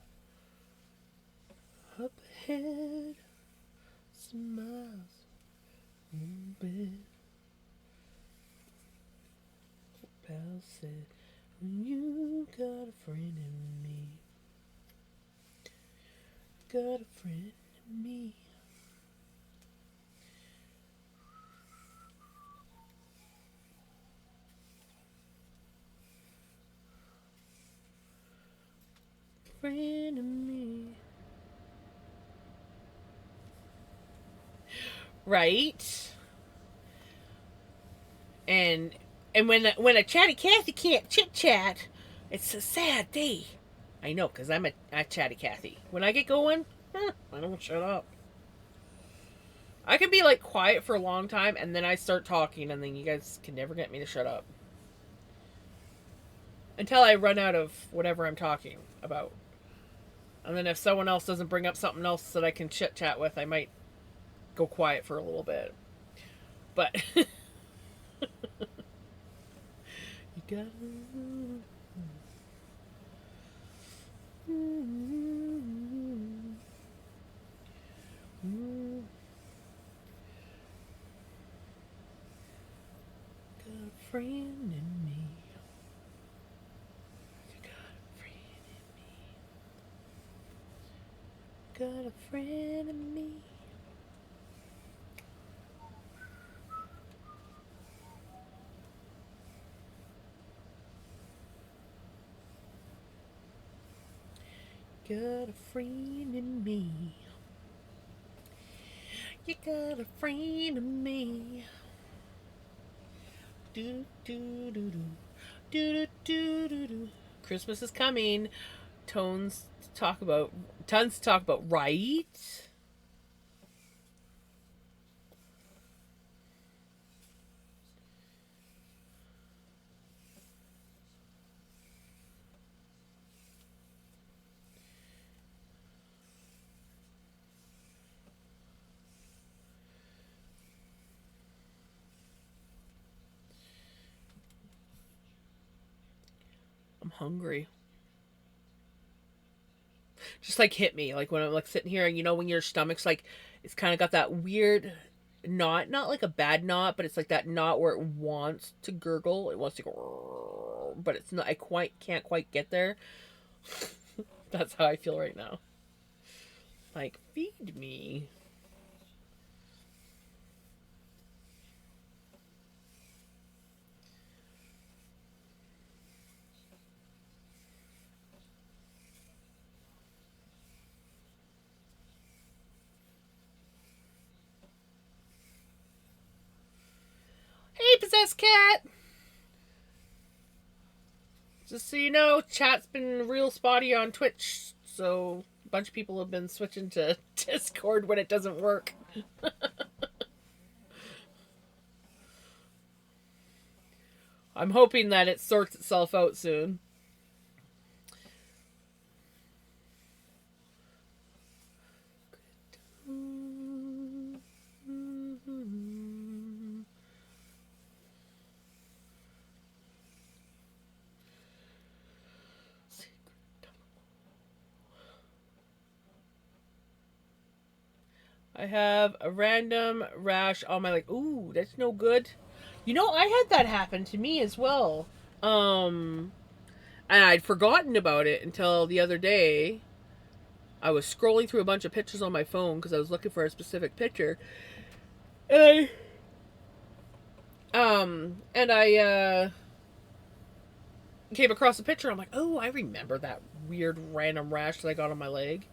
Up ahead, smiles in bed. Pal said, you got a friend in me. Got a friend in me. Friend of me. Right? And when a chatty Cathy can't chit chat, it's a sad day. I know, because I'm a chatty Cathy. When I get going, I don't shut up. I can be like quiet for a long time, and then I start talking, and then you guys can never get me to shut up. Until I run out of whatever I'm talking about. And then if someone else doesn't bring up something else that I can chit chat with, I might go quiet for a little bit. But you gotta got a friend in me. You got a friend in me. Got a friend in me. Got a friend in me. You got a friend in me. Do do do do do do do do. Christmas is coming. Tons to talk about. Tons to talk about, right? I'm hungry. Just like hit me, like when I'm like sitting here, and you know when your stomach's like, it's kind of got that weird knot, not like a bad knot, but it's like that knot where it wants to gurgle, it wants to go, but it's not. I quite can't quite get there. That's how I feel right now. Like, feed me. Hey, possessed cat. Just so you know, chat's been real spotty on Twitch, so a bunch of people have been switching to Discord when it doesn't work. I'm hoping that it sorts itself out soon. I have a random rash on my leg. Ooh, that's no good. You know, I had that happen to me as well. Um, and I'd forgotten about it until the other day. I was scrolling through a bunch of pictures on my phone because I was looking for a specific picture, and I came across a picture. I'm like, oh, I remember that weird random rash that I got on my leg.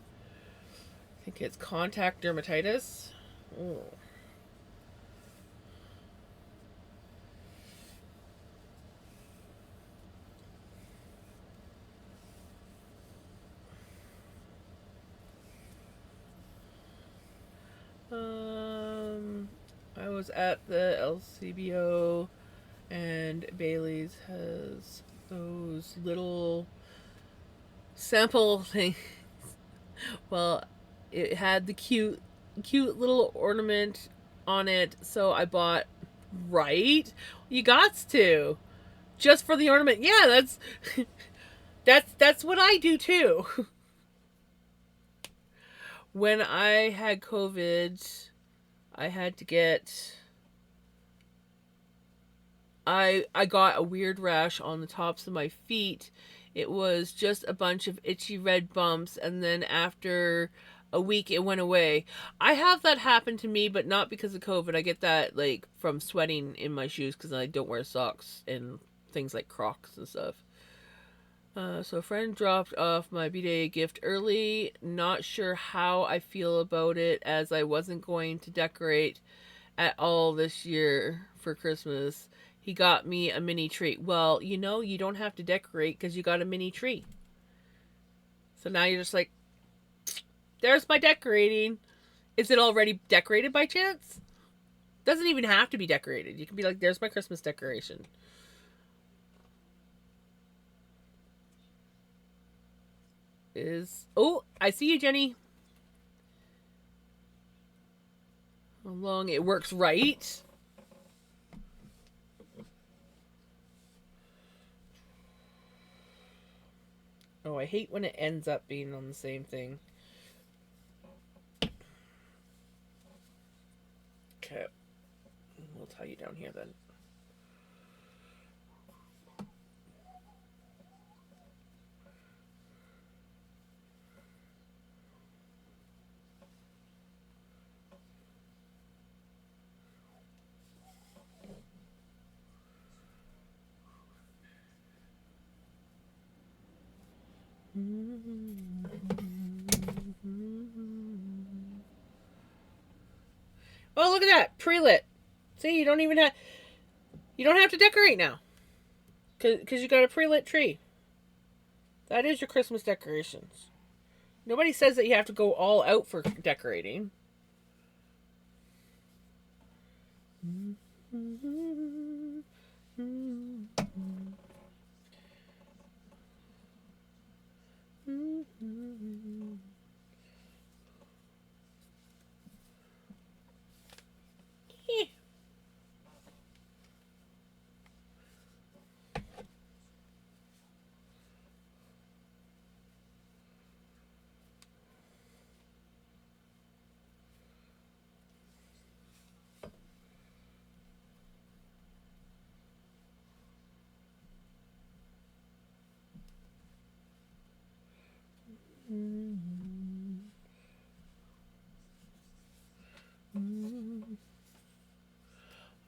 I think it's contact dermatitis. Oh. I was at the LCBO, and Bailey's has those little sample things. Well, it had the cute little ornament on it, so I bought. Right? You gots to. Just for the ornament. Yeah, that's what I do too. When I had COVID, I had to get I got a weird rash on the tops of my feet. It was just a bunch of itchy red bumps, and then after a week it went away. I have that happen to me, but not because of COVID. I get that like from sweating in my shoes because I don't wear socks and things like Crocs and stuff. So a friend dropped off my B-Day gift early. Not sure how I feel about it, as I wasn't going to decorate at all this year for Christmas. He got me a mini tree. Well, you know, you don't have to decorate because you got a mini tree. So now you're just like, there's my decorating. Is it already decorated by chance? Doesn't even have to be decorated. You can be like, there's my Christmas decoration. Oh, I see you, Jenny. How long it works right. Oh, I hate when it ends up being on the same thing. Okay. We'll tie you down here then. tree lit. See, you don't have to decorate now. Because you got a pre-lit tree. That is your Christmas decorations. Nobody says that you have to go all out for decorating.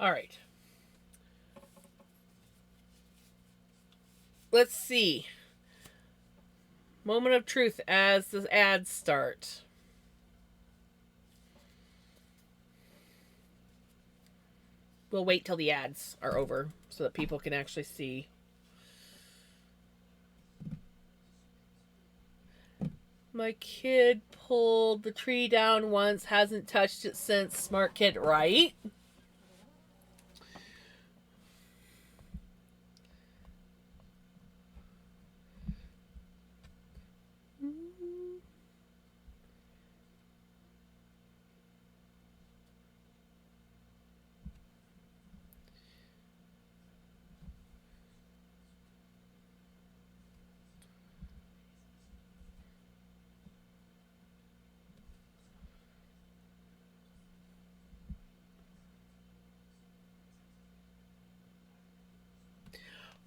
All right. Let's see. Moment of truth as the ads start. We'll wait till the ads are over so that people can actually see. My kid pulled the tree down once, hasn't touched it since. Smart kid, right?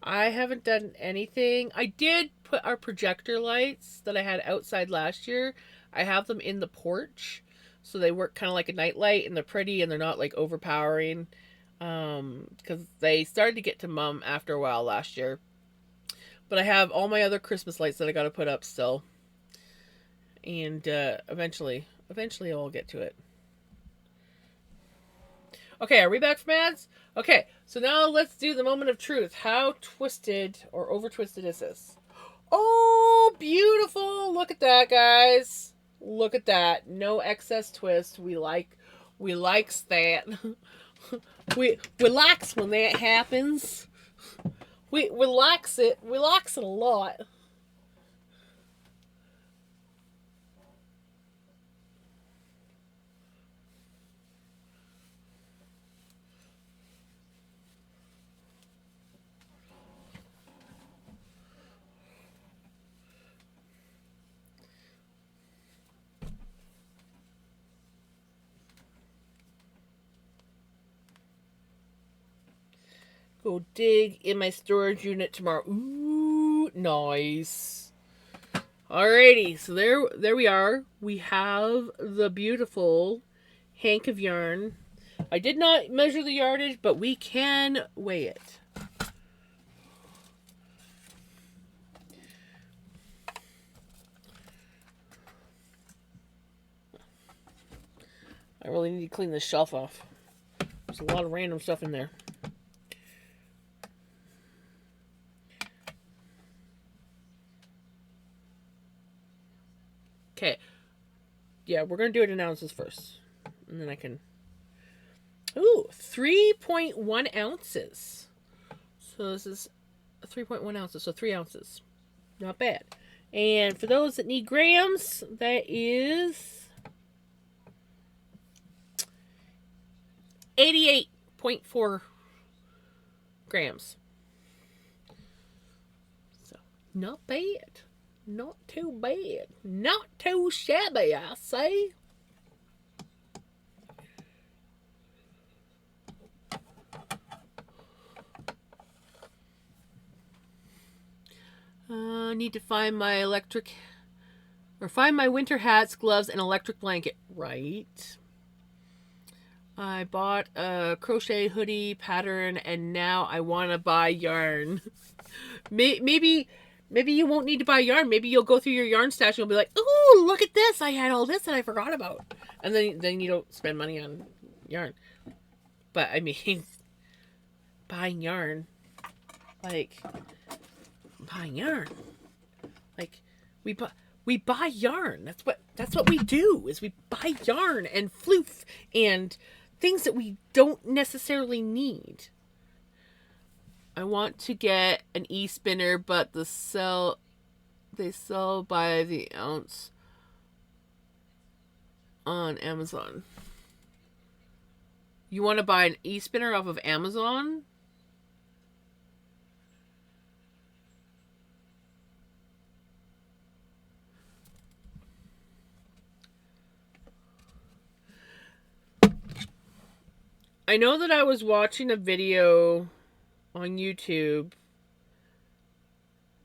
I haven't done anything. I did put our projector lights that I had outside last year. I have them in the porch. So they work kind of like a night light and they're pretty and they're not like overpowering. Because they started to get to Mum after a while last year. But I have all my other Christmas lights that I got to put up still. And eventually I'll get to it. Okay, are we back from ads? Okay, so now let's do the moment of truth. How twisted or over twisted is this? Oh, beautiful. Look at that, guys. Look at that. No excess twist. We likes that. we likes when that happens. We likes it. We likes it a lot. Go dig in my storage unit tomorrow. Ooh, nice. Alrighty, so there we are. We have the beautiful hank of yarn. I did not measure the yardage, but we can weigh it. I really need to clean this shelf off. There's a lot of random stuff in there. Okay. Yeah, we're going to do it in ounces first. And then I can... Ooh, 3.1 ounces. So this is 3.1 ounces, so 3 ounces. Not bad. And for those that need grams, that is 88.4 grams. So, not bad. Not too bad. Not too shabby, I say. I need to find my find my winter hats, gloves, and electric blanket. Right. I bought a crochet hoodie pattern, and now I want to buy yarn. Maybe you won't need to buy yarn. Maybe you'll go through your yarn stash and you'll be like, "Ooh, look at this! I had all this that I forgot about." And then you don't spend money on yarn. But I mean, buying yarn, like buying yarn, like we buy yarn. That's what we do. Is we buy yarn and floof and things that we don't necessarily need. I want to get an e-spinner, but they sell by the ounce on Amazon. You want to buy an e-spinner off of Amazon? I know that I was watching a video on YouTube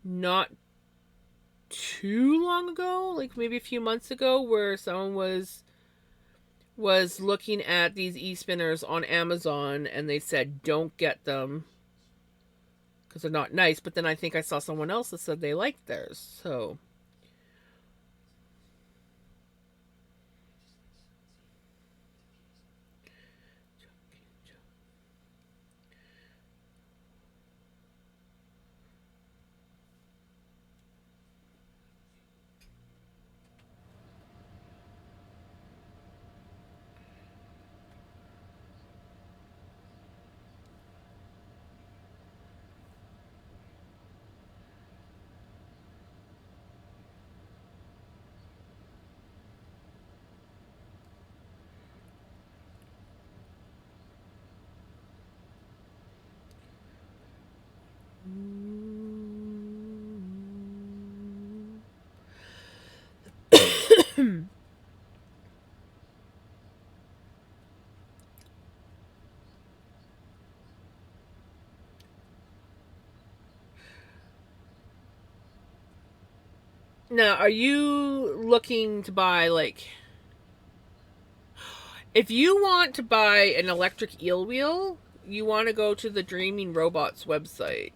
not too long ago, like maybe a few months ago, where someone was looking at these e-spinners on Amazon and they said don't get them because they're not nice. But then I think I saw someone else that said they liked theirs. So now, are you looking to buy, like, if you want to buy an electric eel wheel, you want to go to the Dreaming Robots website.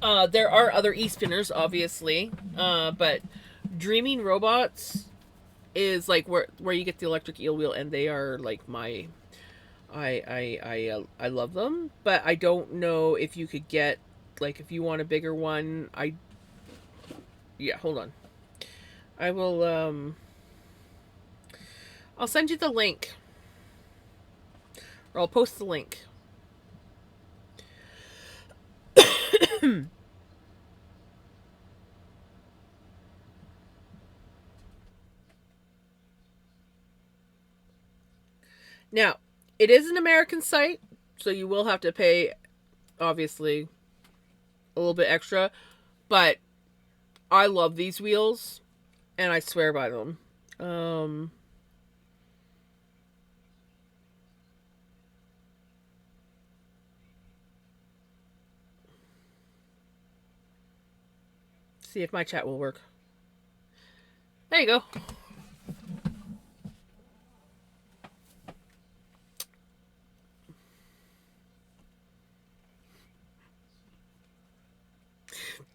There are other e-spinners, obviously, but Dreaming Robots is like where you get the electric eel wheel, and they are like my, I love them, but I don't know if you could get, like, if you want a bigger one. Yeah, hold on. I will I'll send you the link, or I'll post the link. Now, it is an American site, so you will have to pay, obviously, a little bit extra, but I love these wheels, and I swear by them. See if my chat will work. There you go.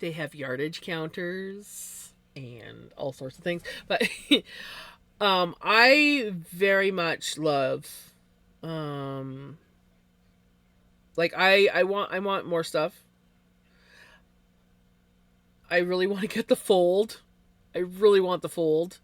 They have yardage counters and all sorts of things, but I very much love, like, I want more stuff. I really want to get the fold. I really want the fold.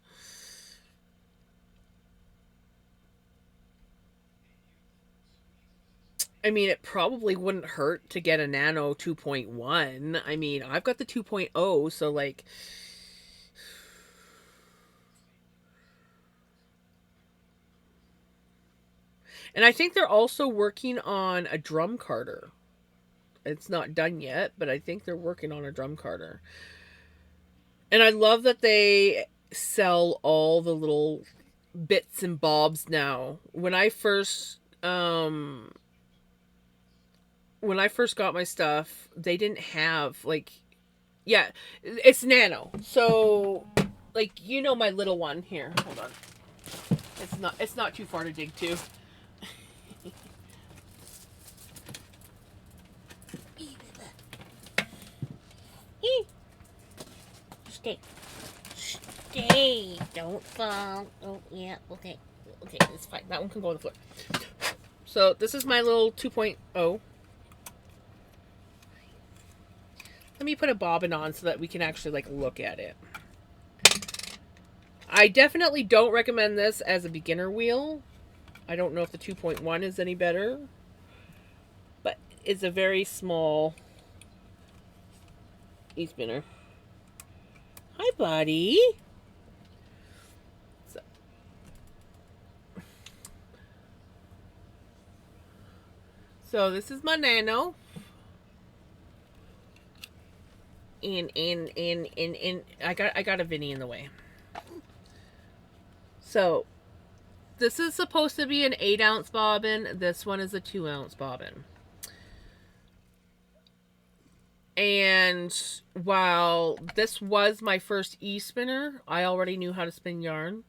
I mean, it probably wouldn't hurt to get a Nano 2.1. I mean, I've got the 2.0, so, like, and I think they're also working on a drum carder. It's not done yet, but I think they're working on a drum carder. And I love that they sell all the little bits and bobs now. When I first got my stuff, they didn't have, like, yeah, it's Nano. So, like, you know, my little one here. Hold on. It's not too far to dig to. Stay. Stay. Don't fall. Oh, yeah. Okay. Okay, it's fine. That one can go on the floor. So this is my little 2.0. Let me put a bobbin on so that we can actually like look at it. I definitely don't recommend this as a beginner wheel. I don't know if the 2.1 is any better, but it's a very small e-spinner. Hi, buddy. So this is my Nano. And I got a Vinny in the way. So this is supposed to be an 8-ounce bobbin. This one is a 2-ounce bobbin. And while this was my first e-spinner, I already knew how to spin yarn.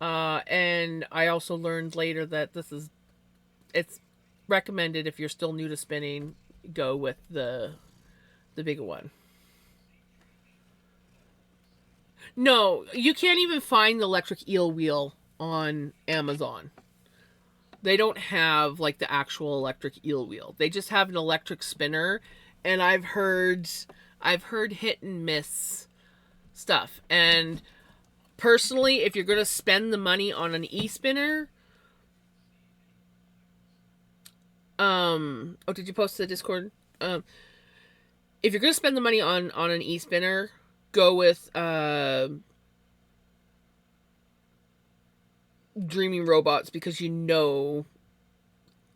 And I also learned later that it's recommended if you're still new to spinning, go with the bigger one. No, you can't even find the electric eel wheel on Amazon. They don't have like the actual electric eel wheel. They just have an electric spinner, and I've heard hit and miss stuff. And personally, if you're going to spend the money on an e-spinner, oh, did you post to the Discord? If you're going to spend the money on an e-spinner, go with Dreaming Robots, because you know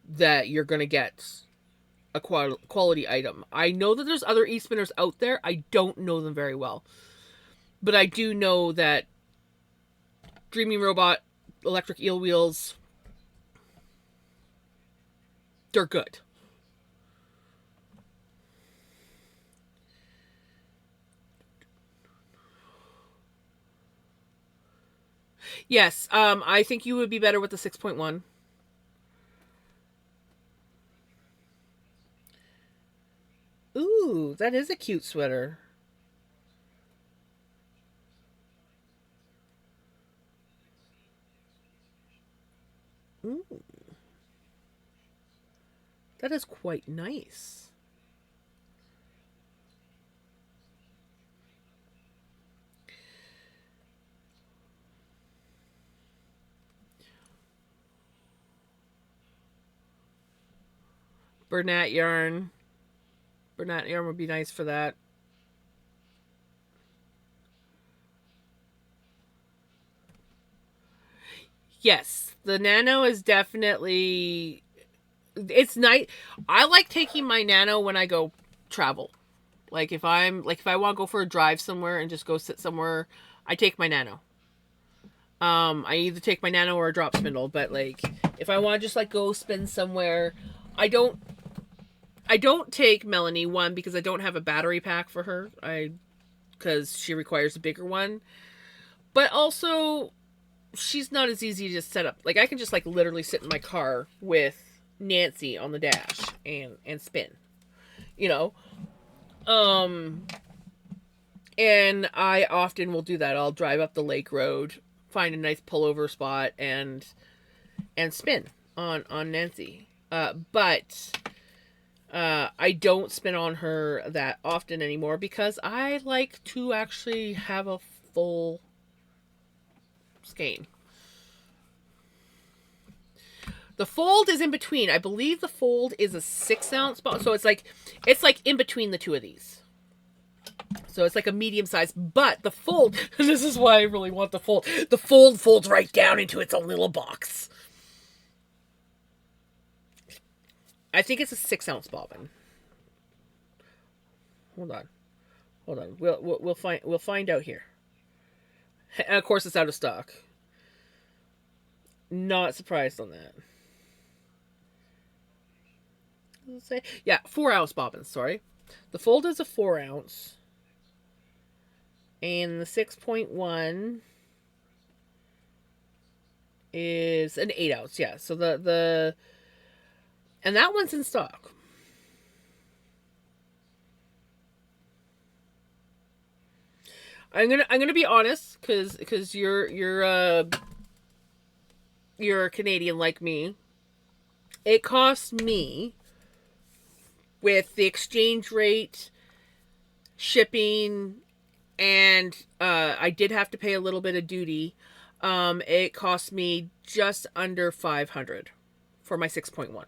that you're going to get a quality item. I know that there's other e-spinners out there. I don't know them very well. But I do know that Dreaming Robot electric eel wheels, they're good. Yes, I think you would be better with the 6.1. Ooh, that is a cute sweater. Ooh. That is quite nice. Bernat yarn. Bernat yarn would be nice for that. Yes, the Nano is definitely... It's nice. I like taking my Nano when I go travel. Like if I want to go for a drive somewhere and just go sit somewhere, I take my Nano. I either take my Nano or a drop spindle, but like if I want to just like go spin somewhere, I don't take Melanie, one, because I don't have a battery pack for her. Because she requires a bigger one. But also, she's not as easy to set up. Like I can just like literally sit in my car with Nancy on the dash and spin. You know? And I often will do that. I'll drive up the lake road, find a nice pullover spot, and spin on Nancy. But I don't spin on her that often anymore because I like to actually have a full skein. The fold is in between. I believe the fold is a 6-ounce ball, so it's like in between the two of these. So it's like a medium size, but the fold, and this is why I really want the fold. The fold folds right down into its own little box. I think it's a 6-ounce bobbin. Hold on. We'll find out here. And of course, it's out of stock. Not surprised on that. Let's say, yeah, 4-ounce bobbins. Sorry, the fold is a 4-ounce, and the 6.1 is an 8-ounce. Yeah, so and that one's in stock. I'm gonna be honest, because you're a Canadian like me. it cost me, with the exchange rate, shipping, and I did have to pay a little bit of duty. It cost me just under $500 for my 6.1.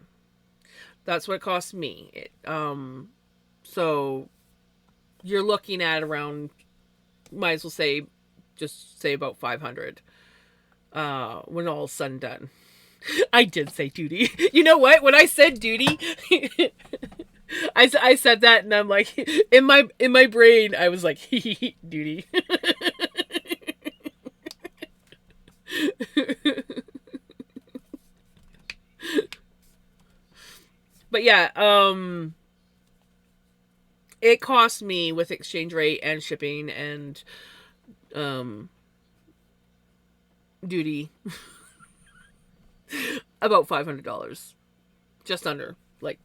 That's what it cost me. So you're looking at around, might as well say, just say about 500 when all is said and done. I did say duty. You know what? When I said duty, I said that, and I'm like, in my brain, I was like, duty. But yeah, it cost me with exchange rate and shipping and duty about $500, just under. Like,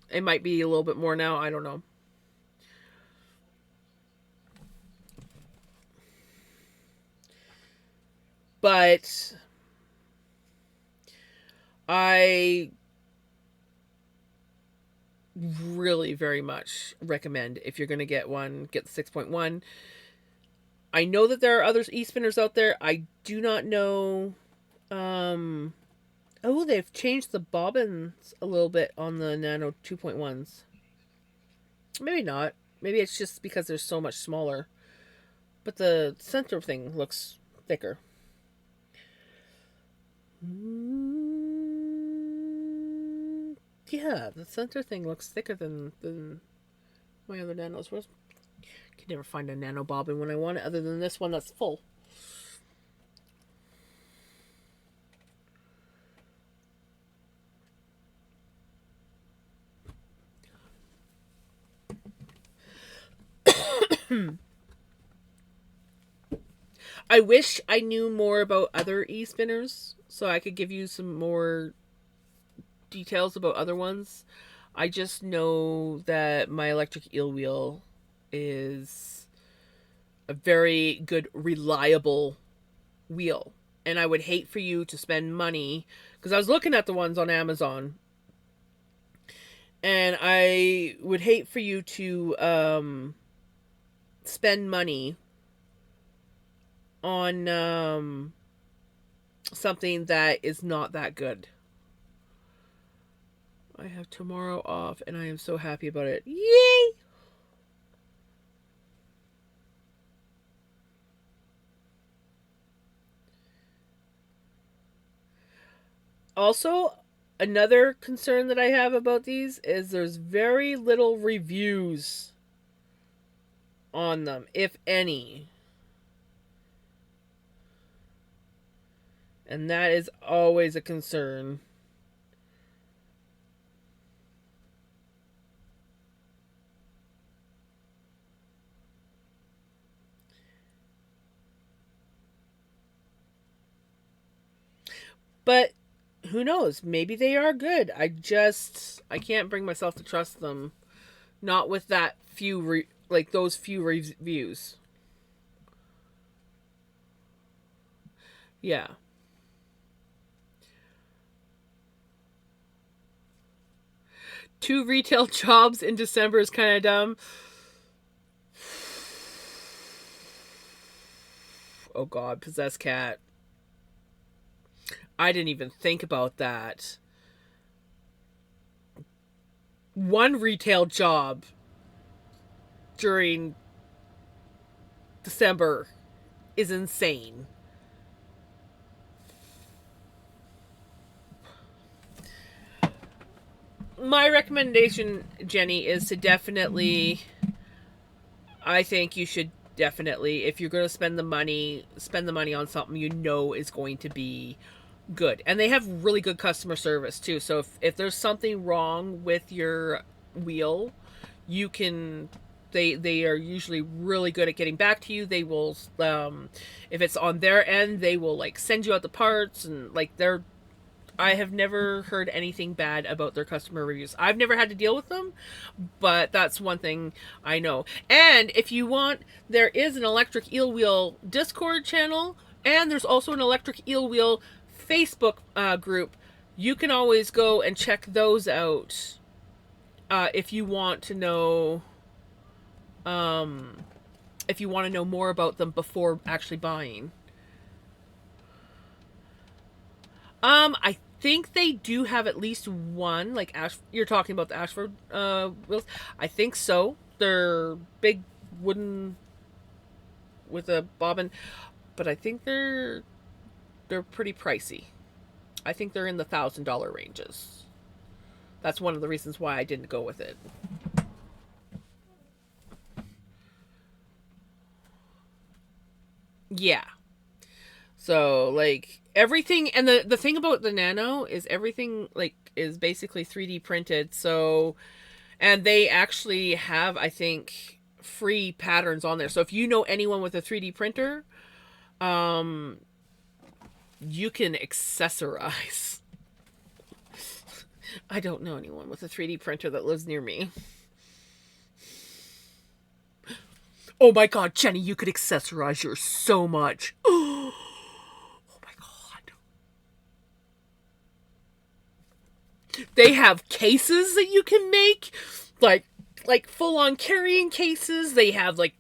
it might be a little bit more now. I don't know. But I really very much recommend, if you're going to get one, get the 6.1. I know that there are other e-spinners out there. I do not know. Oh, they've changed the bobbins a little bit on the Nano 2.1s. Maybe not. Maybe it's just because they're so much smaller. But the center thing looks thicker. Yeah, the center thing looks thicker than my other nanos. I can never find a nano bobbin when I want it, other than this one that's full. I wish I knew more about other e-spinners so I could give you some more details about other ones. I just know that my electric eel wheel is a very good, reliable wheel. And I would hate for you to spend money, because I was looking at the ones on Amazon, and I would hate for you to spend money on something that is not that good. I have tomorrow off, and I am so happy about it. Yay! Also, another concern that I have about these is there's very little reviews on them, if any. And that is always a concern. But who knows? Maybe they are good. I can't bring myself to trust them. Not with that few, those few reviews. Yeah. Two retail jobs in December is kind of dumb. Oh God, possessed cat. I didn't even think about that. One retail job during December is insane. My recommendation, Jenny, is to definitely, I think you should definitely, if you're going to spend the money on something you know is going to be good. And they have really good customer service too. So if there's something wrong with your wheel, you can, they are usually really good at getting back to you. They will, if it's on their end, they will like send you out the parts, and like I have never heard anything bad about their customer reviews. I've never had to deal with them, but that's one thing I know. And if you want, there is an electric eel wheel Discord channel, and there's also an electric eel wheel Facebook group. you can always go and check those out if you want to know um, if you want to know more about them before actually buying. I think they do have at least one, like you're talking about the Ashford wheels. I think so. They're big wooden with a bobbin, but I think they're pretty pricey. I think they're in the $1,000 ranges. That's one of the reasons why I didn't go with it. Yeah. So like everything, and the thing about the Nano is everything like is basically 3D printed. So, and they actually have, I think, free patterns on there. So if you know anyone with a 3D printer, um you can accessorize. I don't know anyone with a 3D printer that lives near me. Oh my god, Jenny, you could accessorize yours so much. Oh my god. They have cases that you can make, like full on carrying cases. They have like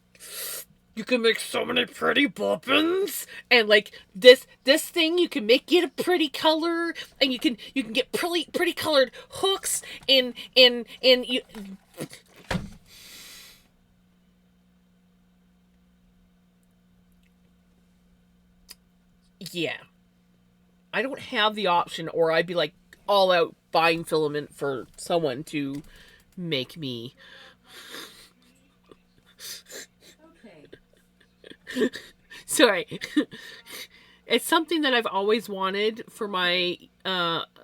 you can make so many pretty bobbins, and like this thing you can make it a pretty color, and you can get pretty colored hooks in you. Yeah, I don't have the option, or I'd be like all out buying filament for someone to make me. Sorry. It's something that I've always wanted for my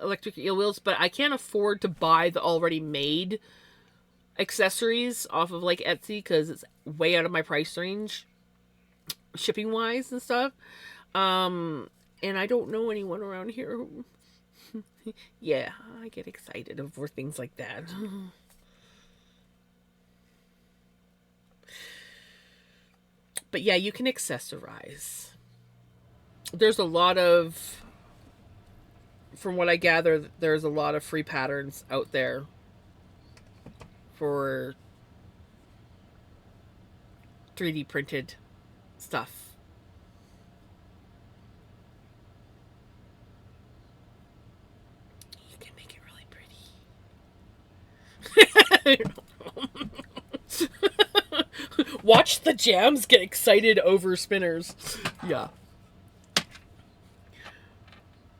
electric eel wheels, but I can't afford to buy the already made accessories off of like Etsy because it's way out of my price range, shipping wise and stuff. Um, and I don't know anyone around here. Yeah, I get excited over things like that. But yeah, you can accessorize. There's a lot of, from what I gather, there's a lot of free patterns out there for 3D printed stuff. You can make it really pretty. Watch the jams get excited over spinners. Yeah.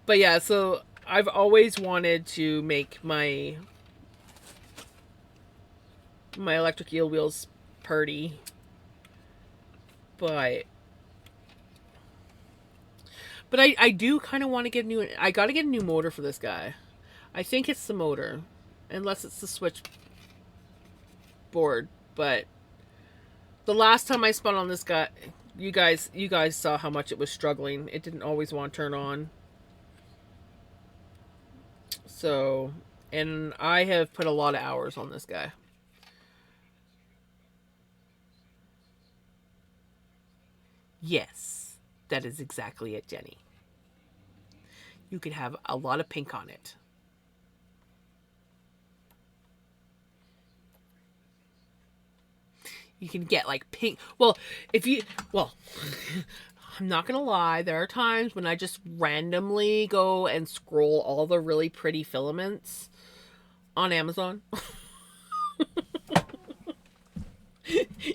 But yeah, so I've always wanted to make my electric eel wheels purdy, but I do kind of want to get a new. I got to get a new motor for this guy. I think it's the motor, unless it's the switch board. But the last time I spun on this guy, you guys saw how much it was struggling. It didn't always want to turn on. So, and I have put a lot of hours on this guy. Yes, that is exactly it, Jenny. You could have a lot of pink on it. You can get like pink. Well, if you, well, I'm not gonna lie. There are times when I just randomly go and scroll all the really pretty filaments on Amazon.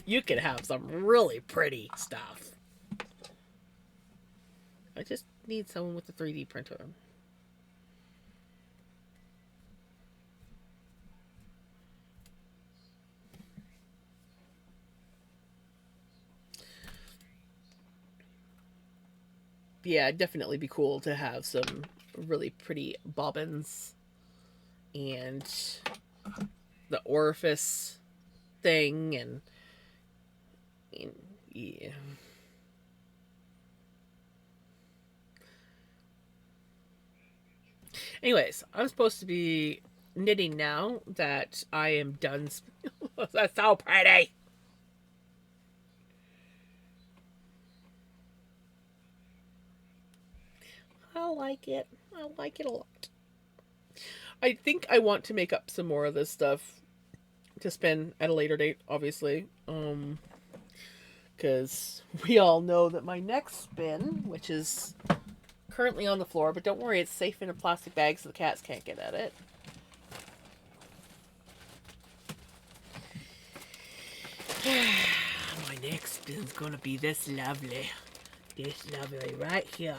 You can have some really pretty stuff. I just need someone with a 3D printer. Yeah, it'd definitely be cool to have some really pretty bobbins and the orifice thing and yeah. Anyways, I'm supposed to be knitting now that I am done. That's so pretty. I like it. I like it a lot. I think I want to make up some more of this stuff to spin at a later date, obviously. Because we all know that my next spin, which is currently on the floor, but don't worry, it's safe in a plastic bag so the cats can't get at it. My next spin's gonna be this lovely. This lovely right here.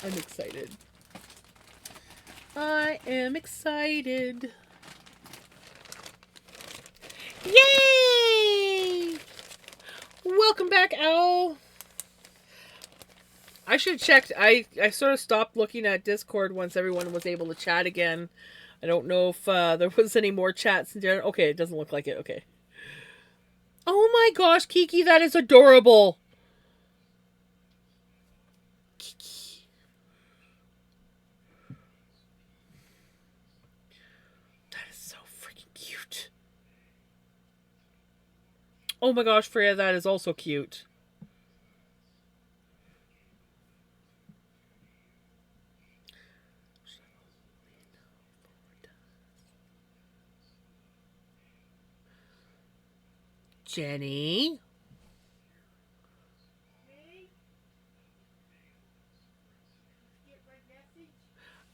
I'm excited. I am excited. Yay! Welcome back, Owl. I should have checked. I sort of stopped looking at Discord once everyone was able to chat again. I don't know if there was any more chats in there. Okay, it doesn't look like it. Okay. Oh my gosh, Kiki, that is adorable. Kiki. That is so freaking cute. Oh my gosh, Freya, that is also cute. Jenny?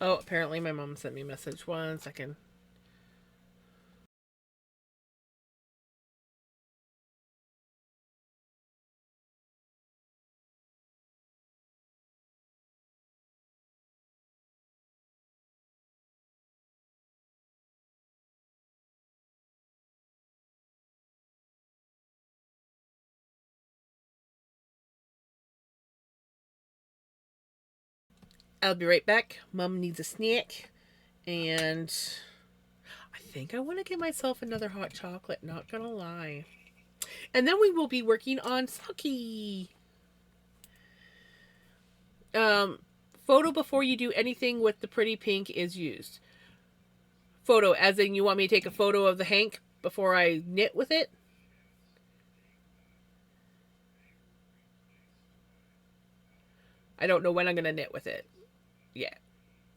Oh, apparently my mom sent me a message. 1 second. I'll be right back. Mom needs a snack. And I think I want to get myself another hot chocolate, not gonna lie. And then we will be working on sake. Photo before you do anything with the pretty pink is used. Photo, as in you want me to take a photo of the hank before I knit with it? I don't know when I'm gonna knit with it. Yeah.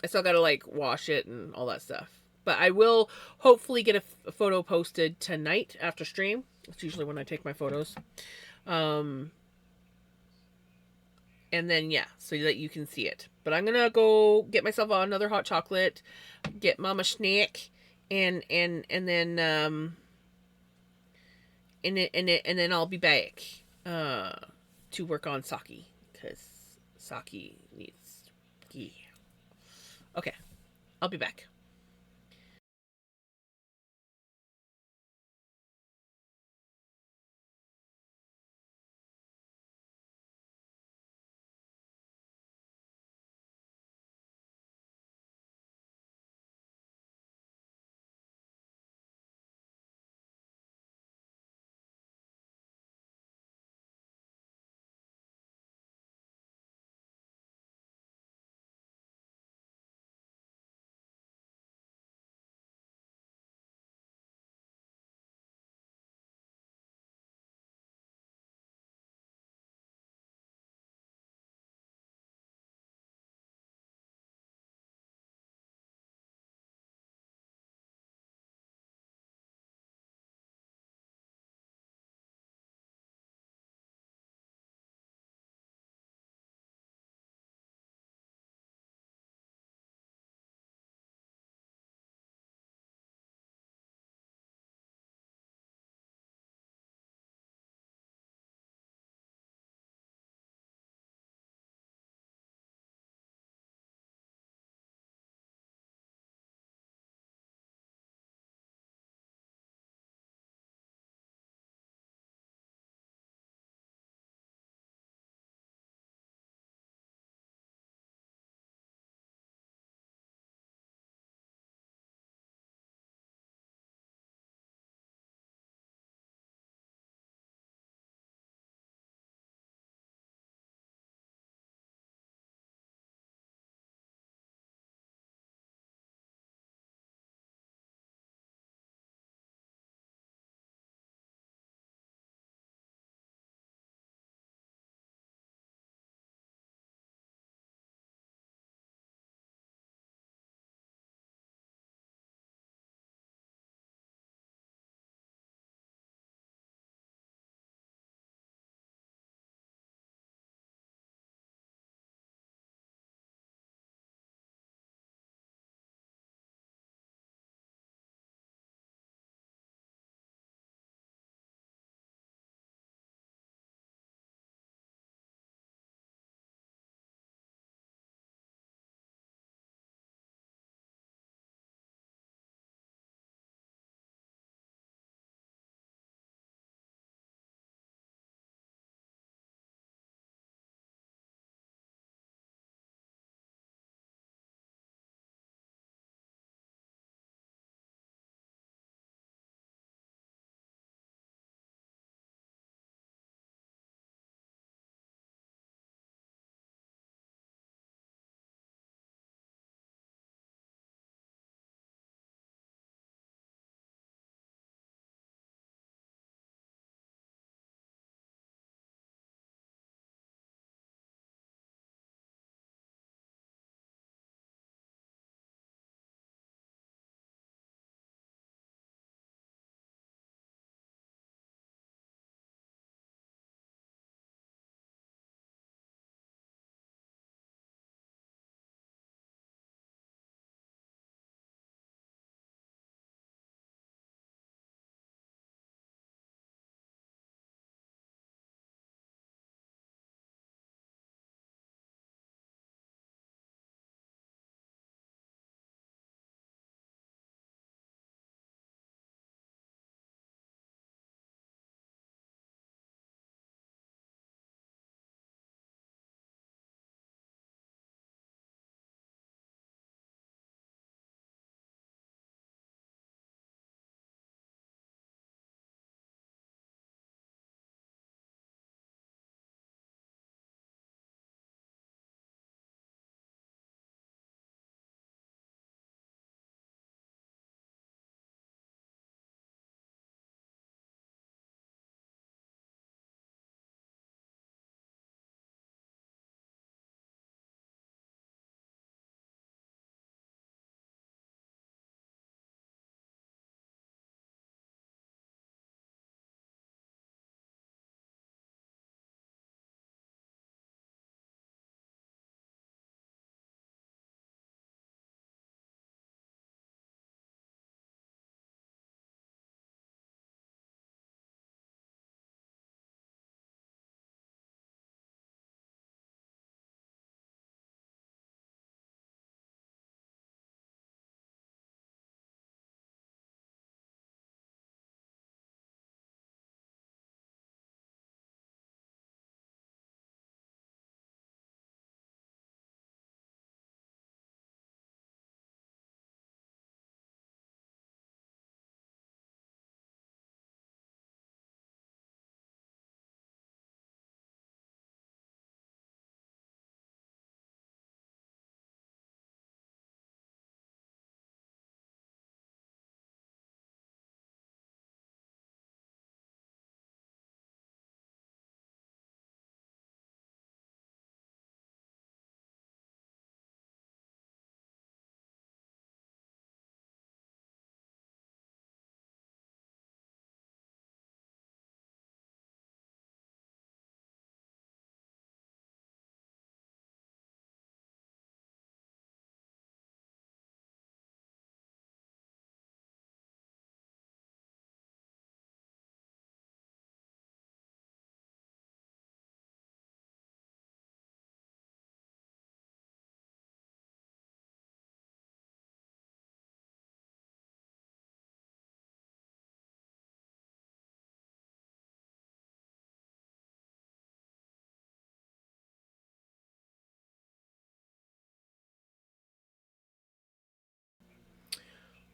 I still gotta like wash it and all that stuff. But I will hopefully get a photo posted tonight after stream. It's usually when I take my photos. And then yeah, so that you can see it. But I'm gonna go get myself another hot chocolate, get Mama snack, and then and then I'll be back to work on sake because sake needs. Yeah. Okay, I'll be back.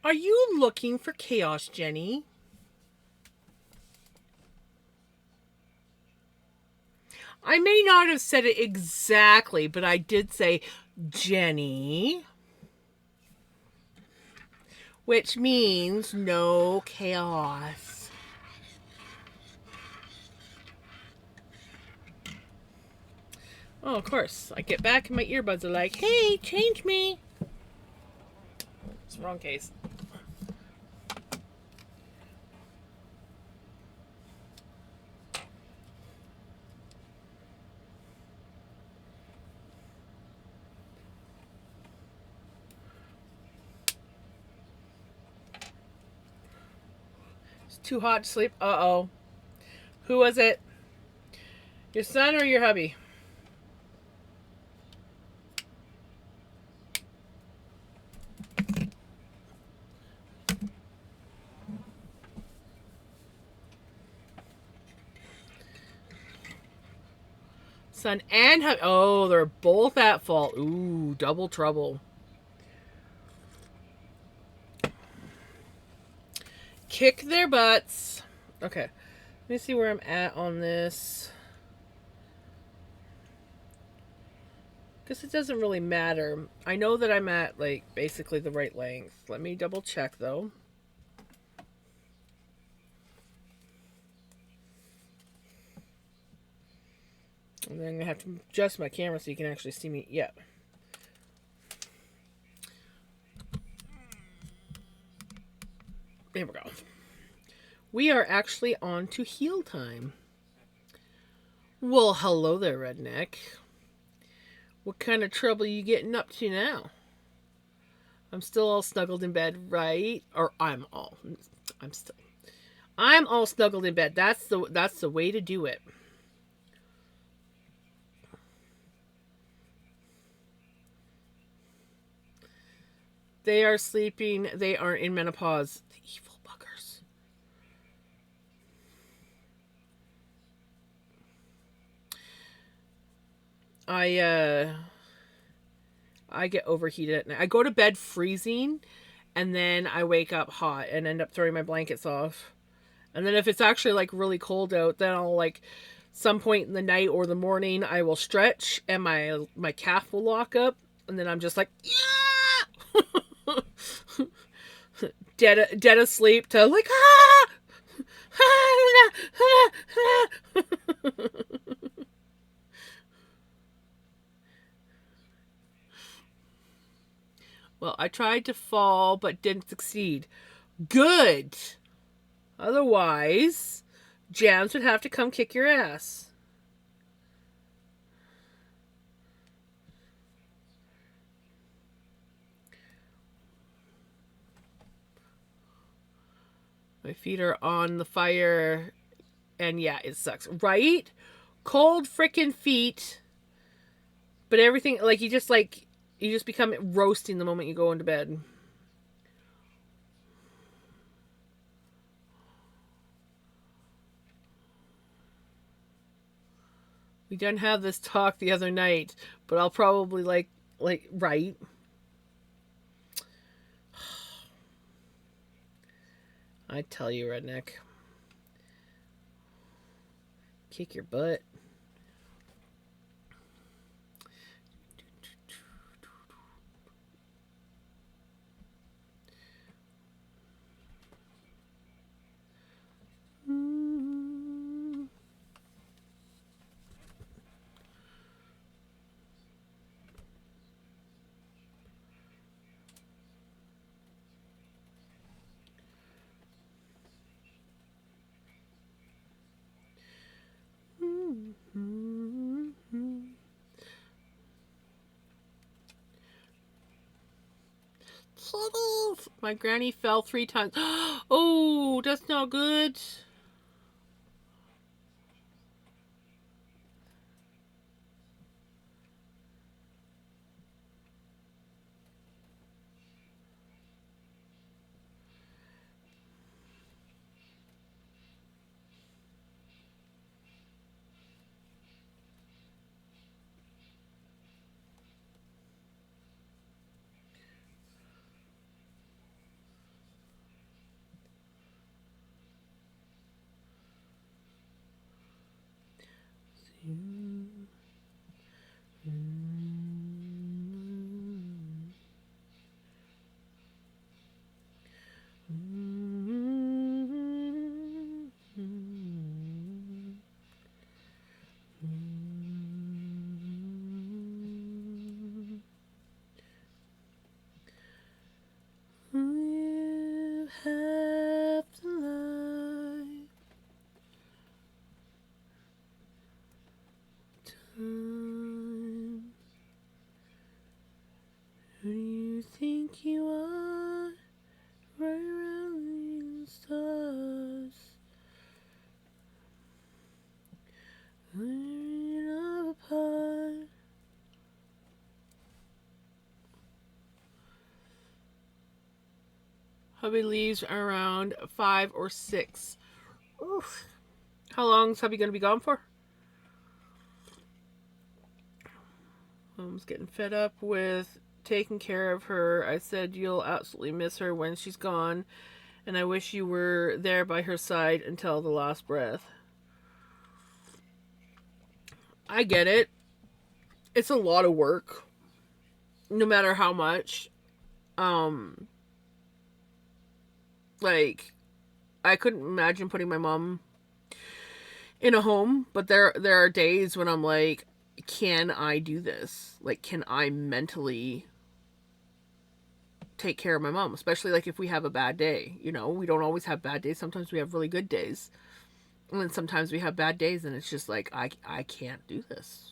Are you looking for chaos, Jenny? I may not have said it exactly, but I did say Jenny, which means no chaos. Oh, of course. I get back and my earbuds are like, hey, change me. It's the wrong case. It's too hot to sleep. Uh-oh. Who was it? Your son or your hubby? Son and hubby. Oh, they're both at fault. Ooh, double trouble. Kick their butts. Okay. Let me see where I'm at on this. Because it doesn't really matter. I know that I'm at, like, basically the right length. Let me double check, though. And then I'm going to have to adjust my camera so you can actually see me. Yeah. There we go. We are actually on to heel time. Well, hello there, redneck. What kind of trouble are you getting up to now? I'm still all snuggled in bed, right? Or I'm all snuggled in bed. That's the way to do it. They are sleeping. They are in menopause. The evil buggers. I get overheated at night. I go to bed freezing, and then I wake up hot and end up throwing my blankets off. And then if it's actually like really cold out, then I'll like some point in the night or the morning I will stretch and my calf will lock up, and then I'm just like, yeah! dead asleep to like Well, I tried to fall but didn't succeed. Good. Otherwise, Jams would have to come kick your ass. My feet are on the fire, and yeah, it sucks. Right? Cold freaking feet, but everything, like, you just become roasting the moment you go into bed. We didn't have this talk the other night, but I'll probably right. I tell you, redneck. Kick your butt. My granny fell 3 times. Oh, that's not good. Hubby leaves around 5 or 6. Oof. How long is hubby going to be gone for? Mom's getting fed up with taking care of her. I said you'll absolutely miss her when she's gone, and I wish you were there by her side until the last breath. I get it. It's a lot of work, no matter how much. Like, I couldn't imagine putting my mom in a home, but there are days when I'm like, can I do this? Like, can I mentally take care of my mom? Especially like if we have a bad day. You know, we don't always have bad days. Sometimes we have really good days. And then sometimes we have bad days and it's just like, I can't do this.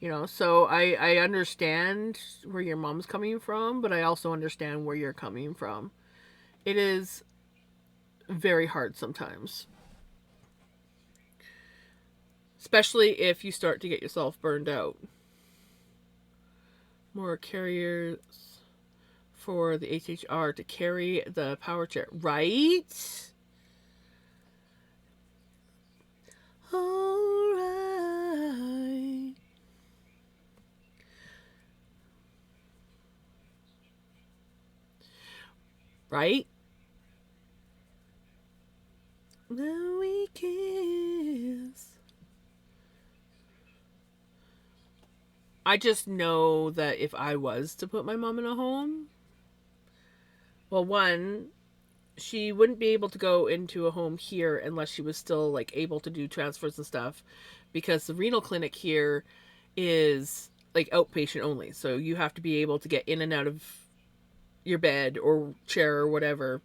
You know, so I understand where your mom's coming from, but I also understand where you're coming from. It is very hard sometimes. Especially if you start to get yourself burned out. More carriers for the HHR to carry the power chair. Right? Alright. Right? Now we kiss. I just know that if I was to put my mom in a home, well, one, she wouldn't be able to go into a home here unless she was still like able to do transfers and stuff, because the renal clinic here is like outpatient only. So you have to be able to get in and out of your bed or chair or whatever.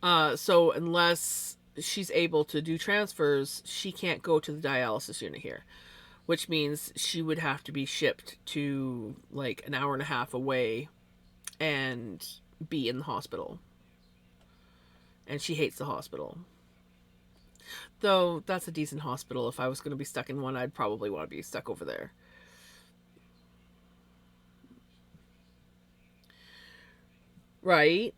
So unless she's able to do transfers, she can't go to the dialysis unit here, which means she would have to be shipped to like an hour and a half away and be in the hospital. And she hates the hospital. Though that's a decent hospital. If I was going to be stuck in one, I'd probably want to be stuck over there. Right?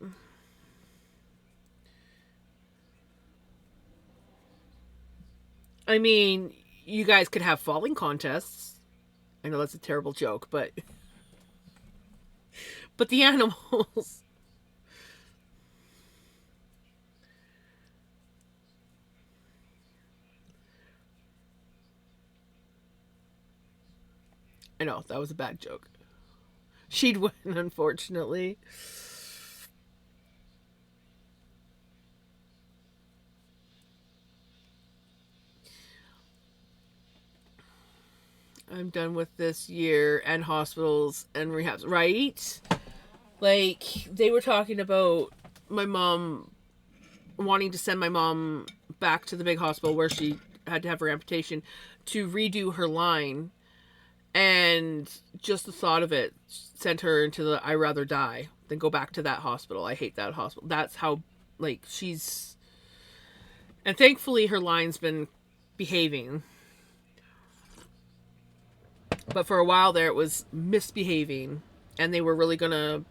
I mean, you guys could have falling contests. I know that's a terrible joke, but the animals. I know that was a bad joke. She'd win, unfortunately. I'm done with this year and hospitals and rehabs. Right? Like, they were talking about my mom wanting to send my mom back to the big hospital where she had to have her amputation to redo her line. And just the thought of it sent her into the I rather die than go back to that hospital. I hate that hospital. That's how, like, she's. And thankfully, her line's been behaving. But for a while there, it was misbehaving. And they were really going to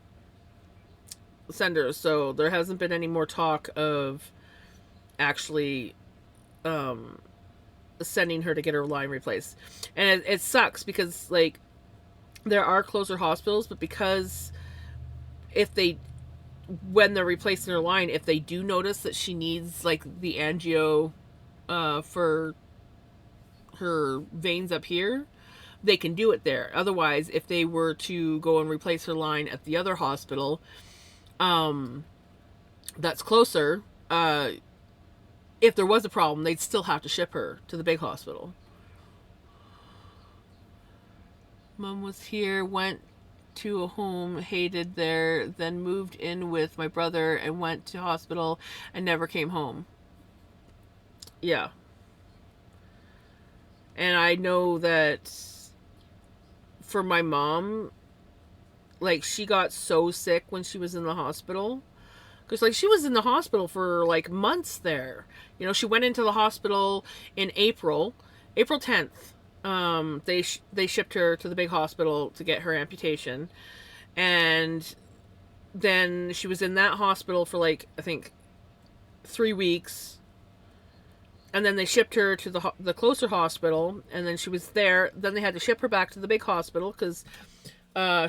send her. So there hasn't been any more talk of actually sending her to get her line replaced. And it sucks because, like, there are closer hospitals, but because when they're replacing her line, if they do notice that she needs, like, the angio for her veins up here, they can do it there. Otherwise, if they were to go and replace her line at the other hospital that's closer, if there was a problem, they'd still have to ship her to the big hospital. Mom was here, went to a home, hated there, then moved in with my brother and went to hospital and never came home. Yeah. And I know that for my mom, like, she got so sick when she was in the hospital. Because, like, she was in the hospital for, like, months there. You know, she went into the hospital in April 10th. They shipped her to the big hospital to get her amputation. And then she was in that hospital for like, I think, 3 weeks. And then they shipped her to the closer hospital, and then she was there. Then they had to ship her back to the big hospital because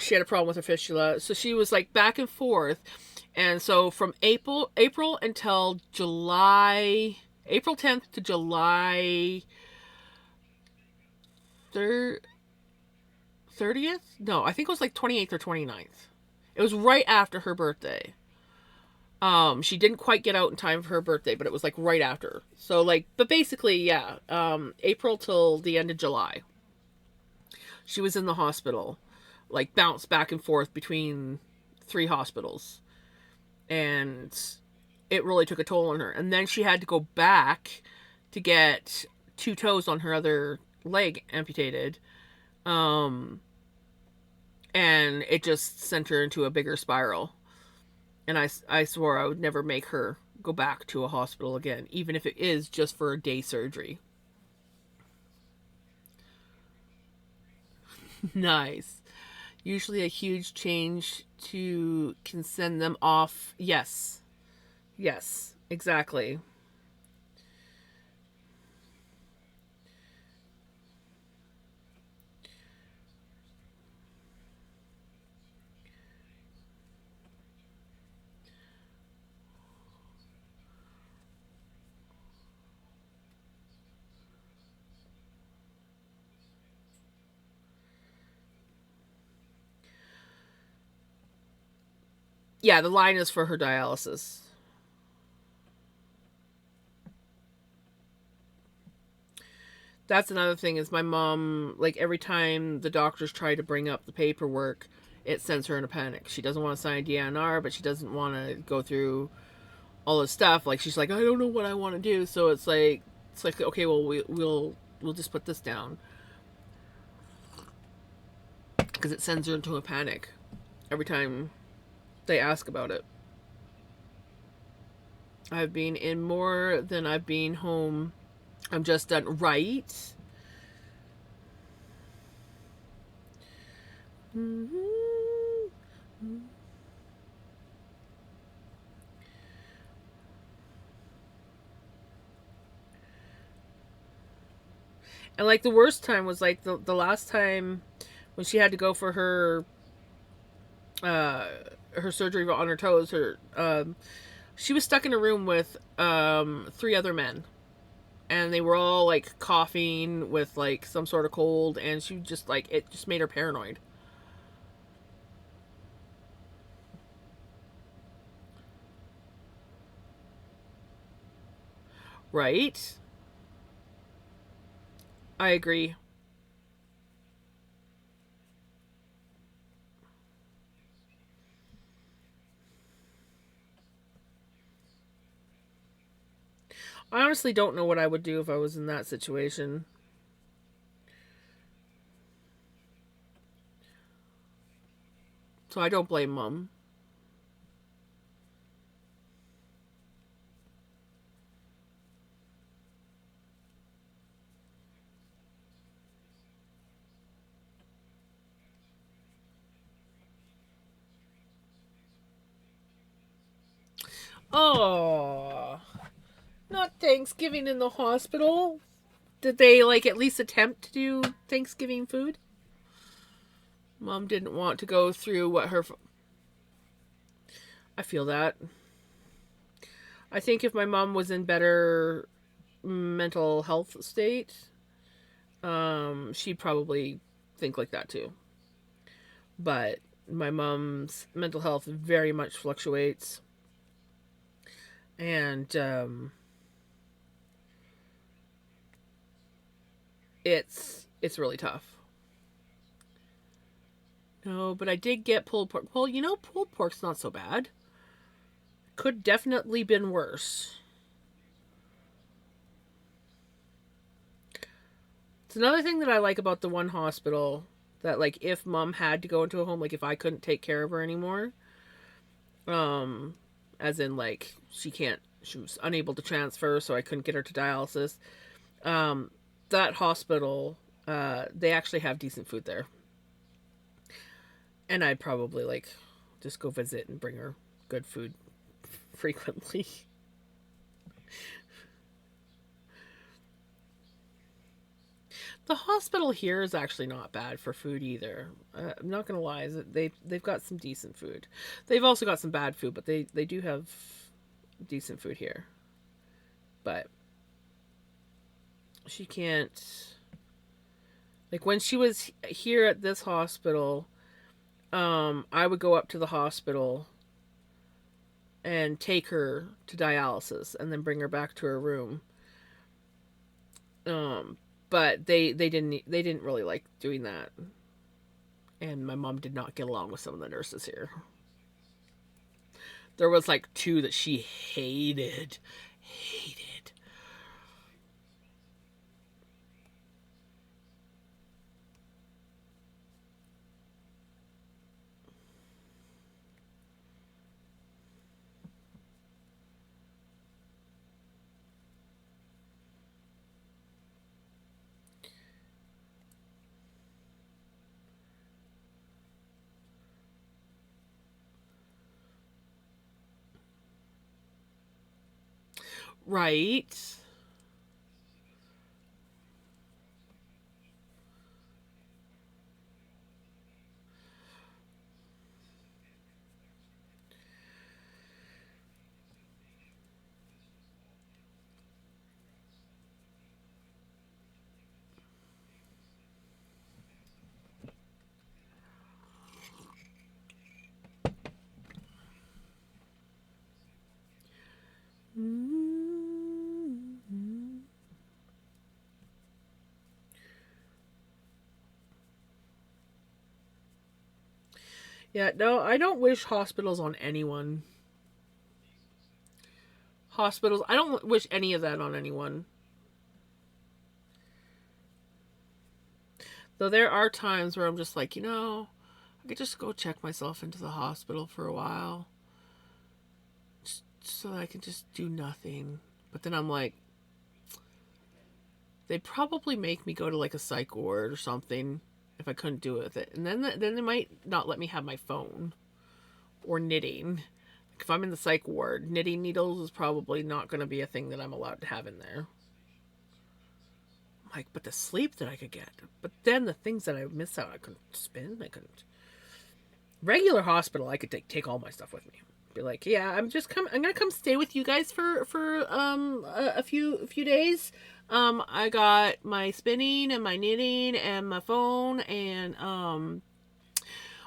she had a problem with her fistula. So she was like back and forth. And so from April until July, April 10th to July 30th? No, I think it was like 28th or 29th. It was right after her birthday. She didn't quite get out in time for her birthday, but it was like right after. So like, but basically, yeah, April till the end of July. She was in the hospital, like bounced back and forth between 3 hospitals. And it really took a toll on her. And then she had to go back to get 2 toes on her other leg amputated. And it just sent her into a bigger spiral. And I swore I would never make her go back to a hospital again, even if it is just for a day surgery. Nice. Usually a huge change to can send them off. Yes. Yes, exactly. Yeah, the line is for her dialysis. That's another thing is my mom, like every time the doctors try to bring up the paperwork, it sends her in a panic. She doesn't want to sign a DNR, but she doesn't want to go through all this stuff. Like she's like, I don't know what I want to do. So it's like okay, well we'll just put this down because it sends her into a panic every time they ask about it. I've been in more than I've been home. I'm just done right. Mm-hmm. And like the worst time was like the last time when she had to go for uh her surgery on her toes. She was stuck in a room with 3 other men, and they were all like coughing with like some sort of cold, and she just like it just made her paranoid. Right? I agree. I honestly don't know what I would do if I was in that situation. So I don't blame mom. Oh, not Thanksgiving in the hospital. Did they like at least attempt to do Thanksgiving food? Mom didn't want to go through what her. I feel that. I think if my mom was in better mental health state, she'd probably think like that too. But my mom's mental health very much fluctuates, and it's really tough. No, but I did get pulled pork. Well, pulled pork's not so bad. Could definitely been worse. It's another thing that I like about the one hospital that like if mom had to go into a home, like if I couldn't take care of her anymore, um, as in like she was unable to transfer, so I couldn't get her to dialysis. Um, that hospital, they actually have decent food there, and I'd probably like just go visit and bring her good food frequently. The hospital here is actually not bad for food either. I'm not gonna lie, they've got some decent food. They've also got some bad food, but they do have decent food here. But she can't, like, when she was here at this hospital, I would go up to the hospital and take her to dialysis and then bring her back to her room. But they didn't really like doing that. And my mom did not get along with some of the nurses here. There was like two that she hated. Right. Yeah, no, I don't wish hospitals on anyone. Hospitals, I don't wish any of that on anyone. Though there are times where I'm just like, I could just go check myself into the hospital for a while. Just so that I can just do nothing. But then I'm like, they'd probably make me go to like a psych ward or something if I couldn't do it with it. And then they might not let me have my phone or knitting. Like if I'm in the psych ward, knitting needles is probably not going to be a thing that I'm allowed to have in there. Like, but the sleep that I could get. But then the things that I would miss out, I couldn't spin. I couldn't. Regular hospital, I could take all my stuff with me. Be like, yeah, I'm gonna come stay with you guys for a few days. I got my spinning and my knitting and my phone and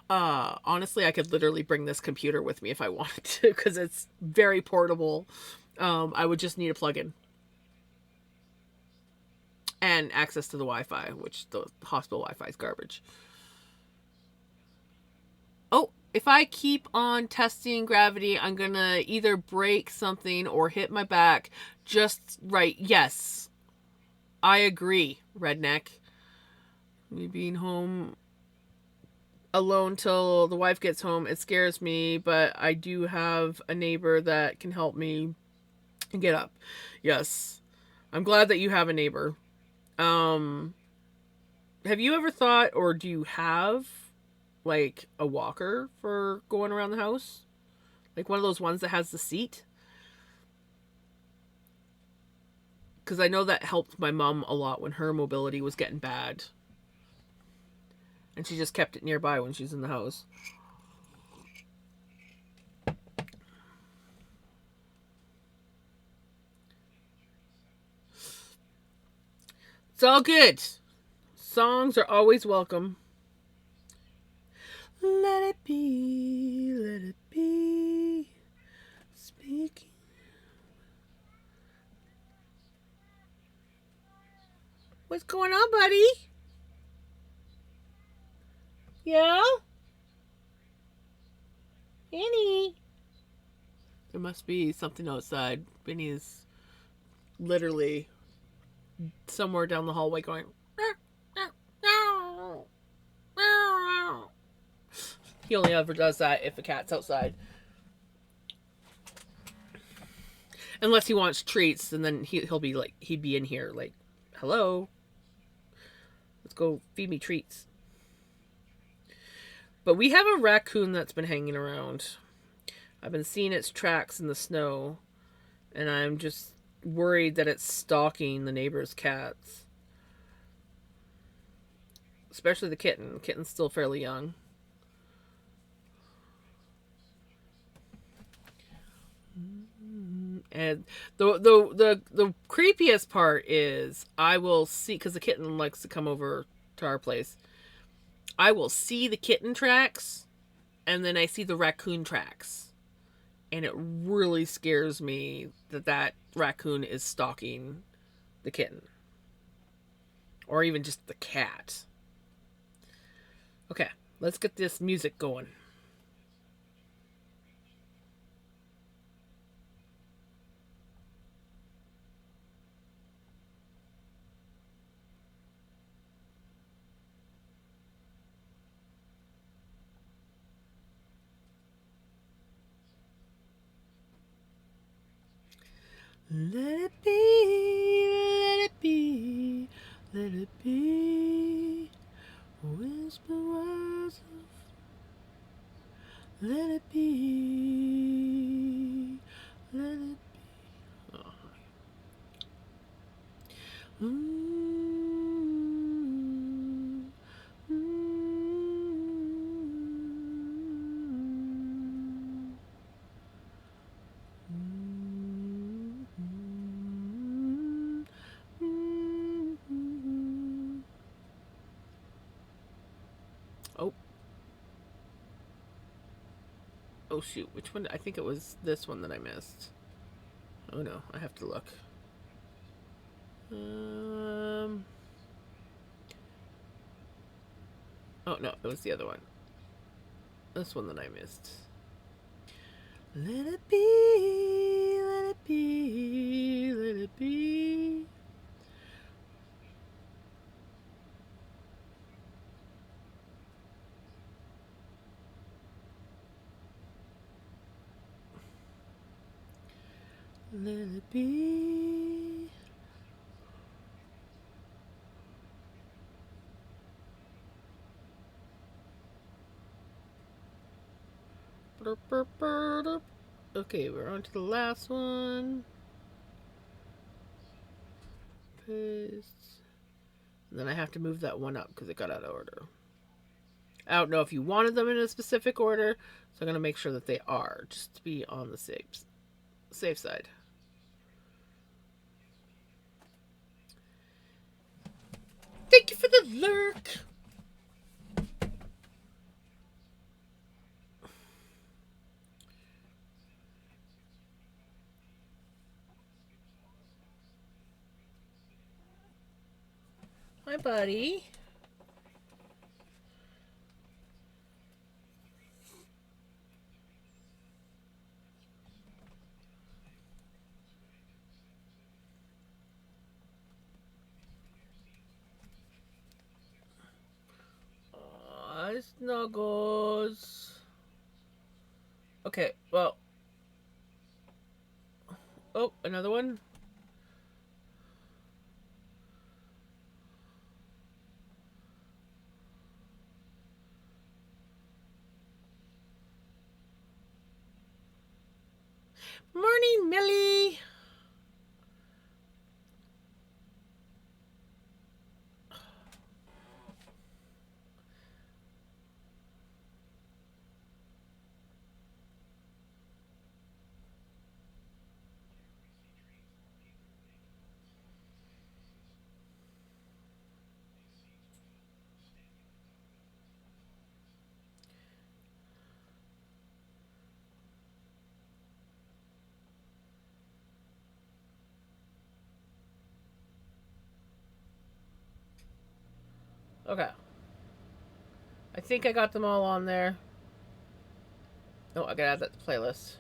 honestly, I could literally bring this computer with me if I wanted to because it's very portable. I would just need a plug-in and access to the Wi-Fi, which the hospital Wi-Fi is garbage. Oh, if I keep on testing gravity, I'm gonna either break something or hit my back just right. Yes, I agree, redneck. Me being home alone till the wife gets home, it scares me, but I do have a neighbor that can help me get up. Yes, I'm glad that you have a neighbor. Have you ever thought, or do you have, like, a walker for going around the house? Like one of those ones that has the seat? Because I know that helped my mom a lot when her mobility was getting bad. And she just kept it nearby when she's in the house. It's all good. Songs are always welcome. Let it be, let it be. Speaking. What's going on, buddy? Yeah? Benny. There must be something outside. Benny is literally somewhere down the hallway going. He only ever does that if the cat's outside. Unless he wants treats, and then he'll be like, he'd be in here like, hello, let's go feed me treats. But we have a raccoon that's been hanging around. I've been seeing its tracks in the snow, and I'm just worried that it's stalking the neighbor's cats. Especially the kitten. The kitten's still fairly young. And the creepiest part is I will see, because the kitten likes to come over to our place. I will see the kitten tracks, and then I see the raccoon tracks, and it really scares me that raccoon is stalking the kitten, or even just the cat. Okay, let's get this music going. Let it be, let it be, let it be. Whisper words of, let it be, let it be. Oh. Mm, mm, oh. Oh shoot, which one? I think it was this one that I missed. Oh no, I have to look. Oh no, it was the other one. This one that I missed. Let it be, let it be, let it be. Let it be. Okay, we're on to the last one. Paste. And then I have to move that one up because it got out of order. I don't know if you wanted them in a specific order, so I'm going to make sure that they are, just to be on the safe side. Thank you for the lurk. Hi, buddy. Aw, snuggles. Okay, well. Oh, another one. Morning, Millie. Okay. I think I got them all on there. Oh, I gotta add that to the playlist.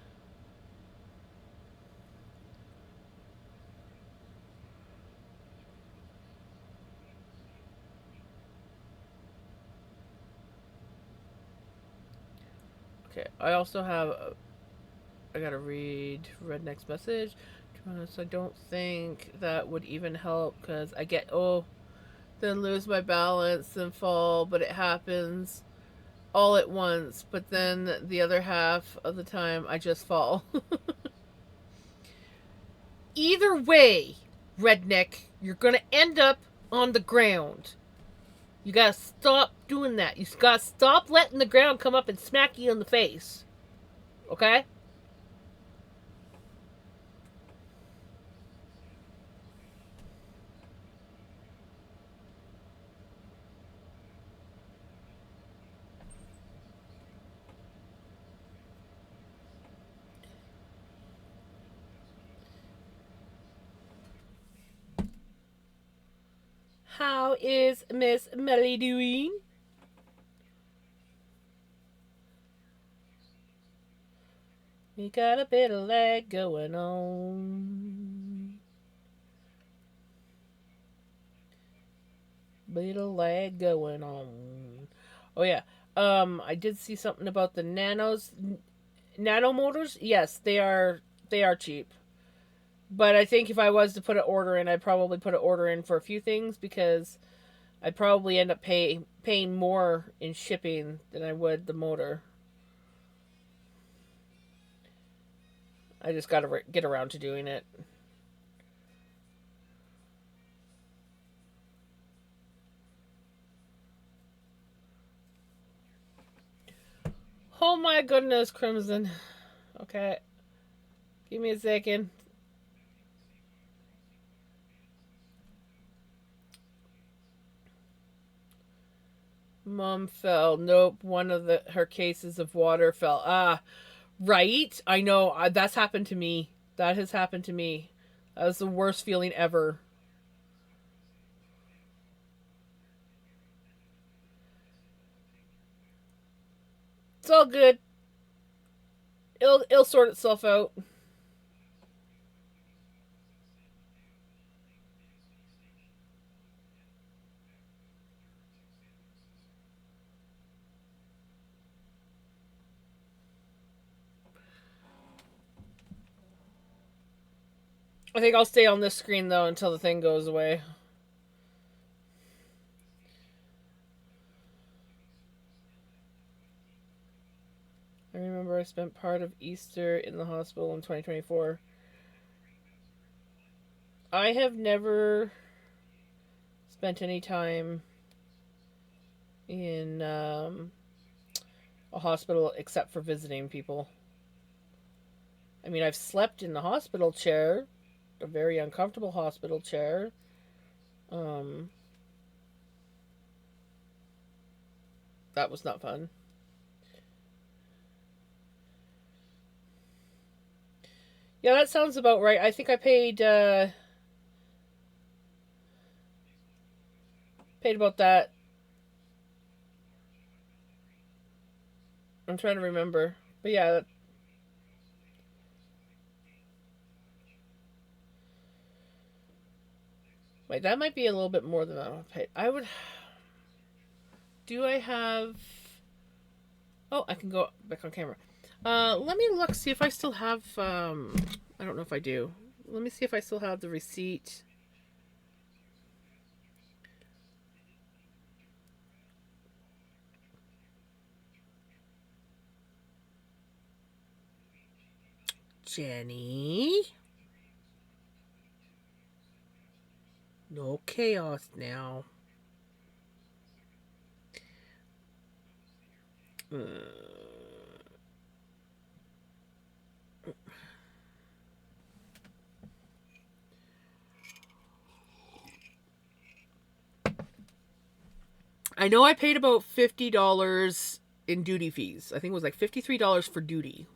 Okay, I also have. I gotta read Redneck's message. So I don't think that would even help because I get, then lose my balance and fall, but it happens all at once, but then the other half of the time I just fall. Either way, redneck, you're gonna end up on the ground. You gotta stop doing that. You gotta stop letting the ground come up and smack you in the face. Okay? How is Miss Melly doing? We got a bit of lag going on. Bit of lag going on. Oh yeah. I did see something about the nano motors. Yes, they are cheap. But I think if I was to put an order in, I'd probably put an order in for a few things because I'd probably end up paying more in shipping than I would the motor. I just got to get around to doing it. Oh my goodness, Crimson. Okay. Give me a second. Mom fell. Nope. One of her cases of water fell. Ah, right. I know. That's happened to me. That has happened to me. That was the worst feeling ever. It's all good. It'll sort itself out. I think I'll stay on this screen though until the thing goes away. I remember I spent part of Easter in the hospital in 2024. I have never spent any time in a hospital except for visiting people. I mean, I've slept in the hospital chair, a very uncomfortable hospital chair. Um, that was not fun. Yeah, that sounds about right. I think I paid about that. I'm trying to remember, but yeah. Wait, that might be a little bit more than I paid. I would. Do I have? Oh, I can go back on camera. Let me look, see if I still have. I don't know if I do. Let me see if I still have the receipt. Jenny? No chaos now. Uh, I know I paid about $50 in duty fees. I think it was like $53 for duty.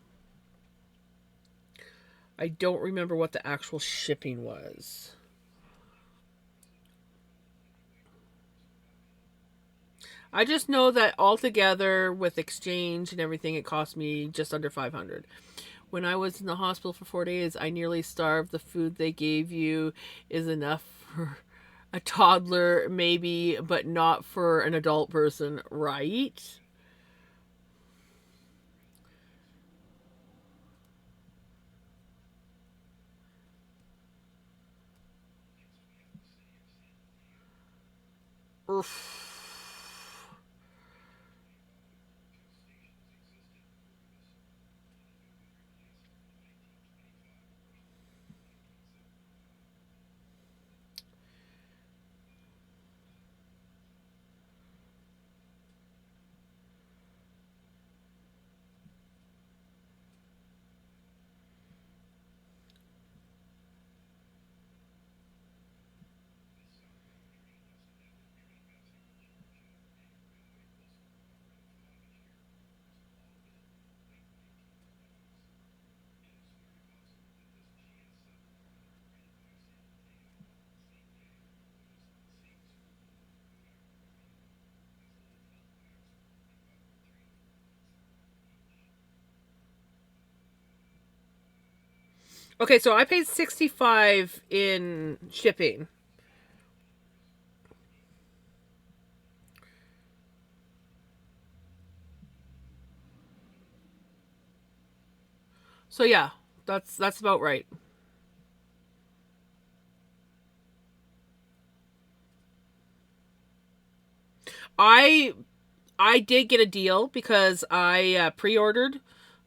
I don't remember what the actual shipping was. I just know that altogether with exchange and everything, it cost me just under 500. When I was in the hospital for 4 days, I nearly starved. The food they gave you is enough for a toddler, maybe, but not for an adult person, right? Oof. Okay, so I paid $65 in shipping. So yeah, that's about right. I I did get a deal because I pre-ordered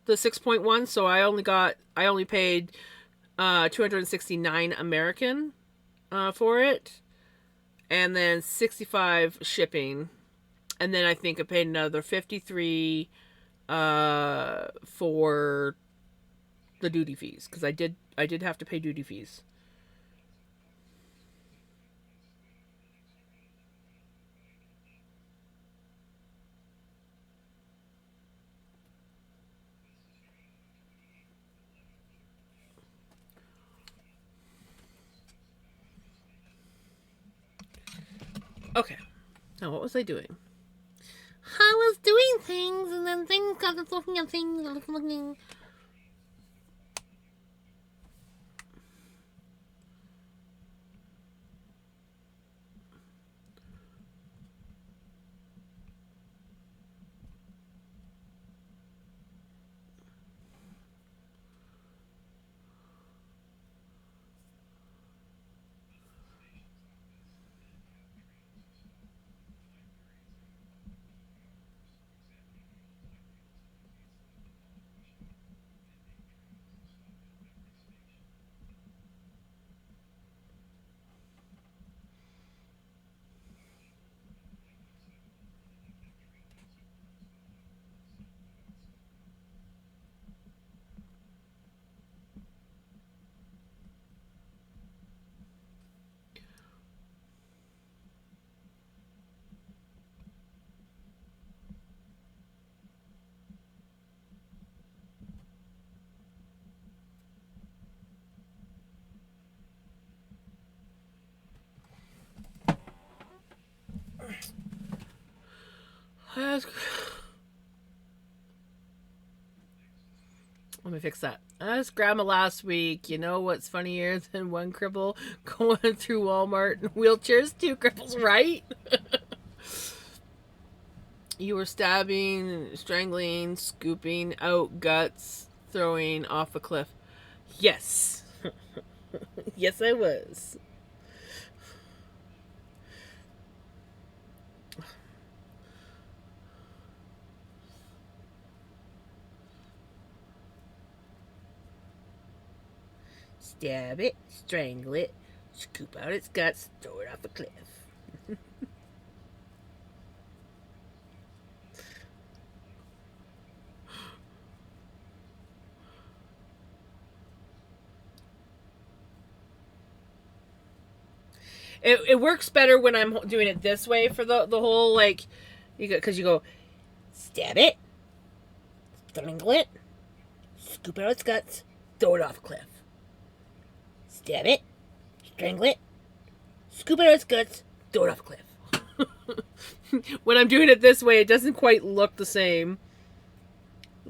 the 6.1, so I only paid 269 American for it, and then 65 shipping, and then I think I paid another 53 for the duty fees because I did have to pay duty fees. Okay, now what was I doing? I was doing things, and then things got us looking at things, looking. Let me fix that. I asked Grandma last week, you know what's funnier than one cripple going through Walmart in wheelchairs? Two cripples, right? You were stabbing, strangling, scooping out guts, throwing off a cliff. Yes. Yes, I was. Stab it, strangle it, scoop out its guts, throw it off a cliff. It works better when I'm doing it this way for the whole like, you go because you go stab it, strangle it, scoop out its guts, throw it off a cliff. Stab it, strangle it, scoop out its guts, throw it off a cliff. When I'm doing it this way, it doesn't quite look the same.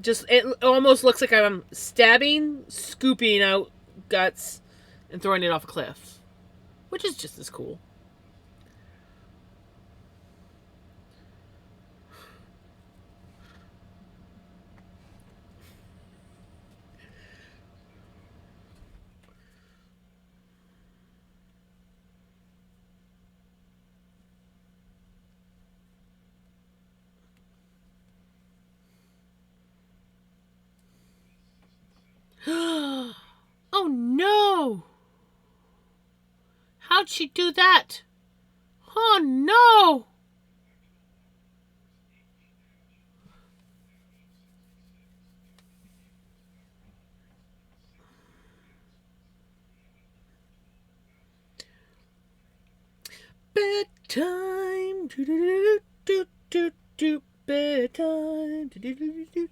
Just it almost looks like I'm stabbing, scooping out guts, and throwing it off a cliff, which is just as cool. Oh no! How'd she do that? Oh no! Bedtime. Do do do do do. Bedtime. Do do do do do.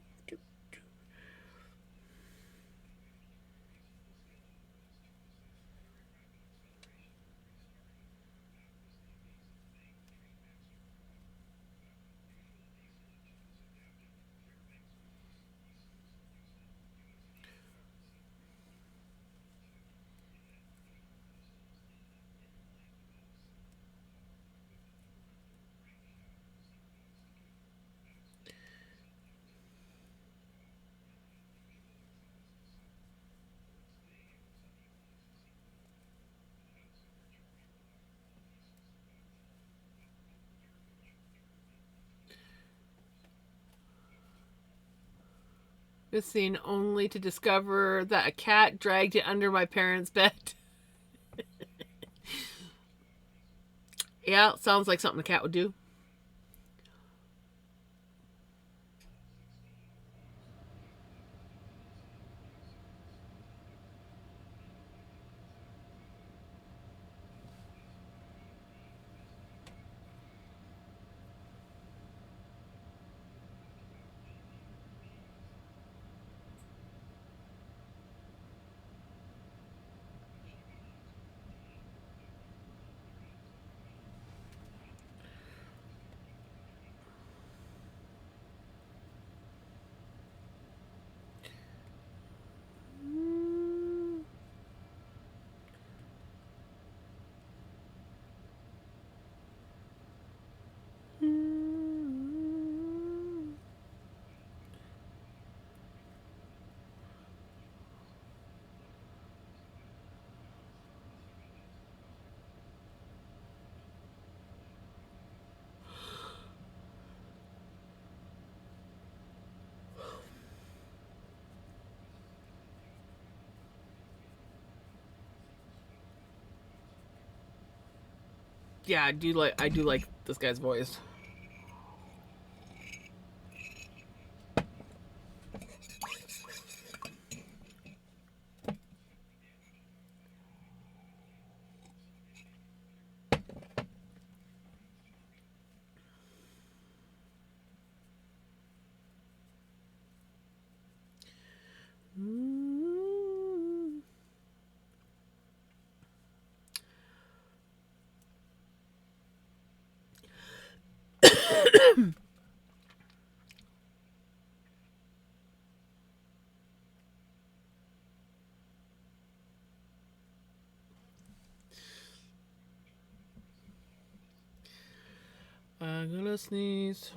Missing only to discover that a cat dragged it under my parents' bed. Yeah, sounds like something a cat would do. Yeah, I do like this guy's voice. I'm gonna sneeze.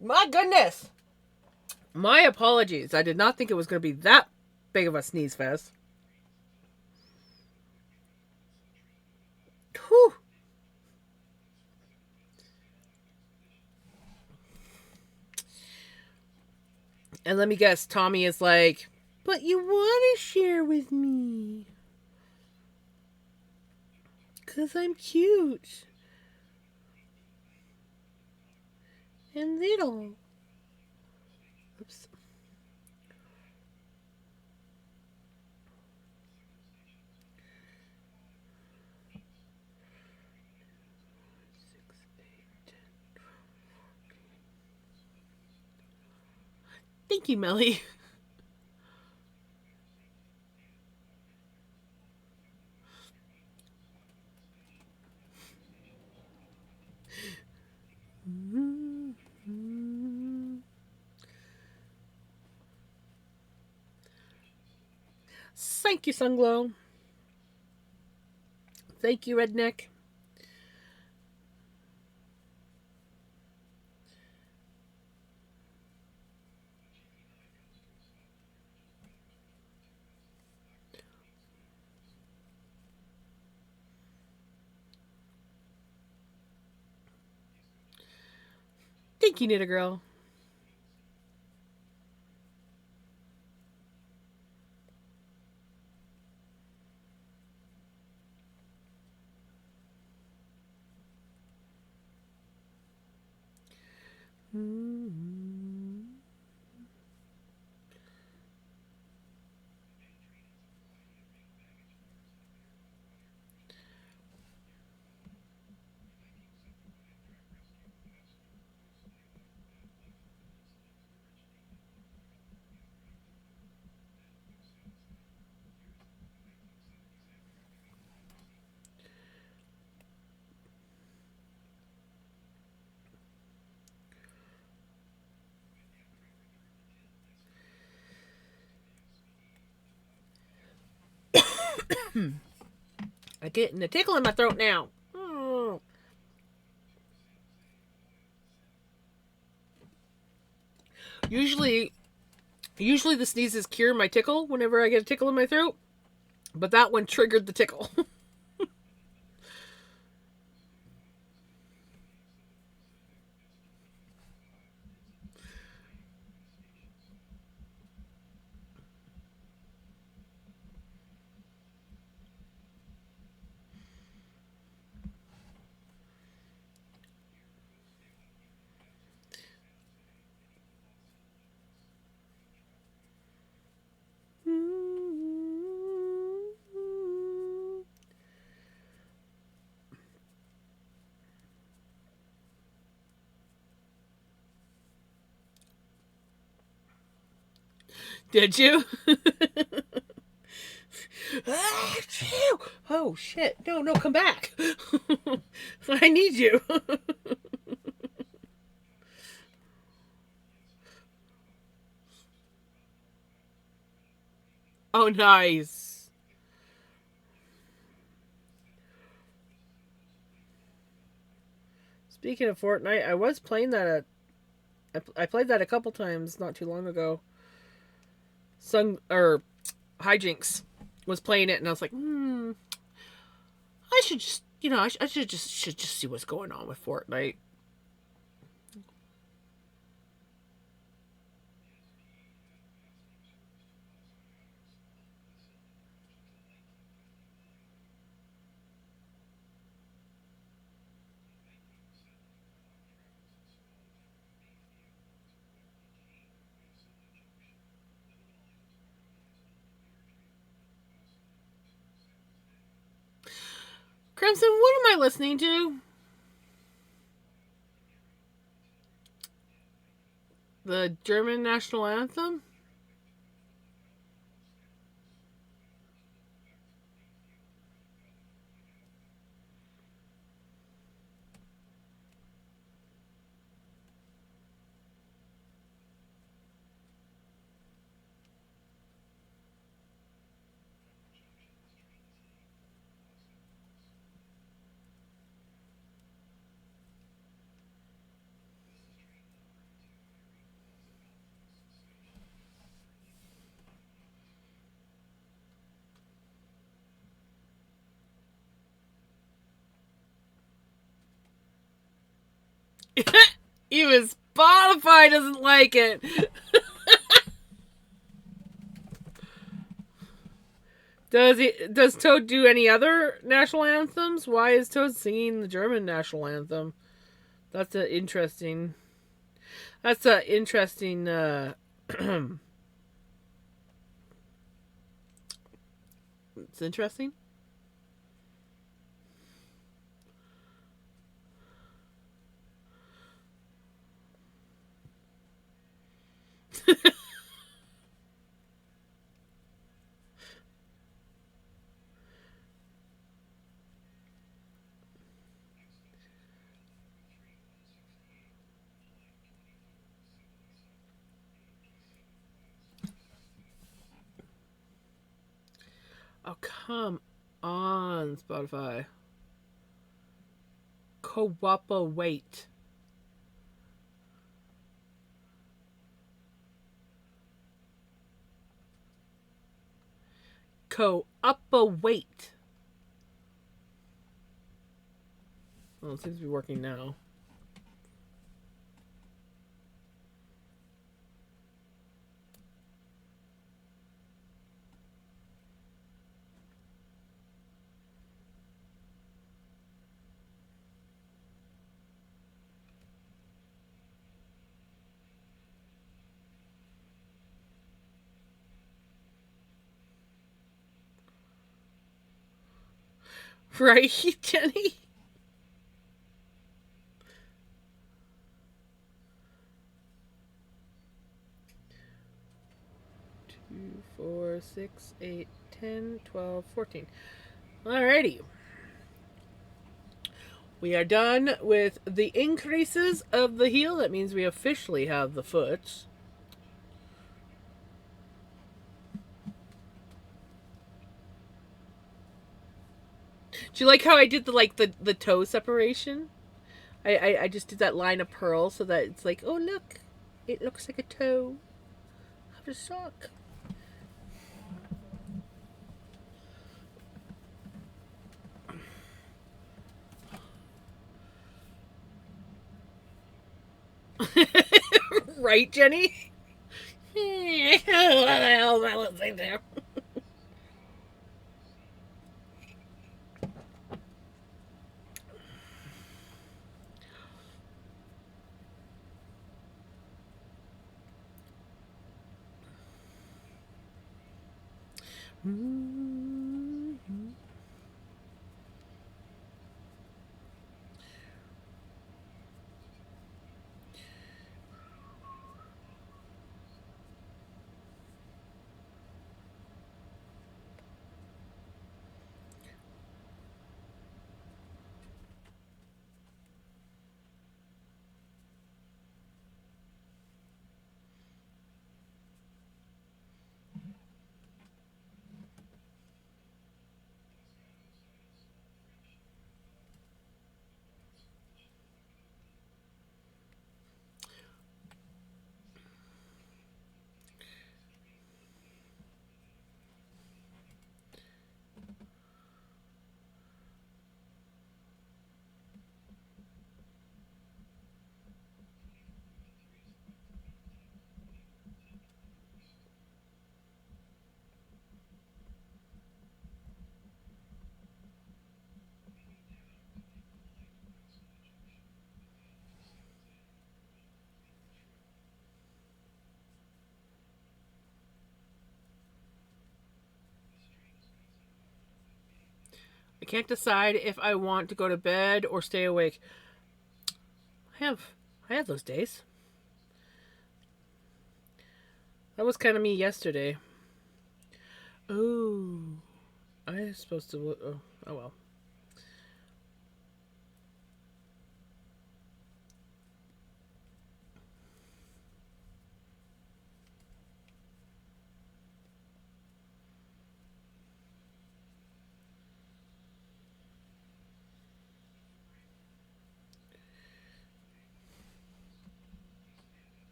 My goodness. My apologies. I did not think it was going to be that big of a sneeze fest. Whew. And let me guess, Tommy is like, but you want to share with me. 'Cause I'm cute. And little. Oops. Thank you, Melly. Thank you, Sunglow. Thank you, Redneck. Thank you, Knitter Girl. I'm getting a tickle in my throat now. Usually the sneezes cure my tickle whenever I get a tickle in my throat, but that one triggered the tickle. Did you? Ah, phew. Oh shit! No, no, come back! I need you. Oh, nice. Speaking of Fortnite, I was playing that I played that a couple times not too long ago. Sun or Hijinks was playing it, and I was like, I should just, I should just see what's going on with Fortnite. Crimson, what am I listening to? The German national anthem? Even Spotify doesn't like it. Does Toad do any other national anthems? Why is Toad singing the German national anthem? That's a interesting. That's a interesting. It's interesting. Oh, come on, Spotify. Cooperate. Cooperate. Well, it seems to be working now. Right, Jenny? 2, 4, 6, 8, 10, 12, 14. Alrighty. We are done with the increases of the heel. That means we officially have the foot. Do you like how I did the toe separation? I just did that line of pearl so that it's like, oh look, it looks like a toe of a sock. Right, Jenny? What the hell am I listening to? can't decide if I want to go to bed or stay awake. I have those days. That was kind of me yesterday. Oh, I was supposed to. Oh well.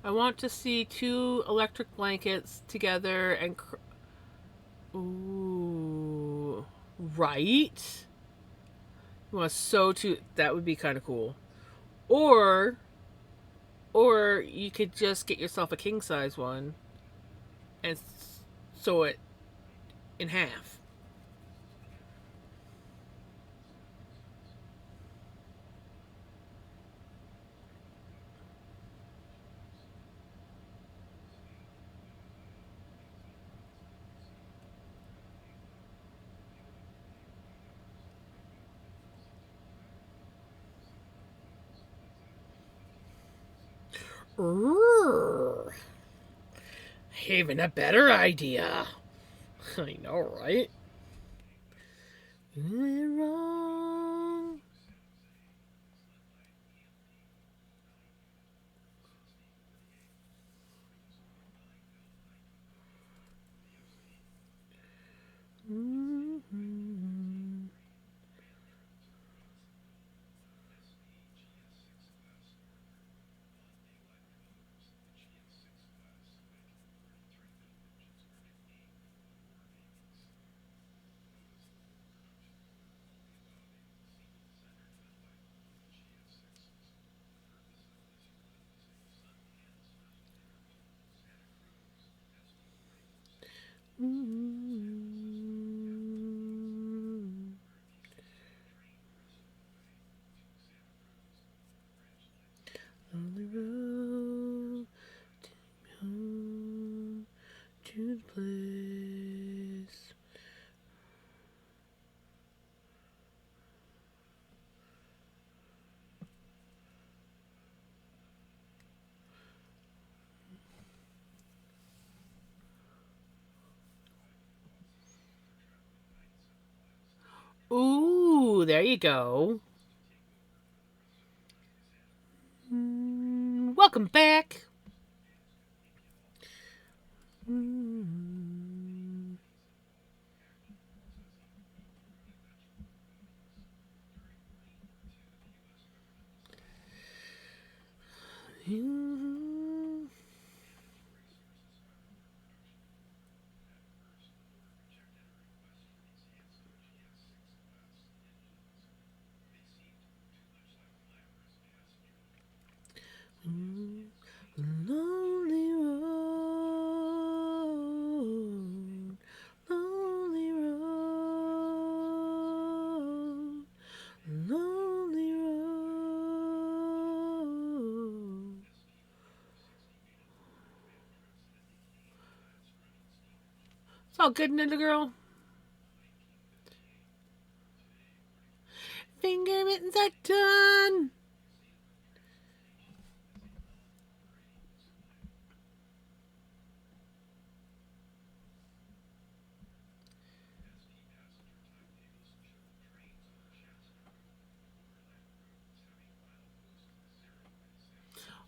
I want to see 2 electric blankets together and. Ooh, right. You want to sew to that would be kind of cool. Or you could just get yourself a king size one and sew it in half. Even a better idea. I know, right? Wrong. On the road home to the place. Ooh, there you go. Welcome back. Lonely road, lonely road, lonely road. It's all good, little girl. Finger mittens are done.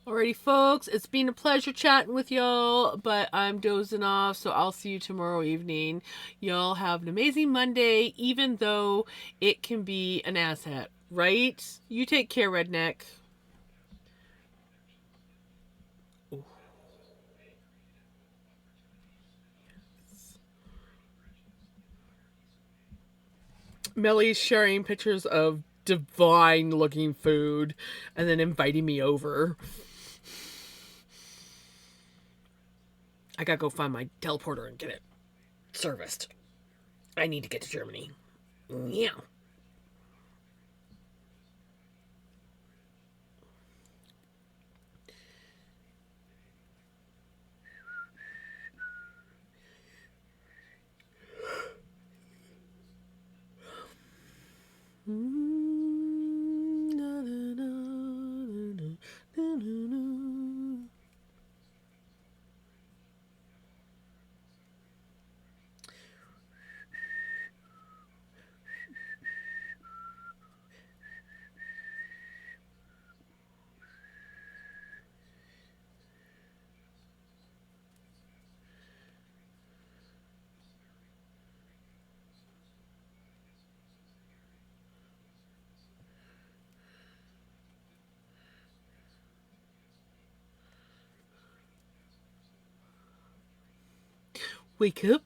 Alrighty, folks, it's been a pleasure chatting with y'all, but I'm dozing off, so I'll see you tomorrow evening. Y'all have an amazing Monday, even though it can be an asshat, right? You take care, redneck. Melly's sharing pictures of divine looking food and then inviting me over. I gotta go find my teleporter and get it serviced. I need to get to Germany. Yeah. Wake up.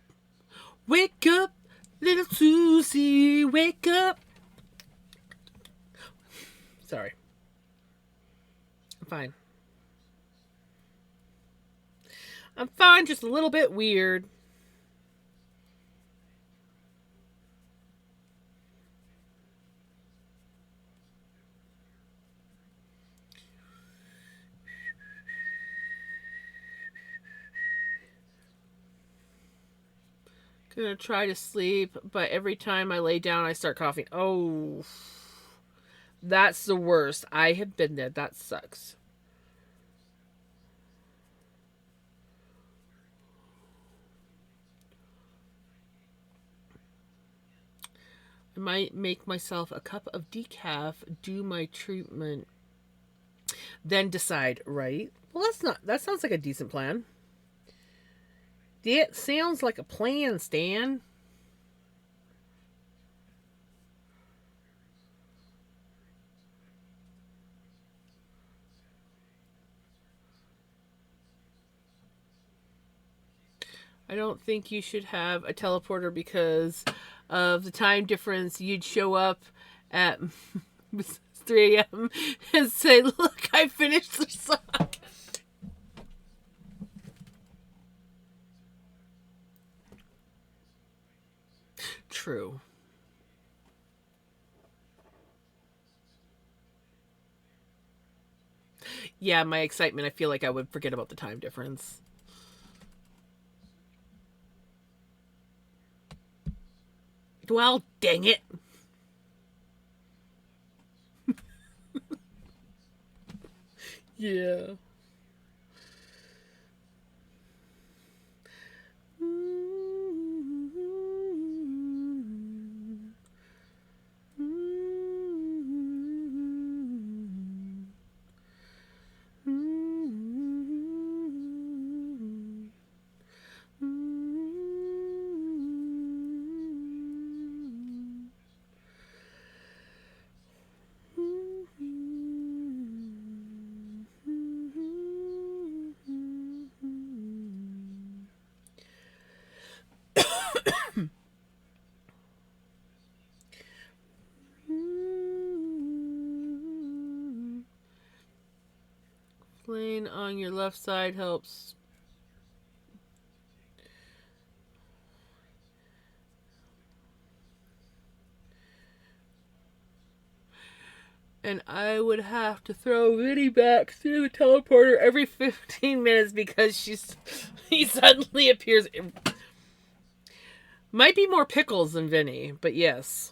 Wake up, little Susie. Wake up. Sorry. I'm fine. I'm fine, just a little bit weird. Gonna try to sleep, but every time I lay down, I start coughing. Oh, that's the worst. I have been there. That sucks. I might make myself a cup of decaf, do my treatment, then decide, right? Well, that sounds like a decent plan. It sounds like a plan, Stan. I don't think you should have a teleporter because of the time difference. You'd show up at 3 a.m. and say, "Look, I finished the song." True. Yeah, my excitement, I feel like I would forget about the time difference. Well, dang it. Yeah. Laying on your left side helps. And I would have to throw Vinny back through the teleporter every 15 minutes because he suddenly appears. Might be more pickles than Vinny, but yes.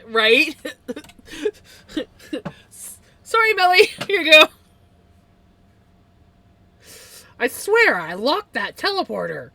Right? Sorry, Melly. Here you go. I swear, I locked that teleporter.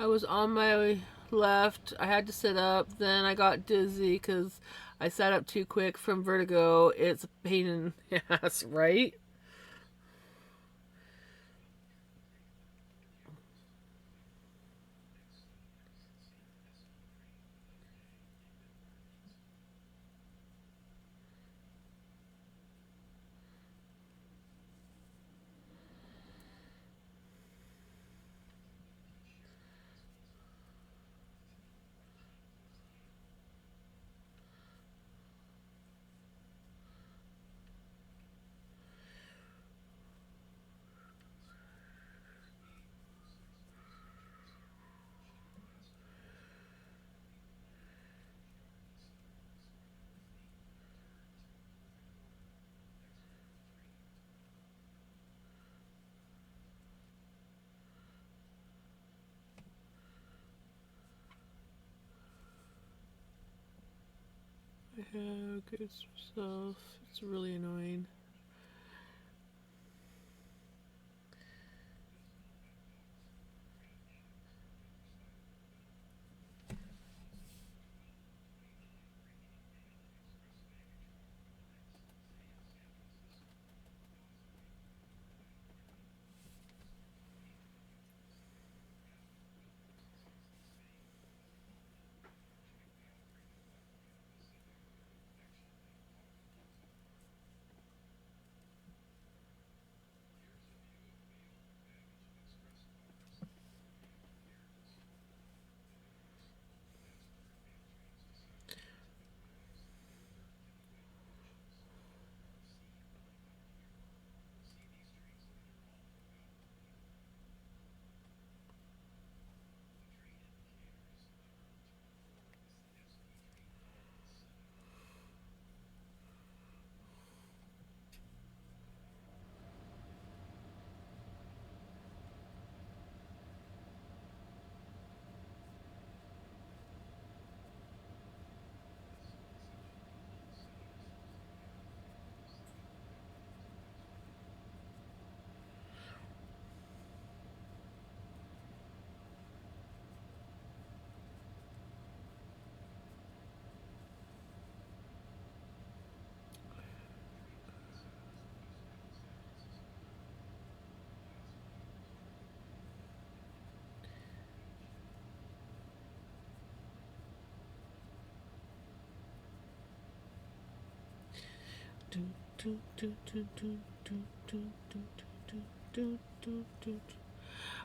I was on my left. I had to sit up. Then I got dizzy because I sat up too quick from vertigo. It's a pain in the ass, right? Yeah, good stuff. It's really annoying.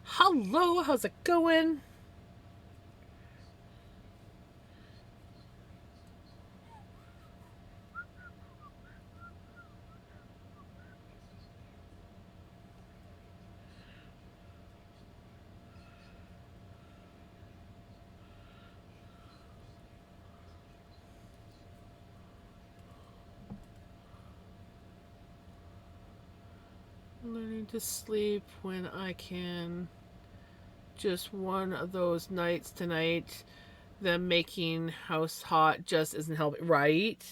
Hello, how's it going? Learning to sleep when I can. Just one of those nights tonight. Them making house hot just isn't helping, right?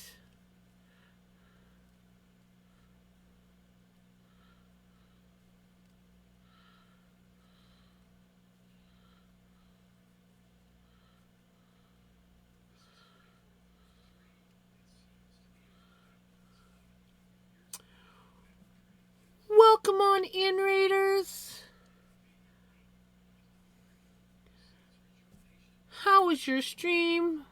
Come on in, Raiders. How was your stream?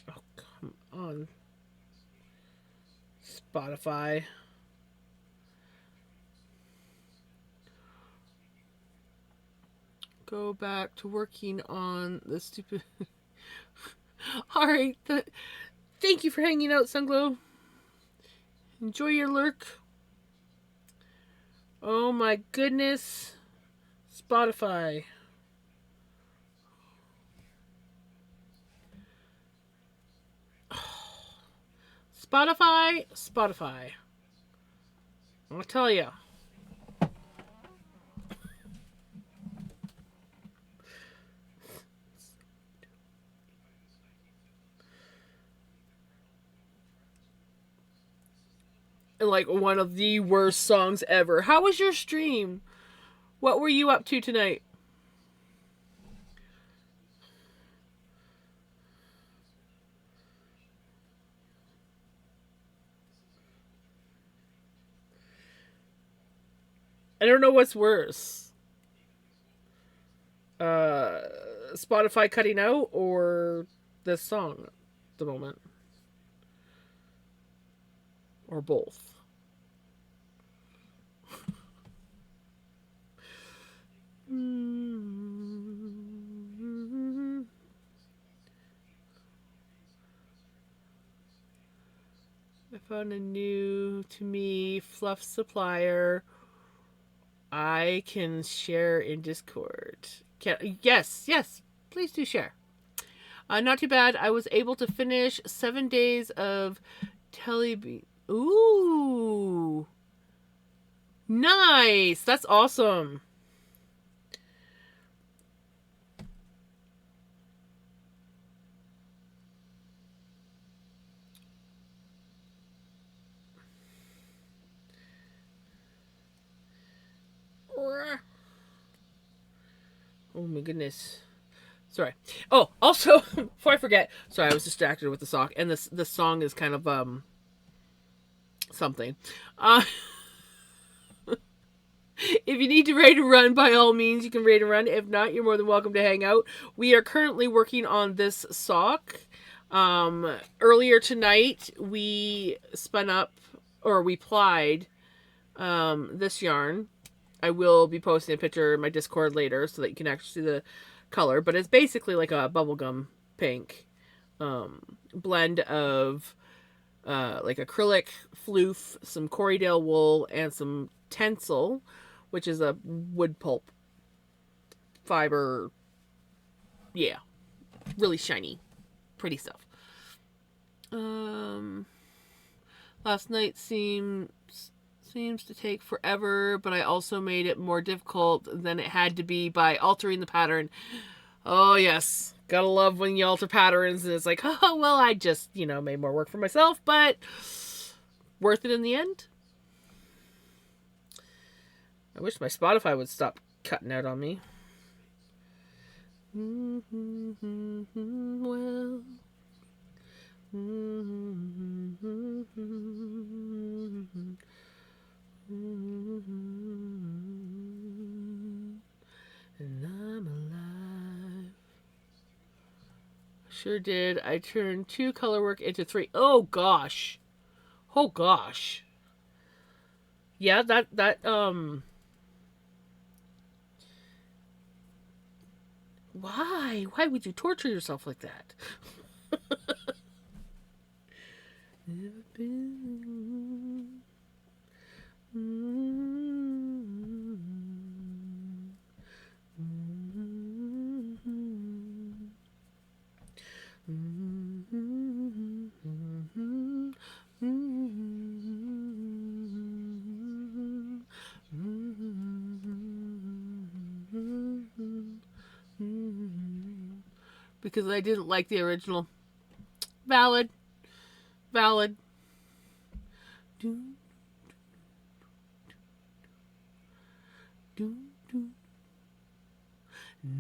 Oh, come on. Spotify. Go back to working on the stupid... Alright, thank you for hanging out, Sunglow. Enjoy your lurk. Oh my goodness. Spotify. Spotify. I'll tell you. Like one of the worst songs ever. How was your stream? What were you up to tonight? I don't know what's worse. Spotify cutting out or this song at the moment? Or both? I found a new, to me, fluff supplier. I can share in Discord. Yes, please do share. Not too bad. I was able to finish 7 days of Telebeat. Ooh. Nice. That's awesome. Oh my goodness. Sorry. Oh, also, before I forget, sorry, I was distracted with the sock, and this song is kind of something. If you need to raid and run, by all means, you can raid and run. If not, you're more than welcome to hang out. We are currently working on this sock. Earlier tonight, we spun up, or we plied, this yarn. I will be posting a picture in my Discord later so that you can actually see the color. But it's basically like a bubblegum pink blend of like acrylic, floof, some Corriedale wool, and some tencel, which is a wood pulp fiber. Yeah, really shiny, pretty stuff. Last night seems to take forever, but I also made it more difficult than it had to be by altering the pattern. Oh yes, gotta love when you alter patterns and it's like, oh well, I just made more work for myself, but worth it in the end. I wish my Spotify would stop cutting out on me. Well. And I'm alive. Sure did. I turned 2 color work into 3. Oh gosh. Oh gosh. Yeah, that why would you torture yourself like that? Never been. Because I didn't like the original. Valid. And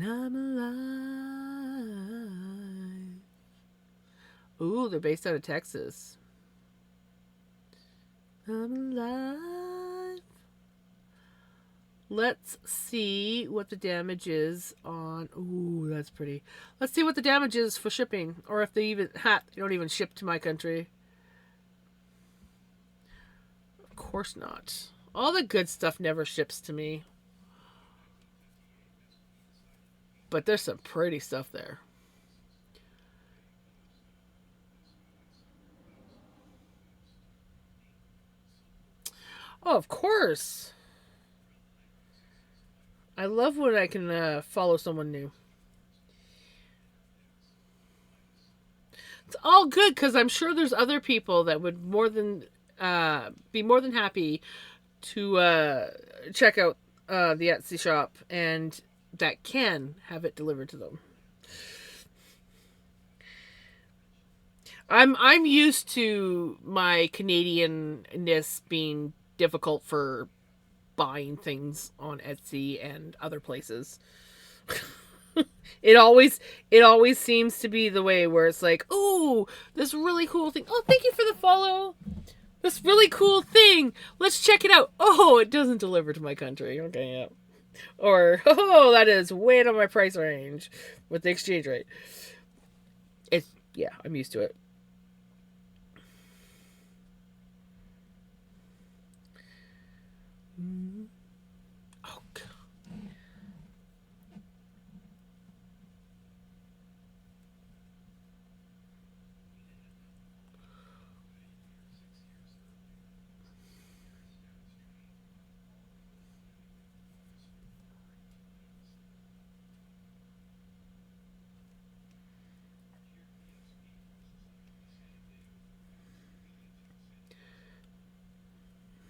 I'm alive. Ooh, they're based out of Texas. I'm alive. Let's see what the damage is on. Ooh, that's pretty. Let's see what the damage is for shipping, or if they don't even ship to my country. Of course not. All the good stuff never ships to me. But there's some pretty stuff there. Oh, of course. I love when I can follow someone new. It's all good because I'm sure there's other people that would be more than happy to check out the Etsy shop and that can have it delivered to them. I'm used to my Canadianness being difficult for buying things on Etsy and other places. it always seems to be the way where it's like, "Ooh, this really cool thing. Oh, thank you for the follow. This really cool thing. Let's check it out. Oh, it doesn't deliver to my country. Okay, yeah." Or, "Oh, that is way out of my price range with the exchange rate." Yeah, I'm used to it.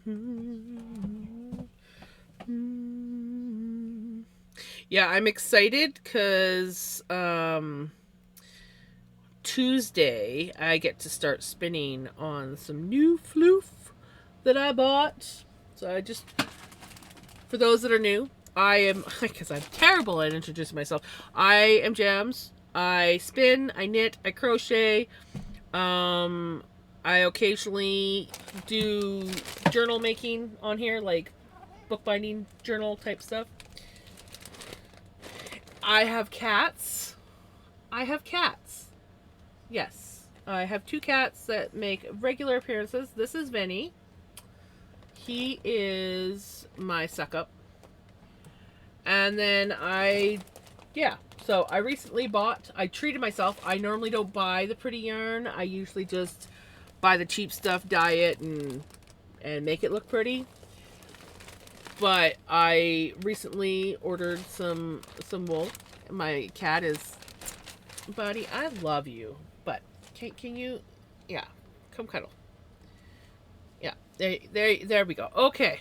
Oh, yeah, I'm excited because Tuesday I get to start spinning on some new floof that I bought. So for those that are new, I am, because I'm terrible at introducing myself, I am Jams. I spin, I knit, I crochet. Um, I occasionally do journal making on here, like bookbinding journal type stuff. I have cats. I have cats. Yes. I have two cats that make regular appearances. This is Vinny. He is my suck up. And then so I recently I treated myself. I normally don't buy the pretty yarn. I usually just buy the cheap stuff, dye it, and make it look pretty. But I recently ordered some wool. My cat is, buddy, I love you, but can you, yeah, come cuddle. Yeah, there we go. Okay.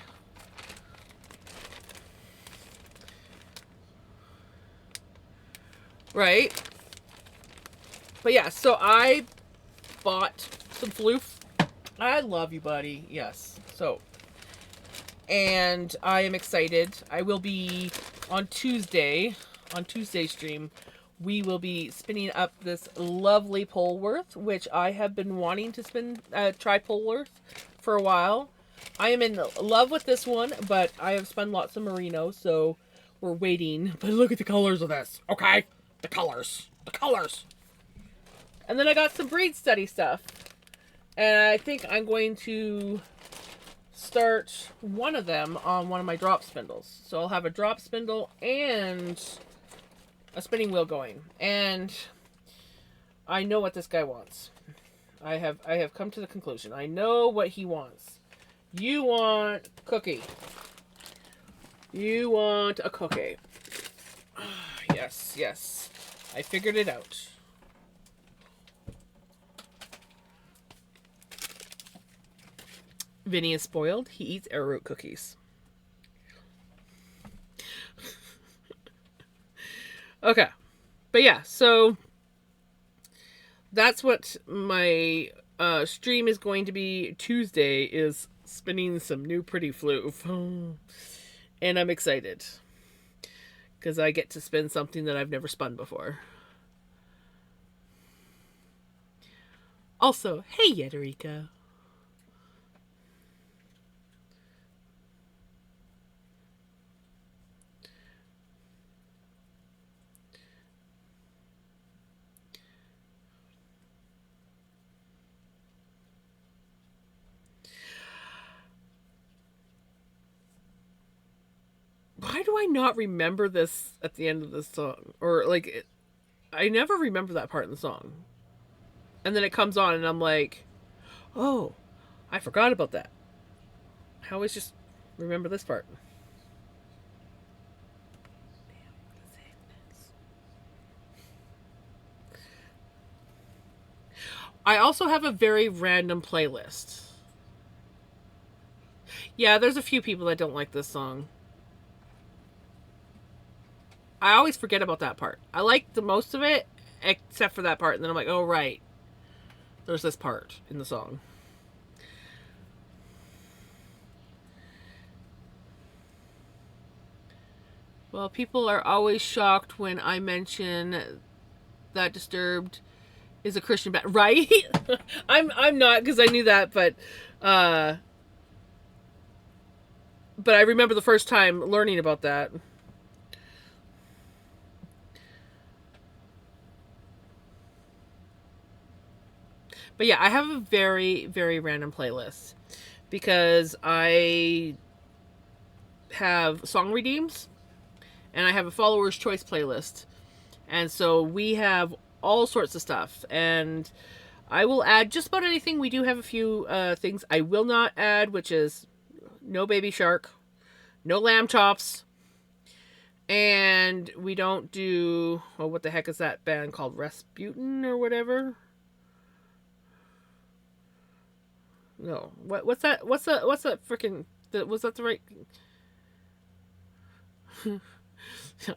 Right. But yeah, so I bought some floof. I love you, buddy. Yes. So, and I am excited. I will be on Tuesday stream. We will be spinning up this lovely Polworth, which I have been wanting to try Polworth for a while. I am in love with this one, but I have spun lots of merino, so we're waiting. But look at the colors of this, okay? The colors. And then I got some breed study stuff. And I think I'm going to start one of them on one of my drop spindles. So I'll have a drop spindle and a spinning wheel going. And I know what this guy wants. I have come to the conclusion. I know what he wants. You want cookie. You want a cookie. Yes. I figured it out. Vinny is spoiled. He eats arrowroot cookies. Okay. But yeah, so that's what my stream is going to be Tuesday, is spinning some new pretty floof. And I'm excited. Because I get to spin something that I've never spun before. Also, hey Yederica. do I not remember this at the end of this song? Or, like, I never remember that part in the song. And then it comes on, and I'm like, oh, I forgot about that. I always just remember this part. I also have a very random playlist. Yeah, there's a few people that don't like this song. I always forget about that part. I like the most of it, except for that part. And then I'm like, oh, right. There's this part in the song. Well, people are always shocked when I mention that Disturbed is a Christian band, right? I'm not, because I knew that, but I remember the first time learning about that. But yeah, I have a very, very random playlist because I have song redeems and I have a followers choice playlist. And so we have all sorts of stuff, and I will add just about anything. We do have a few things I will not add, which is no Baby Shark, no lamb chops, and we don't do, oh, what the heck is that band called? Rasputin or whatever? No. What's that? What's that freaking, was that the right?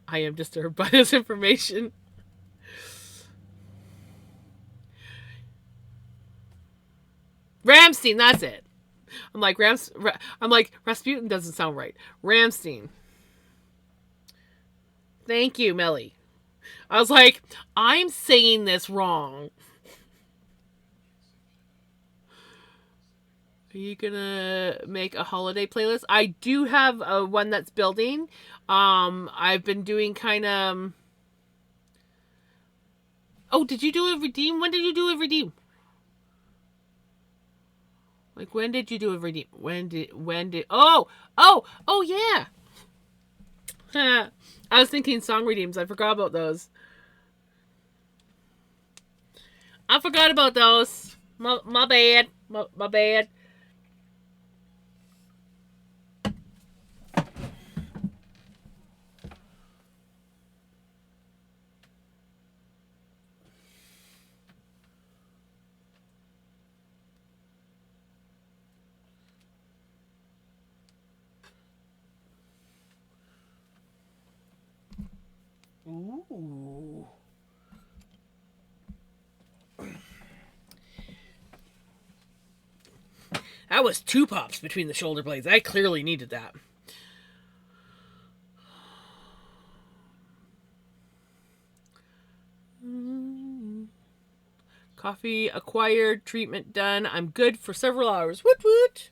I am disturbed by this information. Ramstein, that's it. I'm like Rasputin doesn't sound right. Ramstein. Thank you, Melly. I was like, I'm saying this wrong. Are you gonna make a holiday playlist? I do have one that's building. I've been doing kind of. Oh, did you do a redeem? When did you do a redeem? Like, when did you do a redeem? When did? Oh, yeah. I was thinking song redeems. I forgot about those. I forgot about those. My bad. My bad. Ooh. That was 2 pops between the shoulder blades. I clearly needed that. Coffee acquired, treatment done. I'm good for several hours. Woot woot.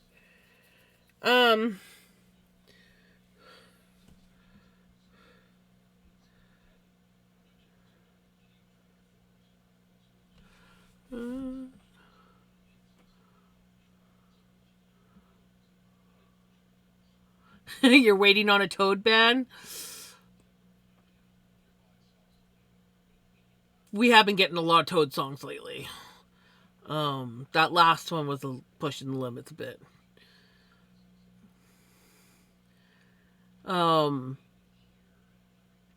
You're waiting on a Toad ban? We have been getting a lot of Toad songs lately. That last one was pushing the limits a bit. The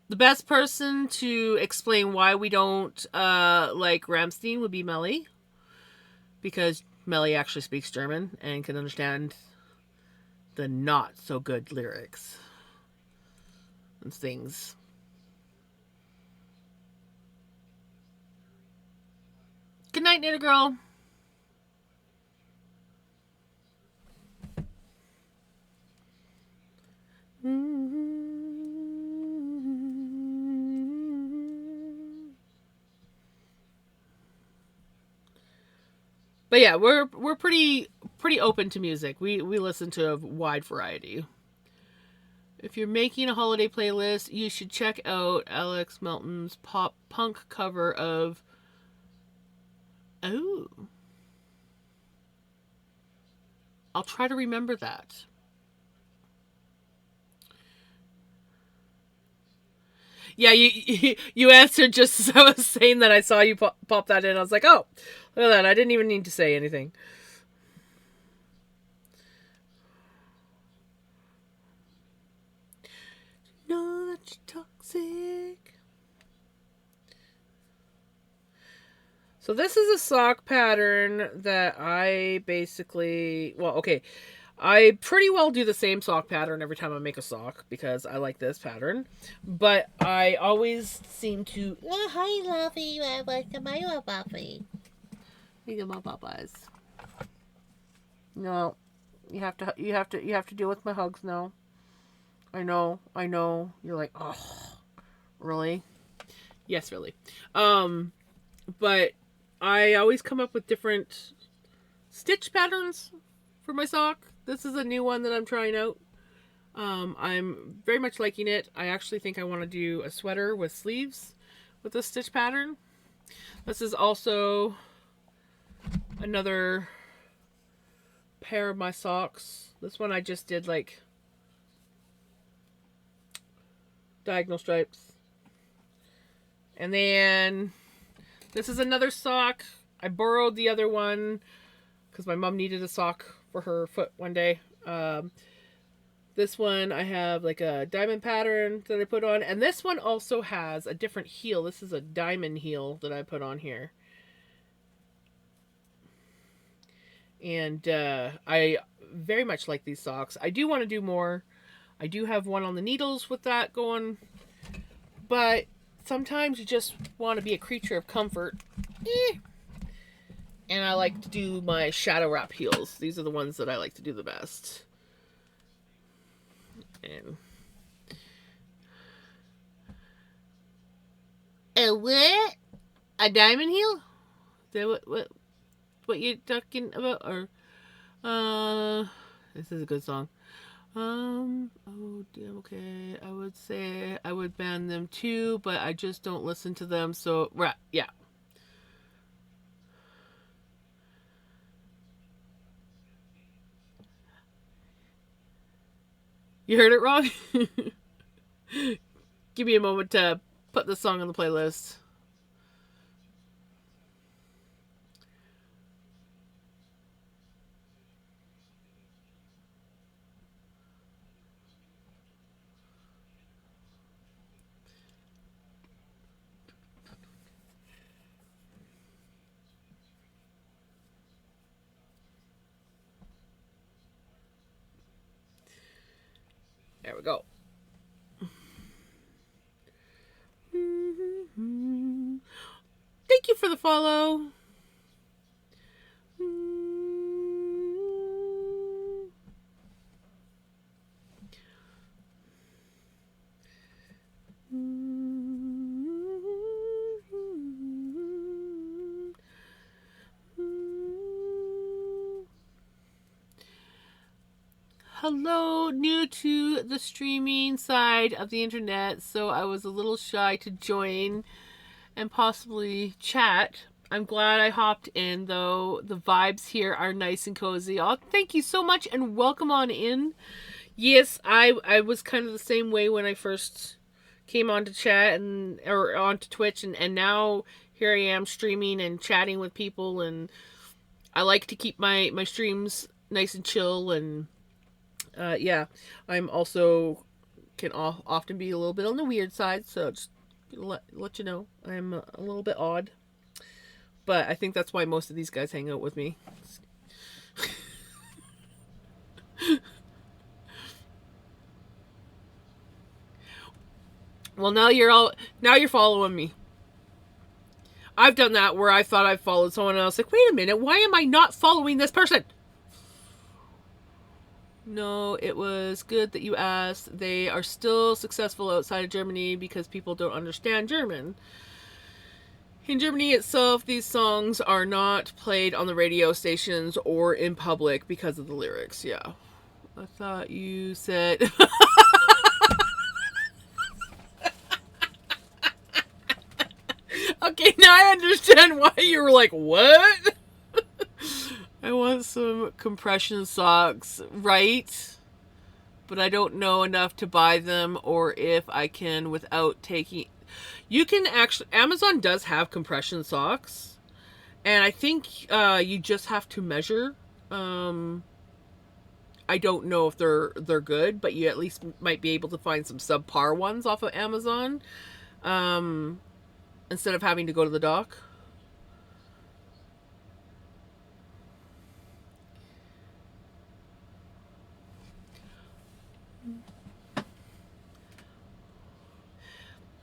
best person to explain why we don't like Ramstein would be Melly, because Melly actually speaks German and can understand the not so good lyrics and things. Good night, Knitter Girl. But yeah, we're pretty open to music. We listen to a wide variety. If you're making a holiday playlist, you should check out Alex Melton's pop punk cover of. Oh. I'll try to remember that. Yeah, you answered just as I was saying that. I saw you pop that in. I was like, oh, look at that. I didn't even need to say anything. No, that's toxic. So this is a sock pattern that I basically, well, okay, I pretty well do the same sock pattern every time I make a sock because I like this pattern, but I always seem to. Oh, hi, Luffy. Welcome to my Buffy. Look at my Popeyes. No, you have to deal with my hugs now. I know. You're like, oh, really? Yes, really. But I always come up with different stitch patterns for my sock. This is a new one that I'm trying out. I'm very much liking it. I actually think I want to do a sweater with sleeves with this stitch pattern. This is also another pair of my socks. This one I just did like diagonal stripes. And then this is another sock. I borrowed the other one because my mom needed a sock for her foot one day. This one I have like a diamond pattern that I put on. And this one also has a different heel. This is a diamond heel that I put on here. And I very much like these socks. I do want to do more. I do have one on the needles with that going. But sometimes you just want to be a creature of comfort. And I like to do my shadow wrap heels. These are the ones that I like to do the best. And A what? a diamond heel? Is that what you're talking about? Or this is a good song. Oh damn, okay. I would say I would ban them too, but I just don't listen to them. So right, yeah. You heard it wrong? Give me a moment to put the song on the playlist. There we go. Thank you for the follow. Hello, new to the streaming side of the internet, so I was a little shy to join and possibly chat. I'm glad I hopped in, though. The vibes here are nice and cozy. Oh, thank you so much, and welcome on in. Yes, I was kind of the same way when I first came onto chat or onto Twitch, and now here I am streaming and chatting with people, and I like to keep my streams nice and chill, and yeah, I'm also can often be a little bit on the weird side, so just let you know I'm a little bit odd, but I think that's why most of these guys hang out with me. Well, now you're following me. I've done that where I thought I followed someone else. Like, wait a minute, why am I not following this person? No, it was good that you asked. They are still successful outside of Germany because people don't understand German. In Germany itself, these songs are not played on the radio stations or in public because of the lyrics. Yeah. I thought you said... Okay, now I understand why you were like, what? I want some compression socks, right? but I don't know enough to buy them or if I can without taking... You can actually... Amazon does have compression socks. And I think you just have to measure. I don't know if they're good, but you at least might be able to find some subpar ones off of Amazon instead of having to go to the dock.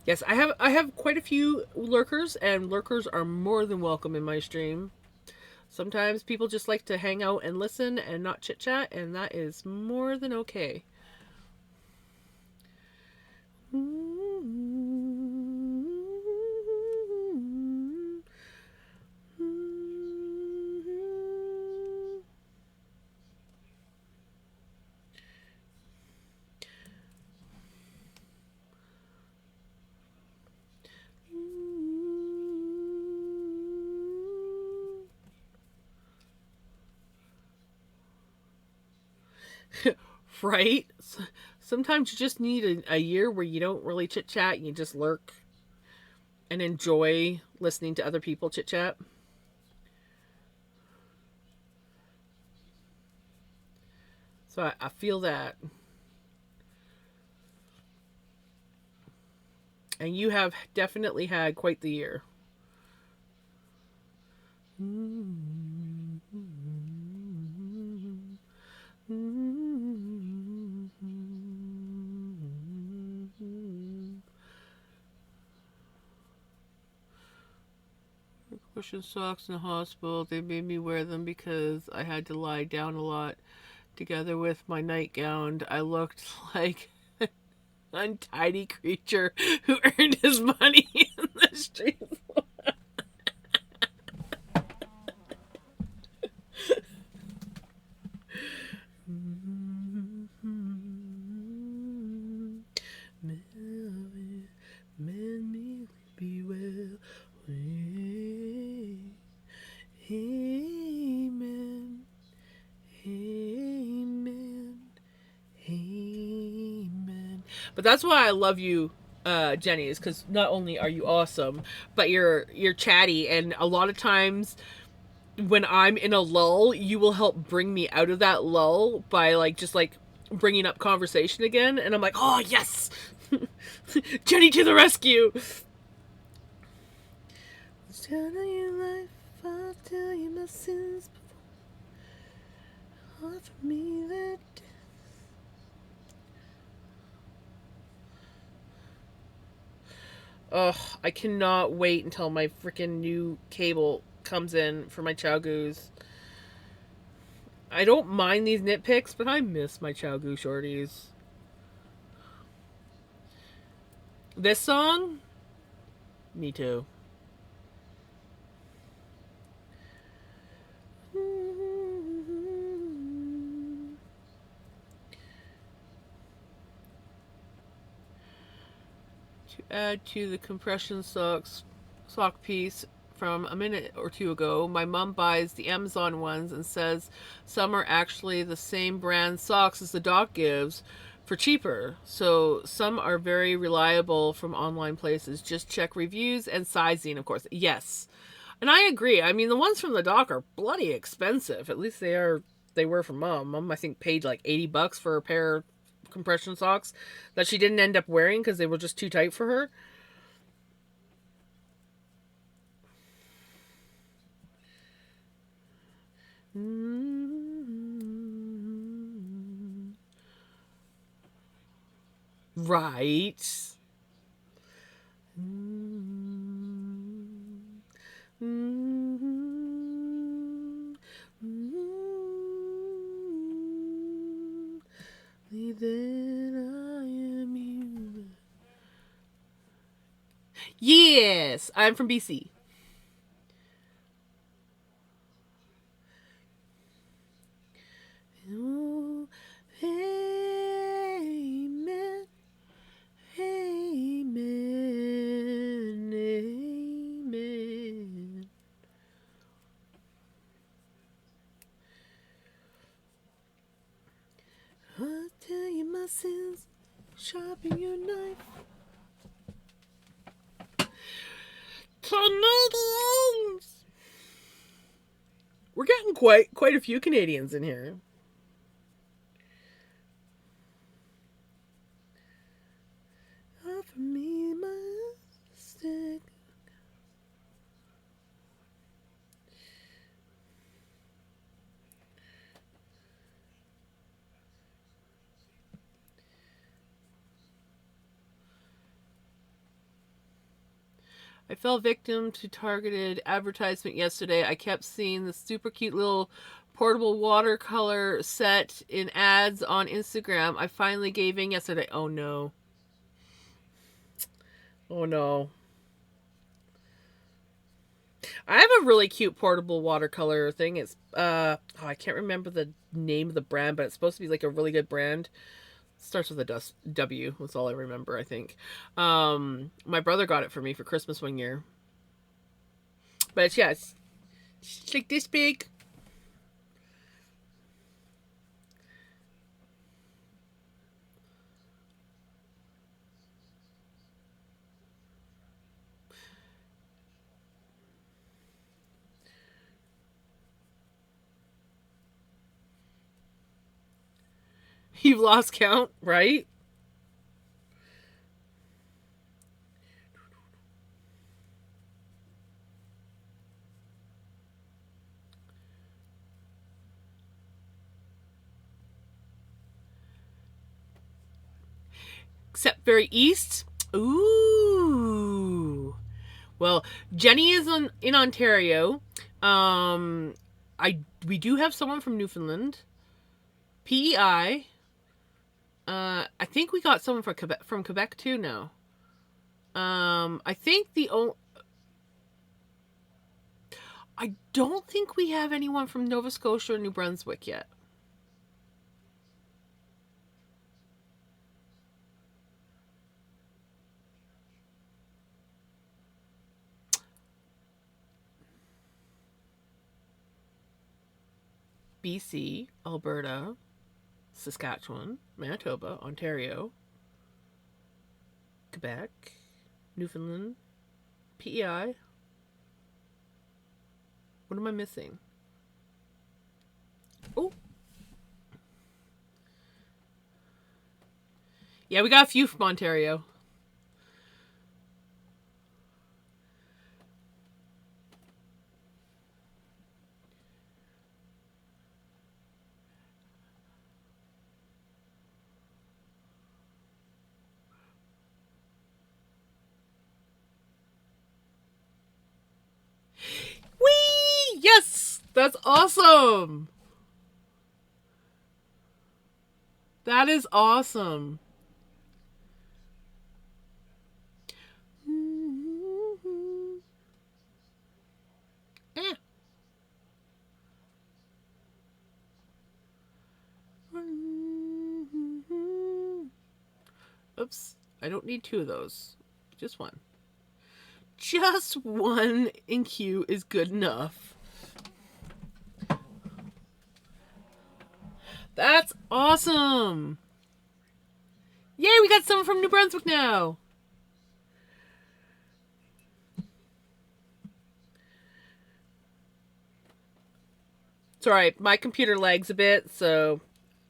Yes, I have quite a few lurkers, and lurkers are more than welcome in my stream. Sometimes people just like to hang out and listen and not chit chat, and that is more than okay. Right? Sometimes you just need a year where you don't really chit chat, you just lurk and enjoy listening to other people chit chat. So I feel that. And you have definitely had quite the year. Cushion socks in the hospital. They made me wear them because I had to lie down a lot. Together with my nightgown, I looked like an untidy creature who earned his money in the streets. Be well. Amen. Amen. Amen. But that's why I love you, Jenny, is because not only are you awesome, but you're chatty, and a lot of times when I'm in a lull, you will help bring me out of that lull by just bringing up conversation again, and I'm like, oh yes, Jenny to the rescue. Tell you life, I'll tell you my sins before. Offer me that death. Ugh, I cannot wait until my freaking new cable comes in for my Chow Goos. I don't mind these nitpicks, but I miss my Chow Goo shorties. This song? Me too. To add to the compression sock piece from a minute or two ago, my mom buys the Amazon ones and says some are actually the same brand socks as the doc gives for cheaper. So some are very reliable from online places. Just check reviews and sizing, of course. Yes. And I agree. I mean, the ones from the doc are bloody expensive. At least they were for Mom. Mom, I think, paid like $80 for a pair of compression socks that she didn't end up wearing because they were just too tight for her. Right. Then I am you. Yes, I'm from BC. Oh, amen. Amen. Amen. I'll tell you my glasses, sharpen your knife. Canadians! We're getting quite a few Canadians in here. Offer me my stick. I fell victim to targeted advertisement yesterday. I kept seeing the super cute little portable watercolor set in ads on Instagram. I finally gave in yesterday. Oh no. Oh no. I have a really cute portable watercolor thing. It's I can't remember the name of the brand, but it's supposed to be like a really good brand. Starts with a W. That's all I remember, I think. My brother got it for me for Christmas one year. But it's like this big. You've lost count, right? Except very east. Ooh. Well, Jenny is in Ontario. We do have someone from Newfoundland. PEI. I think we got someone from Quebec too now. I think I don't think we have anyone from Nova Scotia or New Brunswick yet. BC, Alberta, Saskatchewan, Manitoba, Ontario, Quebec, Newfoundland, PEI. What am I missing? Oh. Yeah, we got a few from Ontario. Whee! Yes! That's awesome! That is awesome. Eh. Oops. I don't need two of those. Just one. Just one in Q is good enough. That's awesome. Yay, we got someone from New Brunswick now. It's alright, my computer lags a bit, so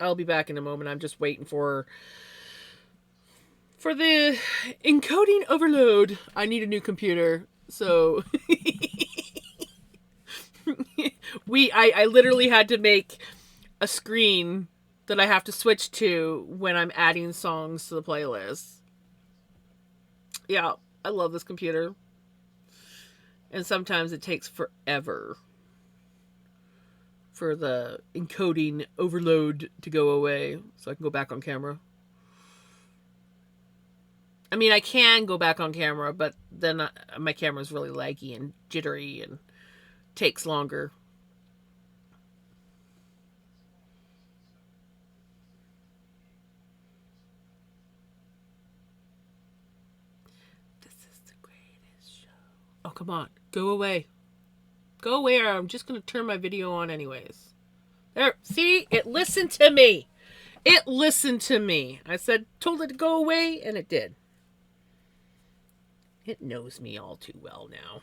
I'll be back in a moment. I'm just waiting for the encoding overload. I need a new computer, so I literally had to make a screen that I have to switch to when I'm adding songs to the playlist. Yeah, I love this computer. And sometimes it takes forever for the encoding overload to go away so I can go back on camera. I mean, I can go back on camera, but then my camera's really laggy and jittery and takes longer. This is the greatest show. Oh, come on. Go away. Go away, or I'm just going to turn my video on anyways. There. See? It listened to me. It listened to me. I told it to go away, and it did. It knows me all too well now.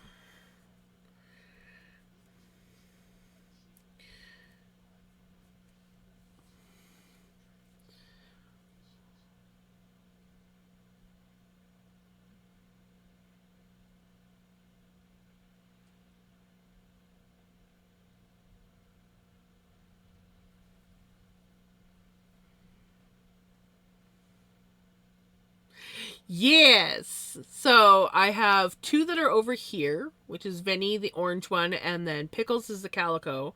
Yes. So I have two that are over here, which is Vinny, the orange one, and then Pickles is the calico.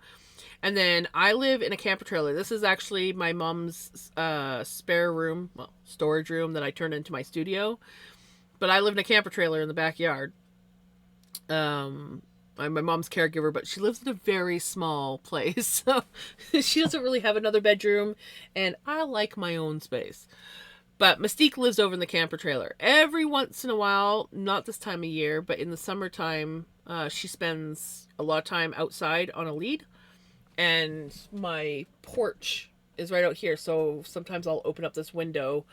And then I live in a camper trailer. This is actually my mom's spare room, well, storage room that I turned into my studio. But I live in a camper trailer in the backyard. I'm my mom's caregiver, but she lives in a very small place. So she doesn't really have another bedroom, and I like my own space. But Mystique lives over in the camper trailer. Every once in a while, not this time of year, but in the summertime, she spends a lot of time outside on a lead. And my porch is right out here. So sometimes I'll open up this window,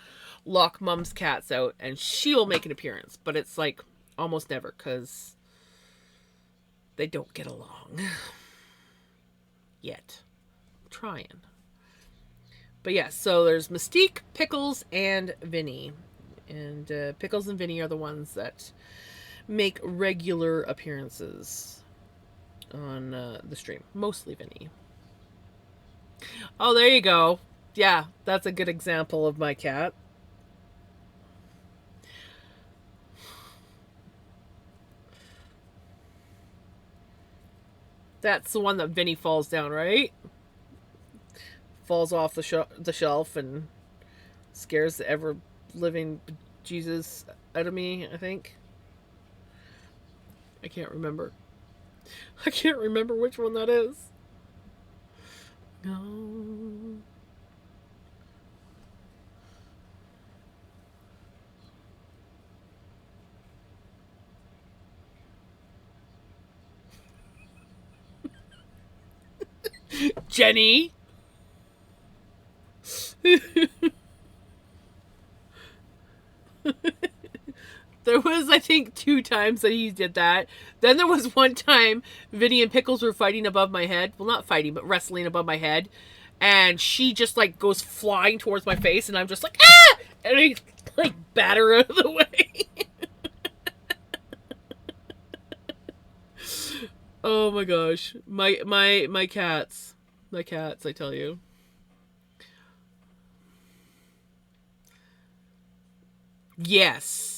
lock Mom's cats out, and she'll make an appearance. But it's like almost never because they don't get along. Yet. I'm trying. But yeah, so there's Mystique, Pickles, and Vinny. And Pickles and Vinny are the ones that make regular appearances on the stream. Mostly Vinny. Oh, there you go. Yeah, that's a good example of my cat. That's the one that Vinny falls down, right? Falls off the shelf and scares the ever living Jesus out of me, I think. I can't remember. I can't remember which one that is. No. Jenny. There was, I think, 2 times that he did that. Then there was one time Vinny and Pickles were fighting above my head. Well, not fighting, but wrestling above my head. And she just, like, goes flying towards my face, and I'm just like, ah! And I, like, batter her out of the way. Oh my gosh. My cats. My cats, I tell you. Yes.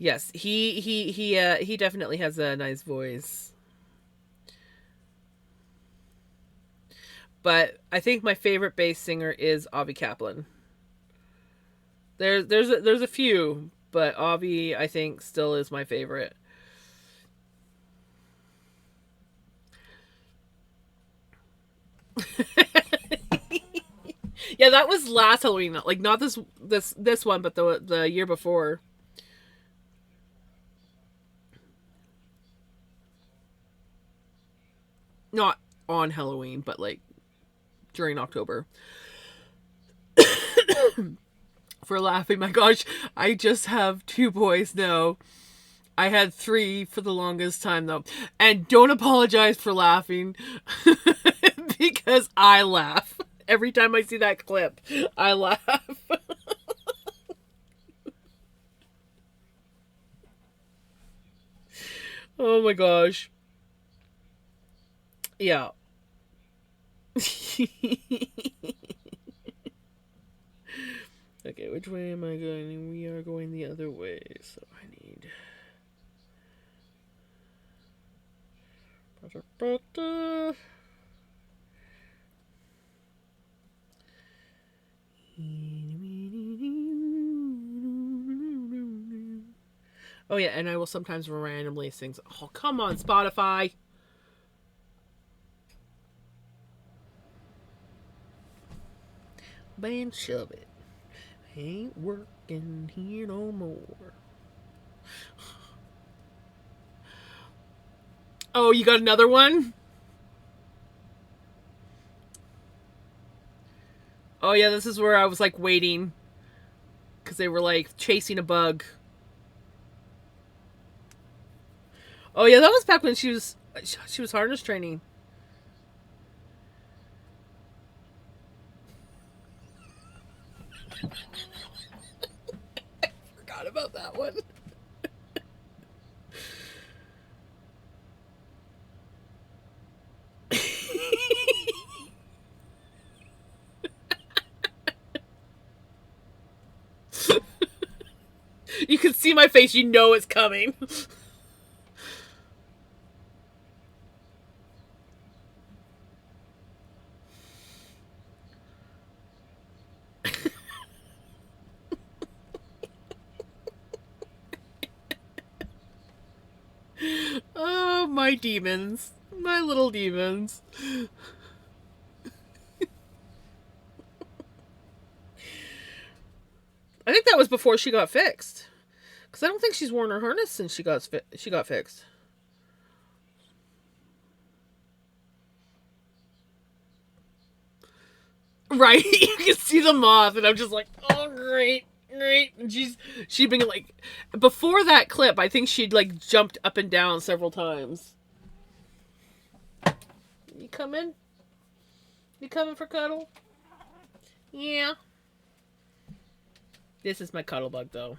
Yes, he definitely has a nice voice. But I think my favorite bass singer is Avi Kaplan. There's a few, but Avi I think still is my favorite. Yeah, that was last Halloween. Like not this one, but the year before. Not on Halloween, but like during October. For laughing, my gosh, I just have 2 boys now. I had 3 for the longest time though. And don't apologize for laughing because I laugh. Every time I see that clip, I laugh. Oh my gosh. Yeah. Okay, which way am I going? We are going the other way, so I need. Oh yeah, and I will sometimes randomly sing. Oh, come on, Spotify. Man, shove it. Ain't working here no more. Oh, you got another one? Oh yeah, this is where I was like waiting because they were like chasing a bug. Oh yeah, that was back when she was harness training. Forgot about that one. You can see my face. You know it's coming. Oh, my demons. My little demons. I think that was before she got fixed. Because I don't think she's worn her harness since she got fixed. Right? You can see the moth, and I'm just like, oh, great. Great. And she'd been like, before that clip, I think she'd like jumped up and down several times. You coming? You coming for cuddle? Yeah. This is my cuddle bug, though.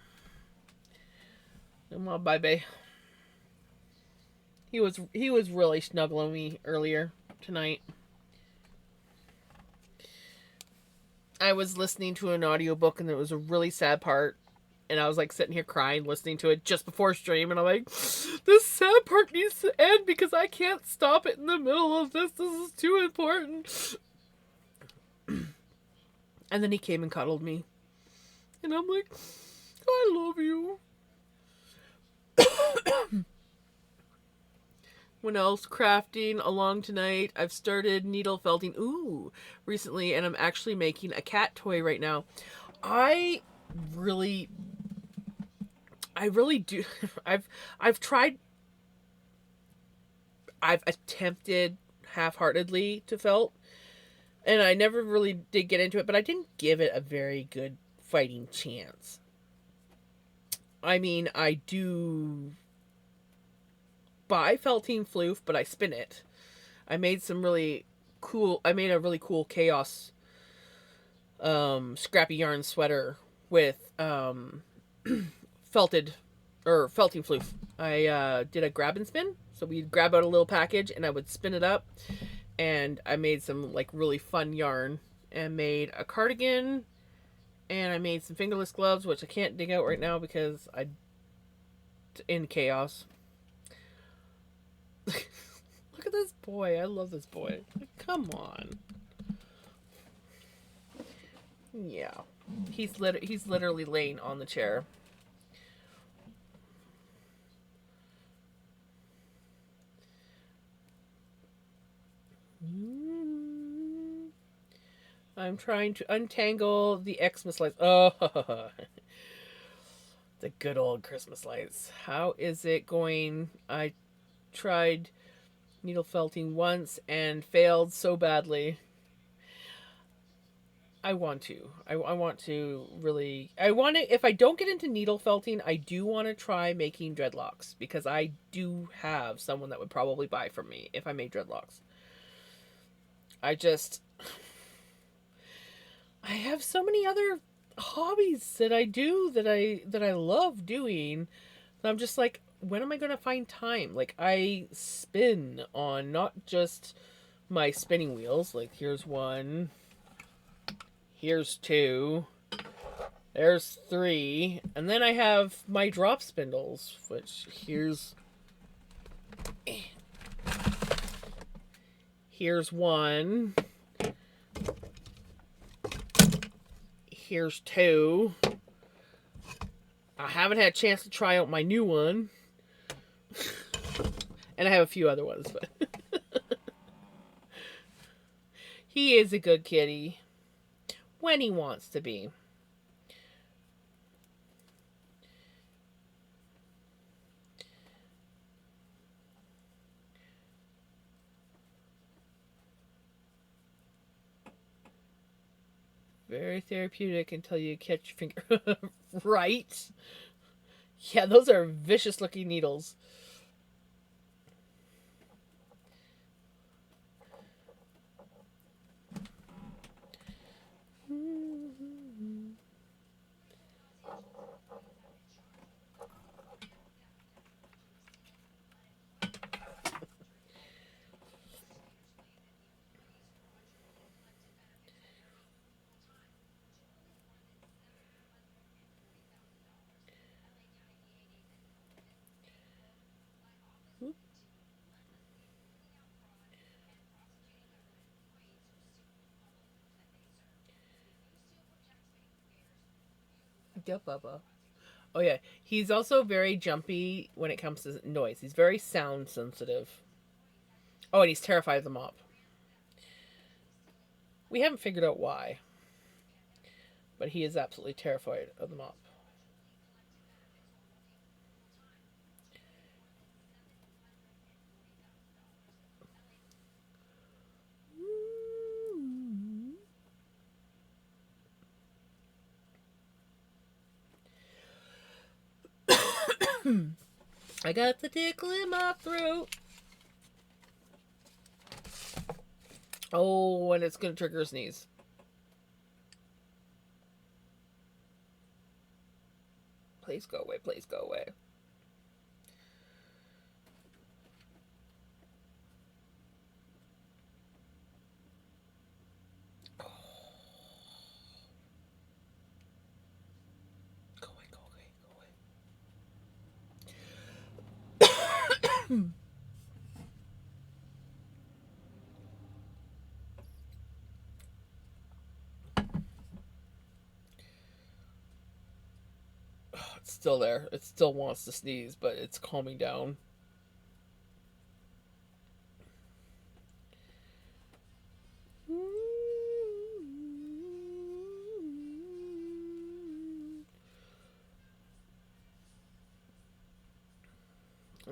Come on, baby. He was really snuggling me earlier tonight. I was listening to an audiobook and there was a really sad part. And I was like sitting here crying, listening to it just before stream. And I'm like, this sad part needs to end because I can't stop it in the middle of this. This is too important. And then he came and cuddled me. And I'm like, I love you. What else? Crafting along tonight. I've started needle felting. Recently, and I'm actually making a cat toy right now. I really do. I've tried. I've attempted half-heartedly to felt, and I never really did get into it. But I didn't give it a very good fighting chance. I mean, I do buy felting floof, but I spin it. I made a really cool chaos scrappy yarn sweater with felted or felting floof. I did a grab and spin. So we'd grab out a little package and I would spin it up, and I made some like really fun yarn and made a cardigan, and I made some fingerless gloves, which I can't dig out right now because I'm in chaos. Look at this boy. I love this boy. Come on. Yeah. He's literally laying on the chair. I'm trying to untangle the Xmas lights. Oh, the good old Christmas lights. How is it going? I tried needle felting once and failed so badly. I want to. I want to really. I want to. If I don't get into needle felting, I do want to try making dreadlocks because I do have someone that would probably buy from me if I made dreadlocks. I just. I have so many other hobbies that I do that I love doing. I'm just like, when am I going to find time? Like, I spin on not just my spinning wheels. Like, here's one. Here's two. There's three. And then I have my drop spindles, which here's one. Here's two. I haven't had a chance to try out my new one. And I have a few other ones, but he is a good kitty when he wants to be. Very therapeutic until you catch your finger. Right? Yeah, those are vicious looking needles. Yeah, Bubba. Oh yeah, he's also very jumpy when it comes to noise. He's very sound sensitive. Oh, and he's terrified of the mop. We haven't figured out why, but he is absolutely terrified of the mop. I got the tickle in my throat. Oh, and it's gonna trigger a sneeze. Please go away. Please go away. Go away. Go away. Go away. It's still there. It still wants to sneeze, but it's calming down.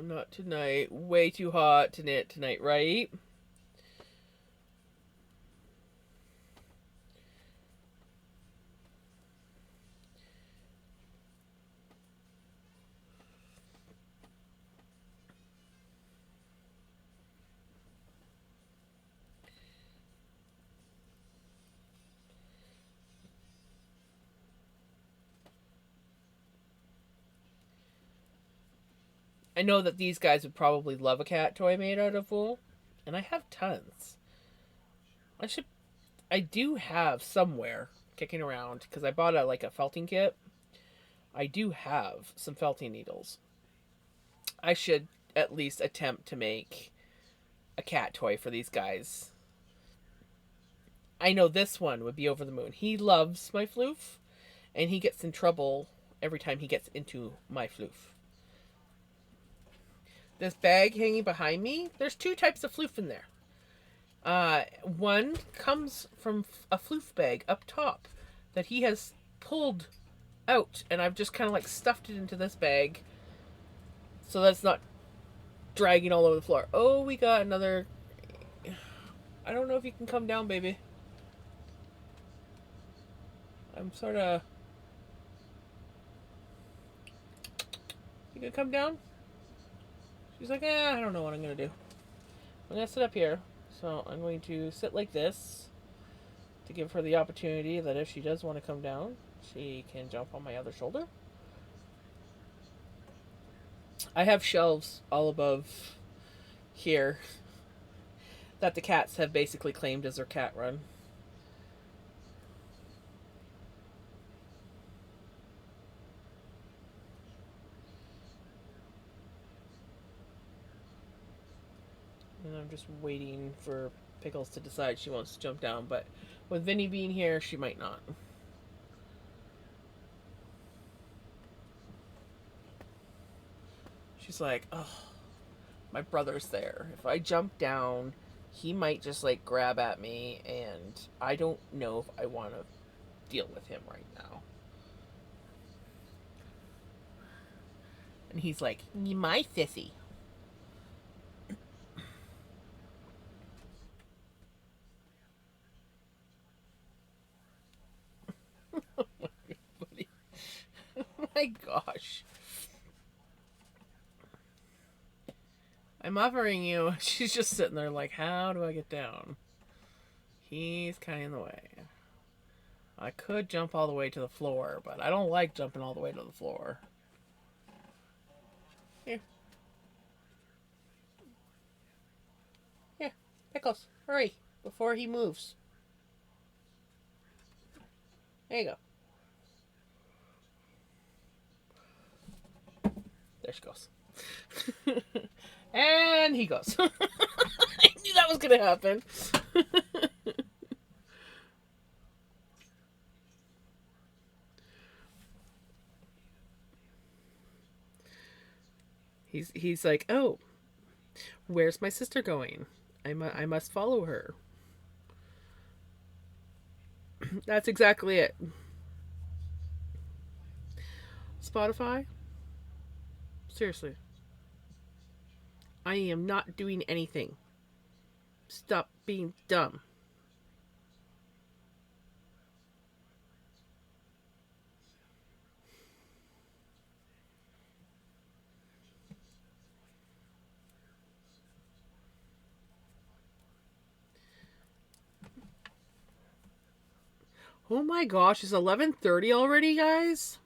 Not tonight. Way too hot to knit tonight, right? I know that these guys would probably love a cat toy made out of wool, and I have tons. I should. I do have somewhere kicking around because I bought a felting kit. I do have some felting needles. I should at least attempt to make a cat toy for these guys. I know this one would be over the moon. He loves my floof, and he gets in trouble every time he gets into my floof. This bag hanging behind me, there's two types of floof in there. One comes from a floof bag up top that he has pulled out, and I've just kind of stuffed it into this bag so that it's not dragging all over the floor. Oh, we got another. I don't know if you can come down, baby. I'm sort of. You gonna come down? She's like, I don't know what I'm gonna do. I'm gonna sit up here. So I'm going to sit like this to give her the opportunity that if she does want to come down, she can jump on my other shoulder. I have shelves all above here that the cats have basically claimed as their cat run. And I'm just waiting for Pickles to decide she wants to jump down, but with Vinny being here, she might not. She's like, oh, my brother's there. If I jump down, he might just grab at me, and I don't know if I want to deal with him right now. And he's like, my sissy. my gosh. I'm offering you. She's just sitting there like, how do I get down? He's kind of in the way. I could jump all the way to the floor, but I don't like jumping all the way to the floor. Here. Here. Pickles. Hurry. Before he moves. There you go. There she goes. And he goes. I knew that was going to happen. He's like, oh, where's my sister going? I must follow her. That's exactly it. Spotify? Seriously. I am not doing anything. Stop being dumb. Oh my gosh, it's 11:30 already, guys?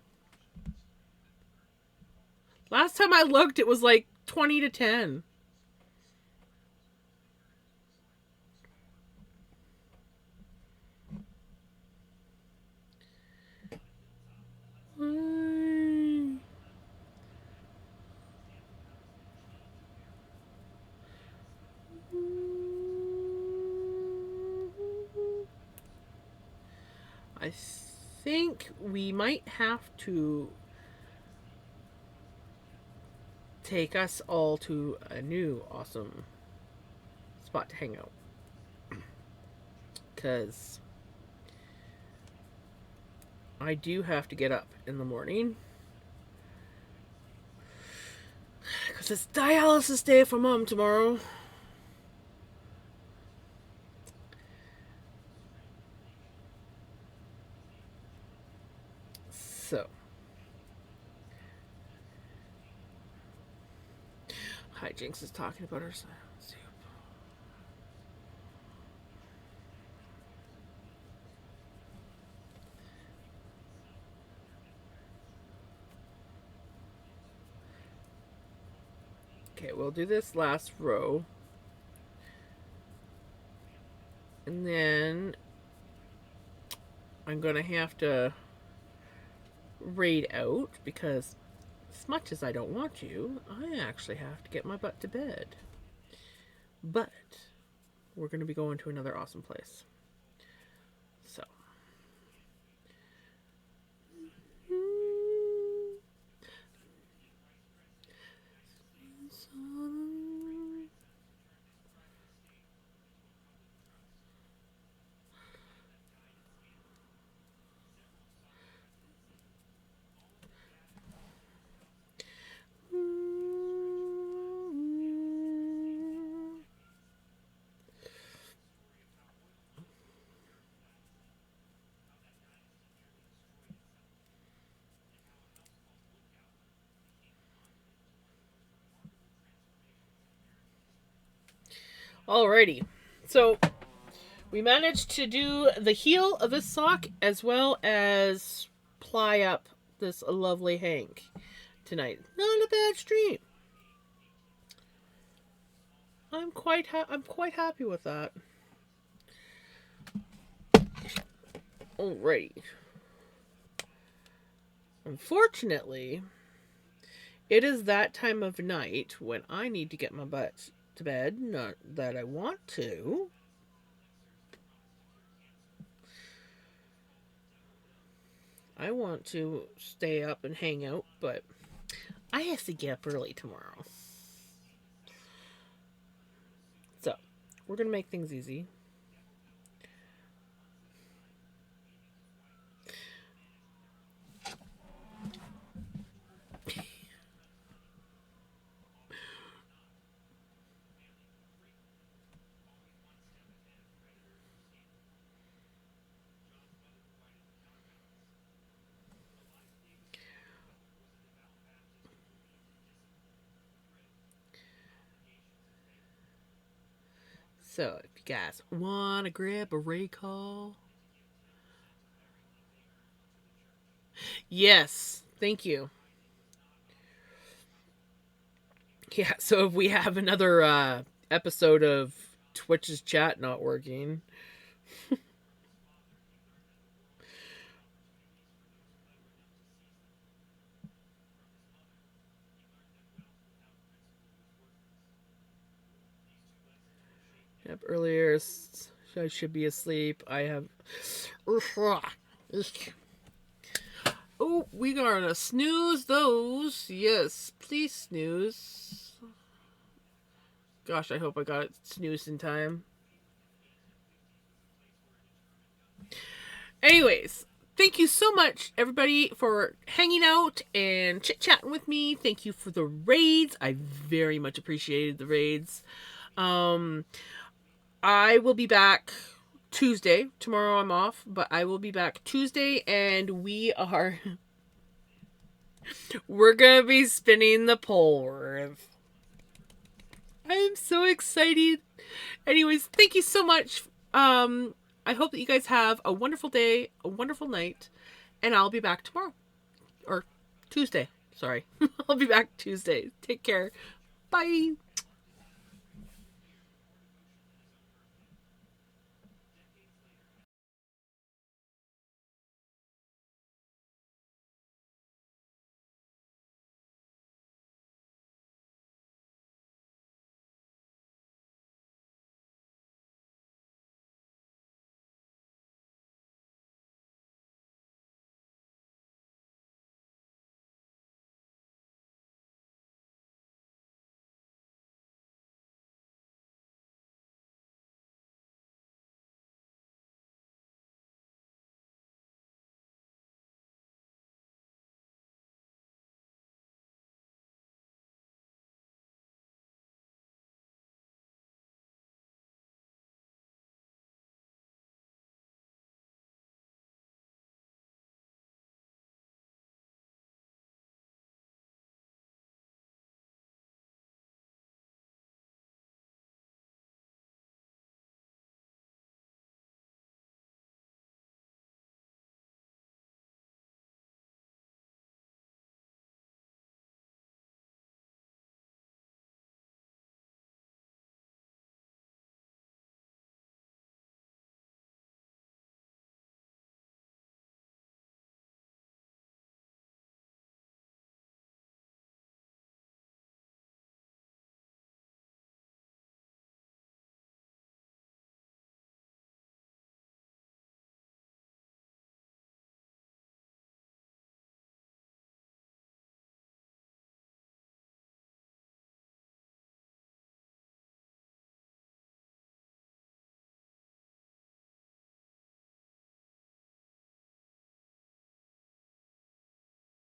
Last time I looked, it was like 20 to 10. I think we might have to take us all to a new awesome spot to hang out. Because I do have to get up in the morning. Because it's dialysis day for Mom tomorrow. So. Hijinks is talking about her soup. Okay, we'll do this last row. And then I'm going to have to raid out because as much as I don't want to, I actually have to get my butt to bed. But we're going to be going to another awesome place. So. Alrighty, so we managed to do the heel of this sock as well as ply up this lovely hank tonight. Not a bad stream. I'm quite happy with that. Alrighty. Unfortunately, it is that time of night when I need to get my butt to bed. Not that I want to. I want to stay up and hang out, but I have to get up early tomorrow. So, we're going to make things easy. So, if you guys want to grab a Ray call. Yes, thank you. Yeah, so if we have another episode of Twitch's chat not working. Yep, earlier I should be asleep. I have. Oh, we gotta snooze those. Yes, please snooze. Gosh, I hope I got it snoozed in time. Anyways, thank you so much, everybody, for hanging out and chit-chatting with me. Thank you for the raids. I very much appreciated the raids. I will be back Tuesday. Tomorrow I'm off, but I will be back Tuesday, and we're gonna be spinning the pole rev. I'm so excited. Anyways, thank you so much. I hope that you guys have a wonderful day, a wonderful night, and I'll be back tomorrow. Or Tuesday. Sorry. I'll be back Tuesday. Take care. Bye.